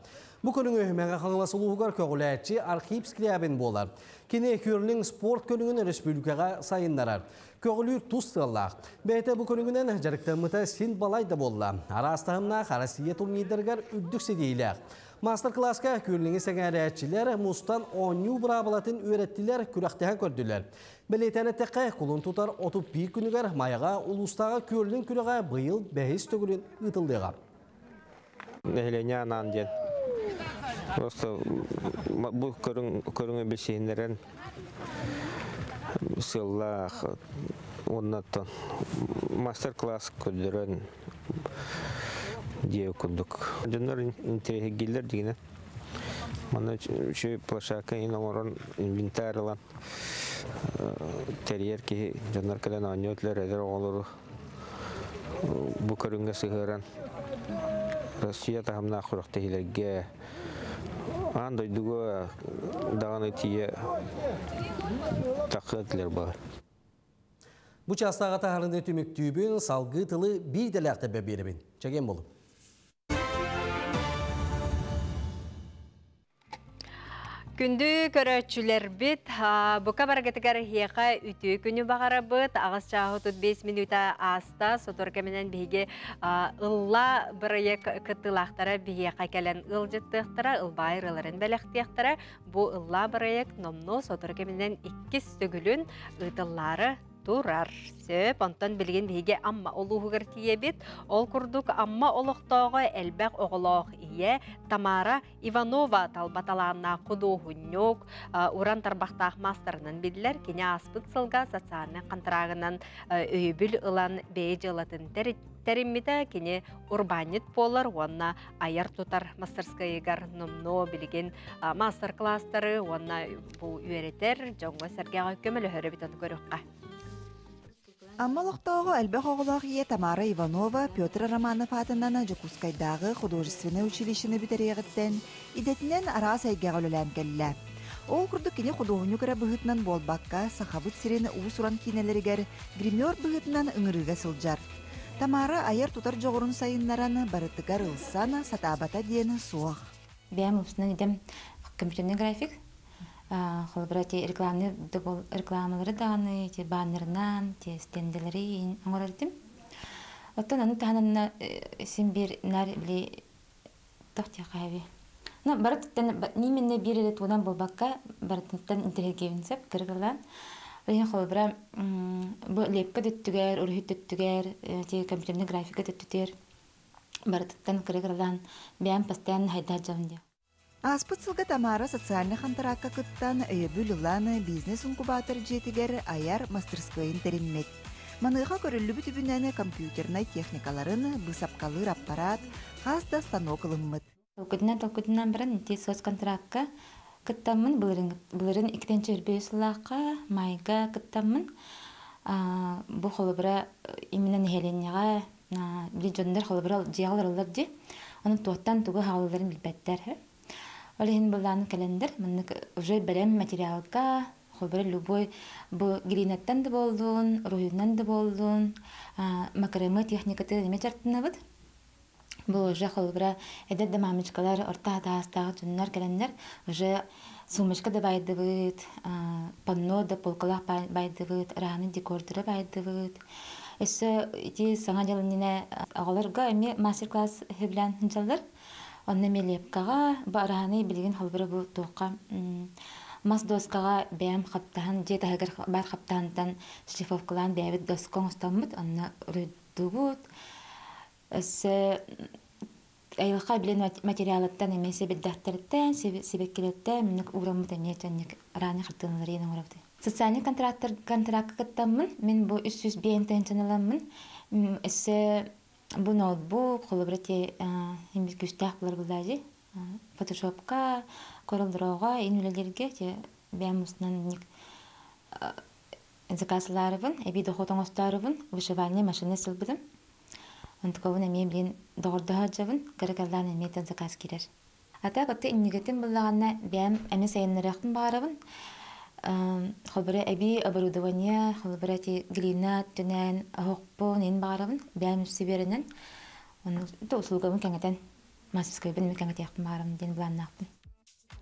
Бұл күніңі мәқаңала сұлуғығар көғіләтші архив скрябин болар. Кене көрлің спорт күнігін республикаға сайынларар. Көғілір тұс сыллақ. Бәйті бұл күнігінен жарықтамыта сен балайды болды. Арастағымна Россия турнирдергер үддік седейлер. Мастер-класска көрліңі сәңәрәтшілер мұстан 10 бұрабылатын өйреттілер күрақтіға көрділер. Білетәні тәққай құлын тұтар 31 күнігер майға ұлыстағы көрлің күріға бұйыл бәйіз төгілін ұтылдыға. Нәхілене анан ден. Просто бұл көріңі білшейіндерін сыллақ, оннаттан мастер-класс көддерін дей күндік. Жондар интересі келдер дегені. Мана үші плашака ең оңырын инвентарылан терьер ки жондар кәлен аньотлер әдер оғылыры бұл көрінге сығыран. Россия тағымна құрықты елерге андойдуға дағаны тие тақы әділер бар. Бұл частаға тағарынды түмік түйбін салғы тылы бір дәләқті бәберібін. Чәген болу. Күнді көрәтшілер біт, бұқа барғатығар хияқа үті күні бағара бұт, ағыз чағы 35 минута аста, сотор кәменен біге ұлла бірі күттілақтара біге қайкәлен ұл жеттіқтара, ұлбайрыларын бәліқтіқтара, бұл ұлла бірі номно сотор кәменен 2 түгілін ұтылары турар. Сөп, онтан білген біге амма олуғығыр тие бет, ол күрдік амма олықтауға әлбәқ оғылауқ ие Тамара Иванова талбаталанна құдуғыннөк уран тарбақтақ мастерынан беділер, кене аспыт сылға социальны қантырағынан өйбіл ұлан бейджі ұлатын тәрімметі кене урбанит болар, онна аяр тұтар мастерскайығар номно білген мастер-кластары, онна бұл үйретер, жоңға сәргеға көмілі өрі бітін көріққа. Аммалықтағы әлбәқ оғылақ ие Тамара Иванова Петр Романов атынана Жокускайдағы художественный училищені бітерегіттен идетінен арас әйгеға өлілән кәлі. Ол күрді кене художню көрі бұғытынан болбаққа сақабыт сирені ұғысуран кинелерігер гример бұғытынан ұңырыға сылжар. Тамара айар тұтар жоғырын сайынлараны барыттығар ұлсаны сатабата дейіні суақ. Бәм ұпсынан едім компьютерный график. Холбырати рекламалары дағаны, баннернан, стенделері оңырардым. Оттан аны тағанына сен бір нәр біле тоқти қайбе. Бараттан неменне бір елет одан болбаққа бараттан интернет-гевінсіп кіргілан. Олен холбыра лепкі дөттігер, үрхет дөттігер, компьютерный графика дөттігер. Бараттан кіргілан бәм постоянно хайда жауынде. Аспыцылға Тамара социальны қантыраққа күттан өйбіл ұланы бизнес-инкубатор жетігер аяр мастерскойын тәріммет. Маныға көрілі бүтібінәні компьютернай техникаларын, бұсапқалыр аппарат, қазда станок ылыммыт. Толкудынан бірін соц контрактқа күттамын, бұлырын 2-ші үрбейсілаққа, майға күттамын. Бұл қолыбыра именен хеленеға, білі жондар қолыбыра жиғалар олар де, оның туаттан туғы хағаларын білбәттер. Олеген бұлланы кәлендер, мұнық уже бәрем материалға, қолбары любой бұл гринаттан да болдың, руйыннан да болдың, макаремы техникаты деме жартына бұд. Бұл уже қолбары әдәді мамычкалар, орта астағы жүннар кәлендер, уже сумышка да байды бұд, панно да полкалақ байды бұд, раны декордыры байды бұд. Өсі саңа жалынына ағаларға әме мастер-класс хөбілән хынчалдар. Онны мелепкаға бараны білген холбыры бұл тоққа мас доскаға бәйім қаптағын, жет ағыр бар қаптағындан шлифовкалан бәйбіт доскон ұстамыд, онны үрді бұд. Өсі айлыққа білен материалыттан емесе біддақтарыттан, себеккелеттен, мінік ұғырамыд әмет раны қыртығынлары ең ұғырабды. Социальный контракт кыттамын, мен бұл 300 бейін тәнчаналамын. Өсі бұл ноутбук, қолыбырати күстәқ бұлар бұлдайды. Фотошопқа, көрілдіроға, ең өлелерге бәм ұсынан закасларыбын, эби дохотон остарыбын, вышивальный машина сылбыдым. Онтуковын әме білен доғырдыға жабын, кірігірлан әметен заказ керер. Ата көтті иннегетін бұллағанна бәм әме сайыннырақтын бағарабын. Холбары әби оборудование, холбары әте глина, түнән, хоқпу, нен бағарабын, бәм үсіберінен. Оны ұсылғабын кәңетен, масыскайбын кәңетеяқтын бағарабын ден бұланнақпын.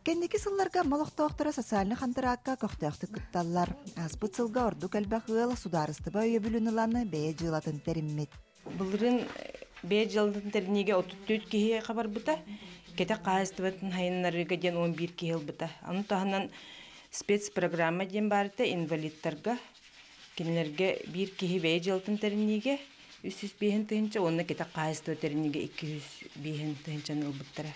Кеннеки сылларга молохтоохтора социальный хантыраакка көхтөөхтүк кытталлар. Аспыт сылга орду кэлбэхыыл сударыстыба өйөбүлүныланы бэйэ жылатын териммит. Бұлырын бәй жылдың тәрінеге 34 кеге қабар бұта, кәті қағыстыбатын хайынларыға ден 11 кеге бұта. Аны тағынан спецпрограмма ден барыта инвалидтарға, кенелерге 1 кеге бәй жылдың тәрінеге 300 бейін тұхынша, оны кәті қағыстыбы тәрінеге 200 бейін тұхыншаны ұлбыттыра.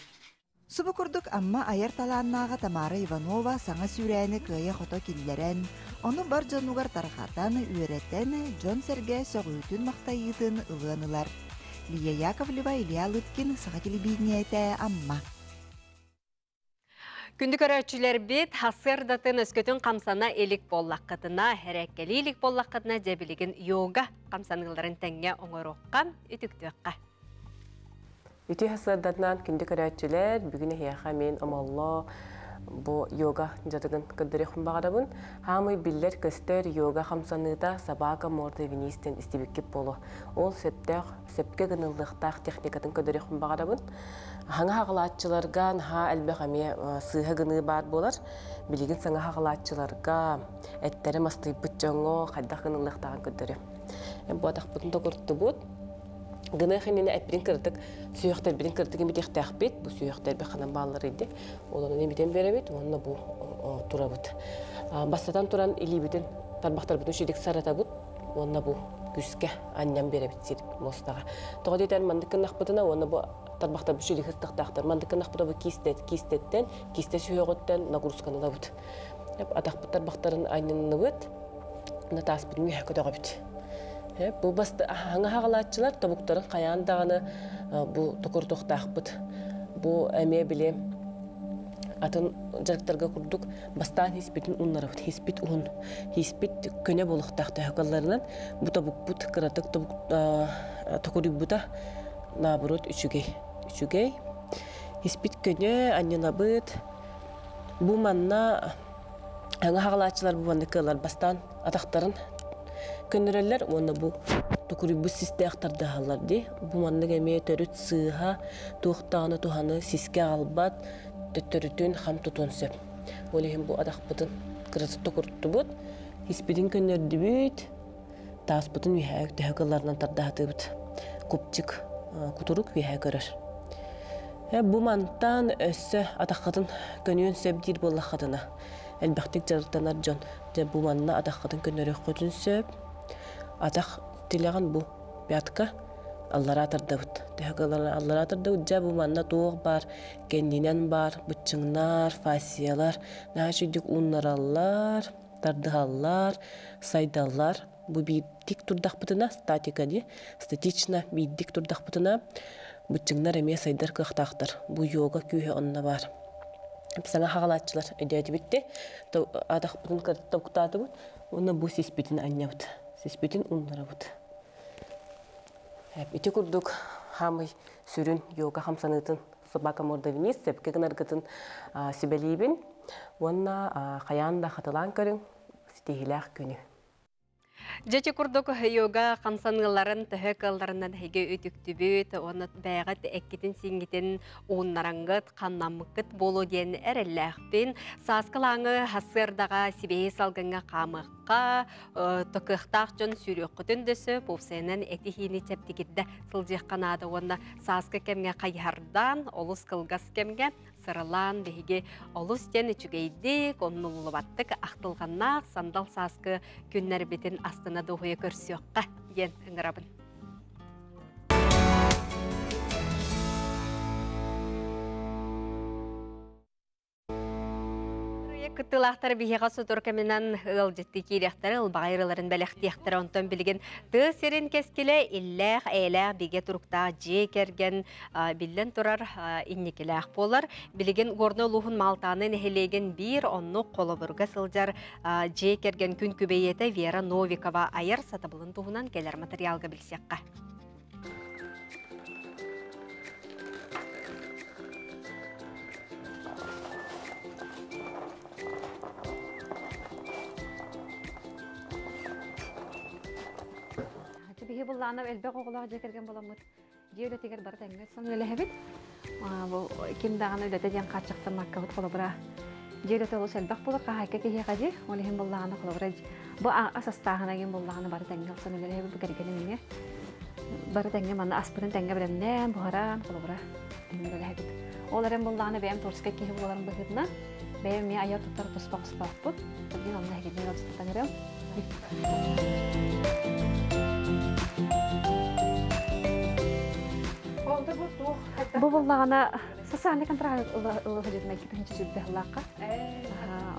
Субы курдук амма аяр талааннааға Тамара Иванова саңа сүүрәйіні күйе қото келлерен, оны бар жонугар тархатан үйреттен Джон Серге соғуытын мақтайытын ылғанылар. Лия Яковлева, Илья Лыткин, саға телебейіне әті амма. Күнді көрәтшілер бет, хасырдатын өскөтін қамсана елік боллаққытына, әрәккелі елік боллаққытына жәбілігін йога қамсаныларын тәңге оңырыққан үтіктіққа. Үті хасырдатынан күнді көрәтшілер, бүгіне хияқа мен амалла bu yoga jadagın kadar xumbağadabın. Hamı biller köster yoga xamsanıda sabaka morda vinisten istibikip bolu. Ol sepke gınıllıqtaq texnikatın kadar xumbağadabın. Hanga haqalatçılarga ha elbeğame sığha gını bar bolar. Biligin sana haqalatçılarga etteri mastı bütçoğu xaddaq gınıllıqtağın kadar. Bu adaq budun da kurttu bud. Gına xinini etbirin kırdık, suyuqtar birin kırdık emidek təxbet, bu suyuqtar bir xanan bağlar idi. Olanın emiden beremit, onunla bu tura bud. Basatan turan ili bütün, tarbaqtar bütün şeydik sarata bud, onunla bu güske annem beremit sirik mostağa. Toğa deyten mandıkın naqbıdına, onunla bu tarbaqtar bir şeydik hıstaqtaqtar. Mandıkın naqbıda bu kistetten, kiste suyuqotten naguruskanı da bud. Ataq bu tarbaqtarın aynını bud, ona tasbidin mühəkkü dağı bud. Bu bastı hanga haqalatçılar tabuqların qayandağını bu tokurtuqtaqbıt. Bu əməyə bile atın jarıqtarga kurduk bastan hispitin unlarabıt. Hispit un, hispit köne boluqtaqtı haqallarından bu tabuqbut qıratıq tokurubbuta naburut üçügey. Hispit köne annyanabıt. Bu manna hanga haqalatçılar bu mandıqlar bastan ataqtarın Könürələr onu bu tokurubbu siste aqtardı halardı. Bu manlıq əməyə törüt sığha, tuğtağını tuhanı siske albat, tötörütün xam tutun söp. Olihim bu adaqbıdın qırısı tokuruttu bud. Hispidin könürdü büt, tasbıdın vihayıq təhəqəlarından tardahatı bud. Kupçıq, kuturuk vihayıq görür. Bu mantan össü adaqadın könüyün söp bolla qadına. Elbəxtik jarıqtanar jon. Bu manna adaqadın könürü qotun söp. Ataq diləğən bu biyatka Allara atardavut. Tehaqalarına Allara atardavut. Ja bu manna tuğ bar, kendinen bar, bıçınlar, fasiyalar, naşüdük unnarallar, tardıhallar, saydallar. Bu bir dik turdaq bıtına, statika diye, statiçna bir dik turdaq bıtına, bıçınlar emeye saydar kıqtaqtır. Bu yoga kүйhe onna var. Sana haqalatçılar ödeydi bitti. Adaq bıtın kırtıda uqtadı bu. Ona bu sisbitin annavut. Sisbitin unlara bud. İti kurduk hamı sürün yoga hamsanıtın sabaka morda vinis sepke gınargıtın sibelibin. Ona qayan da xatılan körün stihilaq günü. Жечи курдук йога камсаныларын төһөкалларынан хеге үтүктүбүт, оны бәгат эккитин сиңгитин ууннараңгыт, каннаммыккыт болу диен эрелләхпин, саскалаңы хасырдага сибее салгынга камыкка, токыхтак жон сүрөккүтүн дөсө, повсенен этихини чептигидде сылжыхканады, оны саска кемге кайharдан, олус кылгас кемге сырылан беге олус ден үчүгейдик, оннулубаттык ақтылғаннақ сандал саскы күннер бетін астына доғуя көрсіоққа ен ыңырабын. кыттылақтар бихеға сотур кәменен ылжытты кейректері ылбағайрыларын бәліқтияқтары онтан білген тыз серін кескілі илләқ әйләқ биге тұрықта же керген білден тұрар иннекеләқ болар. Білген горны лухын малтаны нәхелеген бір онны қолыбырға сылжар же керген күн күбейеті Вера Новикова айыр сатабылын туғынан келер материалға білсеққа. Bihi bullana elbek oğulağı cekergen bulamır. Diye teker bar tenge son öyle hebit. Bu kim dağını öyle dediğin kaçaktı makkahut kolabra. Diye tolus elbek bulur kahayka ki hikaye. Onu hem bullana kolabra. Bu asastahına kim bullana bar tenge son öyle hebit kergenin ne? Bar tenge mana aspirin tenge bilen buharan kolabra. Öyle hebit. Onların bullana benim torska ki buların bahitna. Benim mi ayar tutar tospak bu. Tabii onunla hikaye lazım tanırım. Bu bullağına sasani kontrakt ılhıcıdına gittiğince sürdü hılaqa.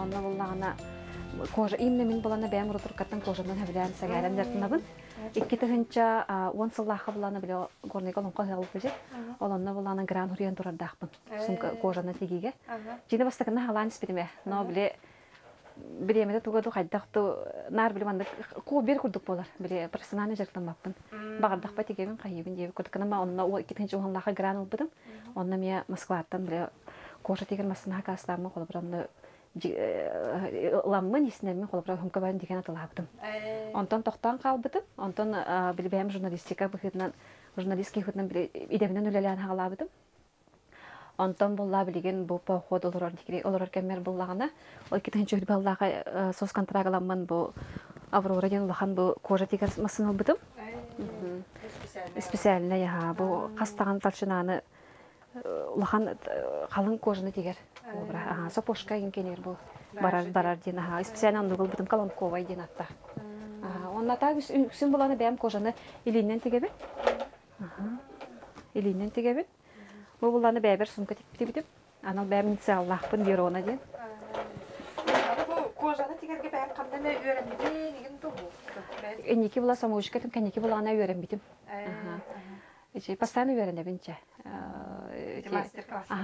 Onunla bullağına koca imne min bulana beğen vurutur kattan kocadan hebilen sagalen dertinabın. İki tığınca 10 sıllaqa bulana bile gornayga olunqa hıyalı bıcı. Onunla bullağına gran huriyan durar dağpın. Sumka kocana tegige. Jine bastakına halan ispirime. No bile bilemede tuğadu qaydaktı nar bilemanda ko bir kurduk bolar. Bile personani jartan bapın. Bağırdak pati gebin qayibin diye kurdukana ma onunla o ikinci oğlanlağa gran olbıdım. Onunla miya Moskva'dan bile koşa teker masına hakastamı kolabramda lamın isnemmi kolabram humkaban diken atılabdım. Ondan toxtan qalbıdım. Ondan bile benim jurnalistika bıhıdından jurnalistki hıdından bile ideminden ölelen hağalabıdım. Ondan bulla bilgen bu poxod olur kemer bullağına o ikinci hüdü bullağa sos kontraglamın bu Avrora den ulahan bu koca teker masını olbıdım. Spesialine ya bu qastağın talçınanı ulahan qalın kojаны teker. Sapoşka inkener bu barar den ha spesialne andıgıl bıdım Kolonkova den atta. Onda ta üksün bulanı benim kojаны ilinden tegebin. Ilinden tegebin. Bu bulanı beraber sumka tekip bitim. Anal benim Allah'ın bir ona den. Bu kojаны tekerge benim qamdan öğrenmedi negen bu. Eniki bula samoşkatim keniki bulana öğrenmedim. Постоянно öğrenebilce.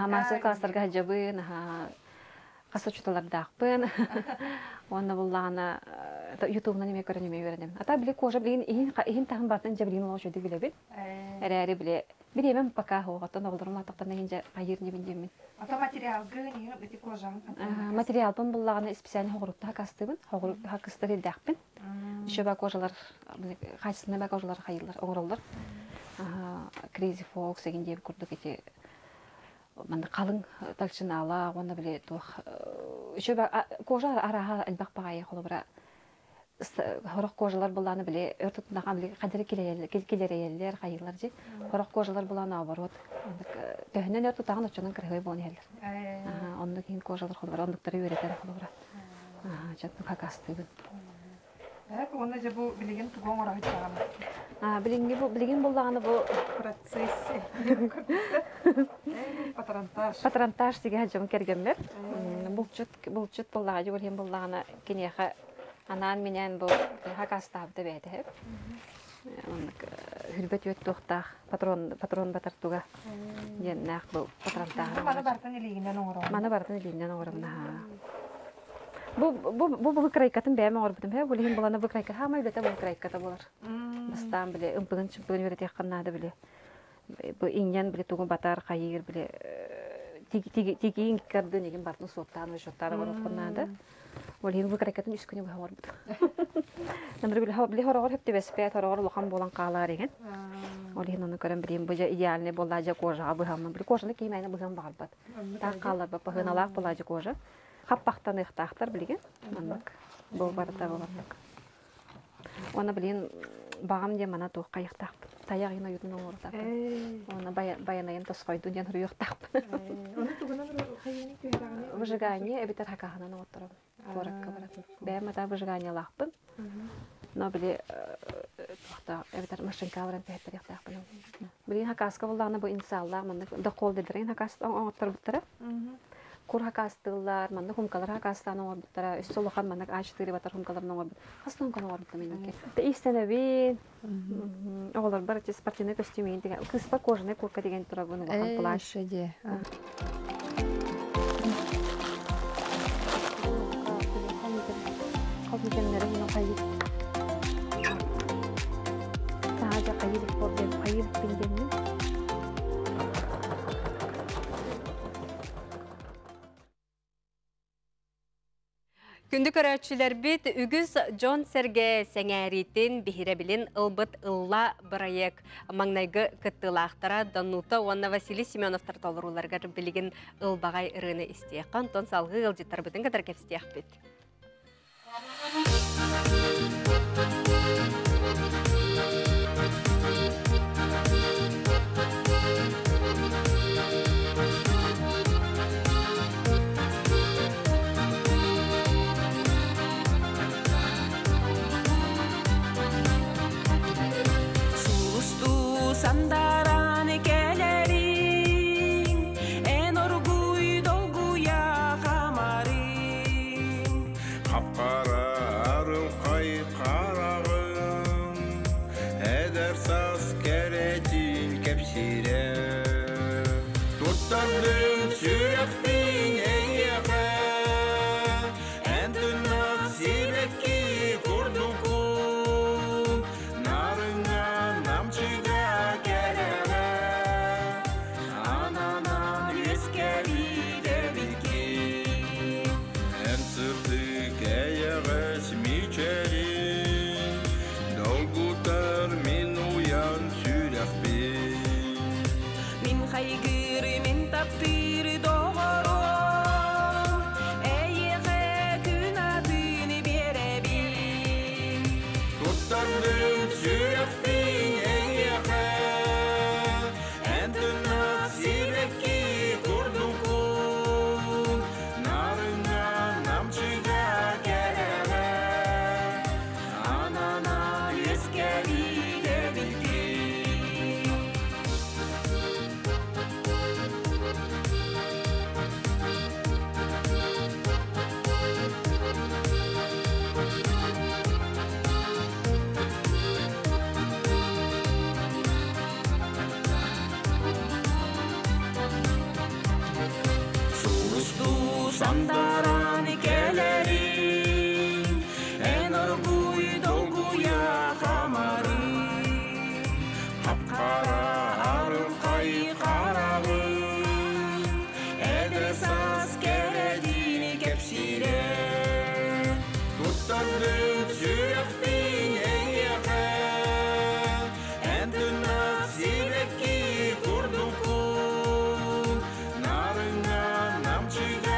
Master classlarga hacabın, qasıçıtalar dağpın. Onda bulana YouTube'dan yemek öğrenim. Ata bile koja bilin ihin tahın batın jablin ol şöyle bilebil. Ereri bile bilemem paka hoğatan oldurum ataqtan neyince qayır ne bildim. Ata material gönü biti kojan. Material pun bulana spesial hoğrutta hakastыбын. Hoğrutta hakastırı dağpın. Şöba kojalar qaysına bak kojalar hayırlar, oğrullar. Crazy Fox деген деп көрдік ете мында қалың талчын ала оны біле тух еще кожа араға әлбақ бағайы қолы бұра хорық кожалар бұланы біле өртүтіндаған біле қадірі келер елдер қайылар же хорық кожалар бұланы оборот төхінен өртүтаған өтчінің кіргей болын елдер онды кейін кожалар қолы бұра ондықтары өретен қолы бұра жаттың қақастығын Onu da bu bilgin tuğun olarak çağırdı. Bilgin bulduğunu bu prosesi. Patrontaj. Patrontaj diye hacım kergemler. Bulçut bulduğu gibi hem bulduğunu kiniye anan minen bu hakastabdı beydi hep. Hürbet yöttüğü patron batartuğa. Yennak bu patrontaj. Bana bartan iliğinden uğram. Bana bartan iliğinden uğram. Bu выкрайкатын бәме орбытым һә булыһын буланы выкрайка һәм әйбәтә выкрайката булыр. Бастан биле импыгын чымпыгын берет якыннады биле. Бу иньян биле тугын батар кайыр биле тиги ингкарды неген бартны соттан ва шоттары бар укыннады. Булыһын выкрайкатын үскүнү бәме орбыт. Нәмер биле хорогор хепте беспе хорогор лохан болан калар еген. Олыһын аны көрәм билем бу идеальный болажа кожа бу һәм биле кожаны киймәне бу һәм барбат. Та калар ба пагыналак болажа кожа. Қаппақтан иқтақтар білген, бұл барыда болармақ. Оны білген бағам де мана туыққа иқтақпын. Таяғын ойудын оңырдақпын. Оны баянайын тосқойды ден ұры иқтақпын. Оны туғынан қайыны көйрағаны? Бұжығане әбетер хақағынан отырым. Қорыққа баратын. Бәйім ата бұжығане лақпын. Но біле әбетер машинка алырын тәйттер иқтақпын. Білген хақасқа болағына бұл инсаллақ. Да қол дедірген хақасы оңырттар бұттары. Kur hakastıllar, manna humkalar hakastan orbitara, üstolokan manna açtırı batar humkalarına orbit. Hastan kan orbit minki. Te istene bin. Oğlar barçı sportine kostümü diye. Kıspa kojne kurka diyen turabını bakan plaj. Şöyle. Kalbikenlere bunu kayıp. Sadece kayıp problem, kayıp bildiğini. Күнді көрәтшілер бит үгіз Джон Серге сәңәритін бихиреbilin ылбыт ылла бұрайық маңнайғы кыттылақтара Данута онна Василий Семеновтар толыруларға білігін ылбағай ұрыны істеяқан, тон салғы ылжеттар бұтын қадар кәпістеяқ бит. Sandaran gelerin, en orguy dolguya kamarin. Kapkararım kay karağım, eder saz kerecil kepsirem. Tuttardım sürektin eyyeke, en tünnak sibekki kurdukun, narına namçıda. Sandaran gelerin, en orguy dolguya kamarin. Kapkara arım kay karağım, edesas keredini kepsire. Tuttardık sürektin eyyeke, en tünnak sibekki kurdukun, narına namçıda.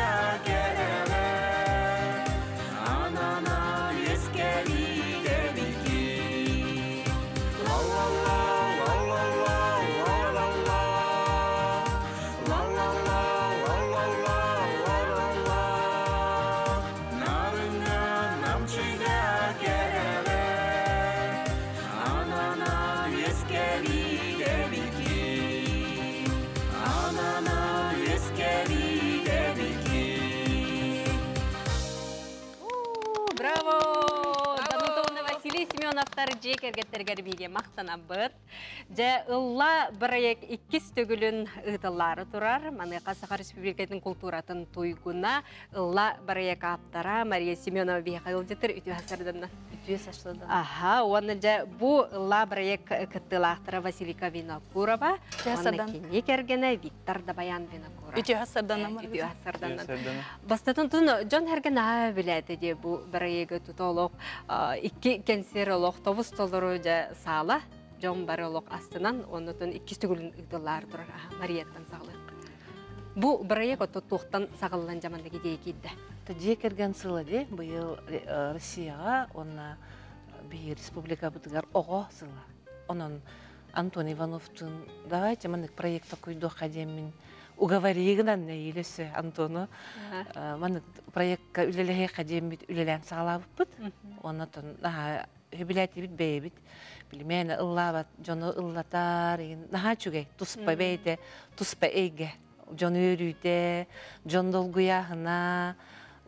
Семеновтар жекергеттерге биге мақтана быт. Же ылла бұрайық иккис төгілін ұтылары тұрар. Манықа Саха Республикатын культуратын туйгуна ылла бұрайық аптара Мария Семенова бейе қайылдетір үті ғасырдың. Үті сашлыдың. Аха, оны же бұ ылла бұрайық кыттылақтыра Василика Винокурова. Оны кене кергені Виктор Дабаян Винокурова. Үті ғасырдың. Үті ғасырдың. Бастатын тұн Джон Херген аға біләді де бұ бұрайығы тұтолық. Икки кенсер олық тобус толыру жа сала. Джон бары олық астынан, оны тұн иккис түгілін ұйдылар тұрар. Марияттан сағылық. Бұ бұрайығы тұттуқтан сағылан жамандығы дейкейді. Тәдие керген сылы де, бұйыл Россияға, оны бей республика бұтығар оғы сылы. Оның Антон Ивановтың, давайте манық проекта көйді қадемін уговоригынан елесі Антону. Манық проектка үлеліге қадемін үлелен сағалабы бұд. Оны тұн хөбіләті біт бәй біт. Білмені ұллабат, жоны ұллатар, наға чүгей, тұспа бәйді, тұспа әйге. жон өрүйде, жон долгуяғына,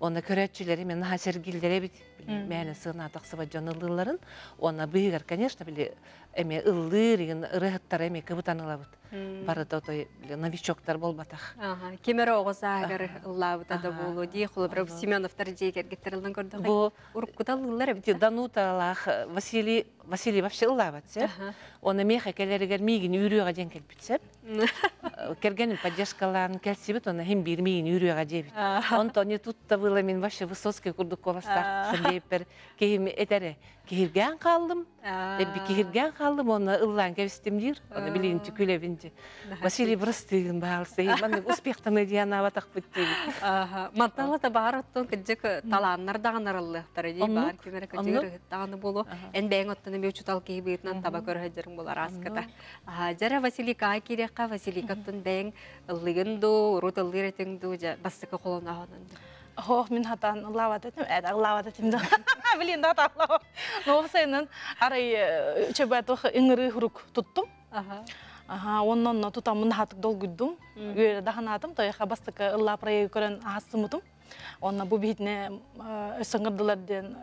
оны көрәтчілері, мен хасергилдері бит, мәні сығына тақсыба жон ылыларын, оны бұйығар, конечно, біле, әме ыллыр, ырығыттар әме кыбытаныла бұд. Барыда отой новичоктар болбатақ. Кемері оғызағыр ыллабытада болу, дей құлы Семеновтар жейгер кетірілдің көрді қай? Ұрып құдал ыллар әбіті? Дануталақ Василий вообще ыллабат, сеп. Оны меха кәлерігер мейгін үйріға ден кәлпіт, сеп. Кергенім поддержкаларын кәлсебет, оны хем бір мейгін үйріға дебіт. Онто не тут-то было мен вообще Высоцкий күрдік коластар. Сәндейпер кейім әтәрі. Кехирген қалдым, кехирген қалдым, оны ыллан кәвістім дейір, оны білейін түкілебінде. Василий Брыстығын бағылсы, маңның успехтаны дейін аватақ бүттегі. Манталы да бағар оттың күджік таланнар дағанар ыллықтары дей бағар кемері күджігір дағаны болу. Ән бәйін оттыны беу чутал кейі бүйітінен таба көрі болар аскыда. Жара Василий каға кереққа, Василий каттын бәйін ыллығын ду, ұрут ыллыр етің ду, бастықы қолына ғанынды. Хох мен хатан лават этим, лават этим да. Блин, да так лава. Но всенен арай чебатох ингри хурук туттум. Оннон тутамын хатык долгуддум. Гөрө даханатым, той хабастык ылла проект көрөн астымытым. Онна бу битне сыңгырдылардан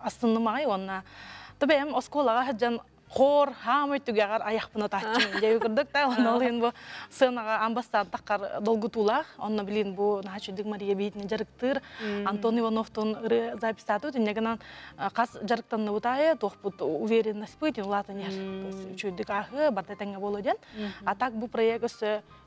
астынымай, онна табем осколага хаджан хор хамы түгәгәр аяқпына тачын дәй күрдек та оннолын бу сынаға амбастан таққар долгутулах онны билин бу начудык Мария битне жарыктыр Антон Ивановтон записату тенегенан кас жарыктан утая тохпут уверенность быть латынер чудык ахы бартатаңа болоден а так бу проект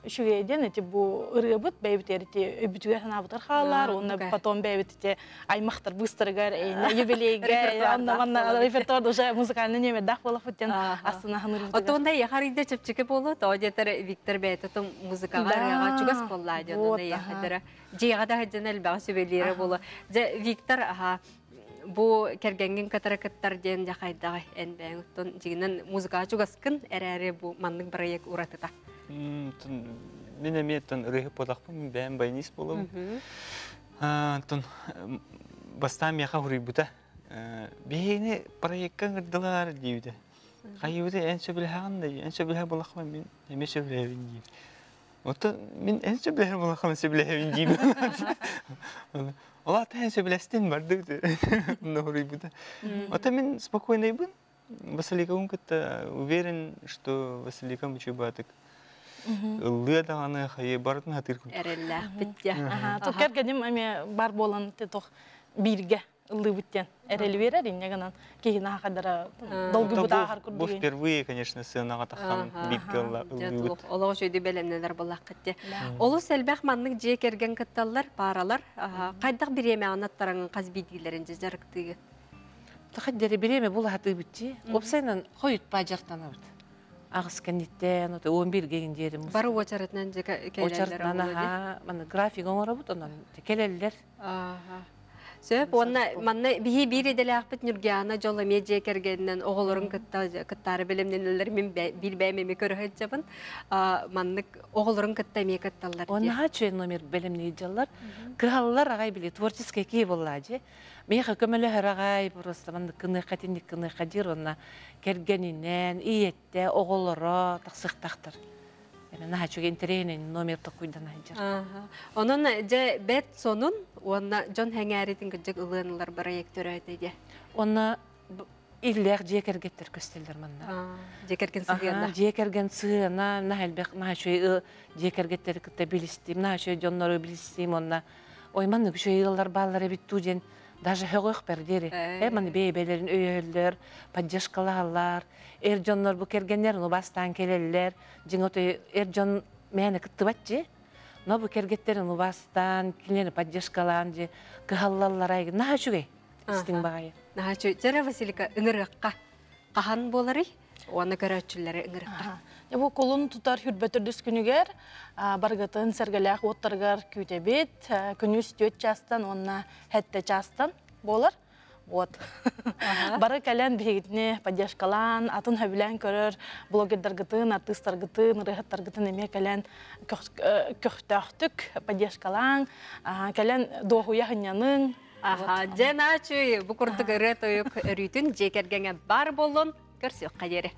үшүгеден эти бу ырыбыт бейбитерти бүтүгәсен абытыр халар онны потом бейбитте аймактар быстыргар юбилейге анна репертуар уже музыкальный неме дах болов Отонда яхариде чепчеке болу, то жетер Виктор Бейтотун музыкаға ряға чугас боллайды, онда яхадыра. Жейғада хаджан әлбағы сөбелері болу. Виктор, бұ кергенген катаракаттар ден жақайдағы әнбәң. Жегінен музыкаға чугаскын әрәрі бұ манның проект ұратыда. Мен әметтен үрегі подақпын, мен бәйін байнис болу. Бастан меқа хүрей бұта. Бейіне проектқа ғырдылар дейді. Қайыуды ән сөбіліғанда, ән сөбіліғ болақпын, мен әме сөбіліғын деймін. Оты мен ән сөбіліғ болақпын, сөбіліғын деймін. Олаты ән сөбілістен барды. Оты мен спокойный был. Василиком как-то уверен, что Василиком учебаток. Лыдағаны қайы бардың атыркун. Әрелләқ бітте. Тұқер кәдім әме бар болан тетоқ бирге. Лыбыттен. Әрелі берер, инегінен кейін ақадара долгы бұта ағар күрдеген. Бұл впервые, конечно, сынаға таққан битке лыбыт. Олығы жөйді бәлемнелер болақ кітте. Олы сәлбәқ манның жие керген кітталар, паралар, қайдақ біреме анаттарыңын қаз бейдігілерін жарықтығы? Тақад дәрі біреме бұл аты бітті. Опсайнан қойыт ба жақтана бұд. Ағыз кәнеттен, 11 геген жеріміз. Бары очарытынан келелер олады? График оңыра бұд, онан келелер. Сөп, манна бихи бири деләқпет Нургияна жолы медиа кергеннен оғылырын кыттары білімненелер мен білбәймеме көріғет жабын. Маннык оғылырын кытта ме кытталар. Оннаға чөйін номер білімне жалар. Кығалылар ағай біле, творческий кей болады. Меха көмілі ағай, просто манны кыны қатендік кыны қадир, онна кергенінен, иетте, оғылыры, тақсықтақтыр. Наха чуге интерейнен номерді қойдан айжар. Onun бәт сонун, онна жон хәңәретін күджік ұлғанылар проекттер өтеді. Онна илер жекергеттер көстелдер манна. Жекерген сығына. Жекерген сығына, наха әлбәқ, наха чуе жекергеттер күтті білістейм, наха чуе жонлары білістейм, онна. Ойманны күші ұлғалар балары бітту жен, даже хөғық бәрдері. Маны бейбелерін өйелер, поддержкалалар, жонлар бұл кергенлер, бастан келелер, жеңоты жон мәні күтті бәтчі. Но бұл кергеттерін бастан, келені поддержкалан, кығалалар айғы. Наға жүгей, істің бағайы. Наға жүгей. Жара Василика, үңіріққа қахан болары, оны көрәтшілері үңіріққа. Бұл қолын тұтар хүрбәтірдіс күнігер, барғытын сәргіләқ оттарғар күйтебет, күніз төт частан, онына хәтті частан болар. Бары кәлән бейгітіне поддержкалан, атын хөбілән көрір, блогердаргытын, артисттаргытын, рыхаттаргытын еме кәлән көқтәқтік поддержкалан, кәлән доғуя хынянын. Жена чүй, бұқырдығы рет ойық үрітін жекергенге бар болын, көрсек қадері.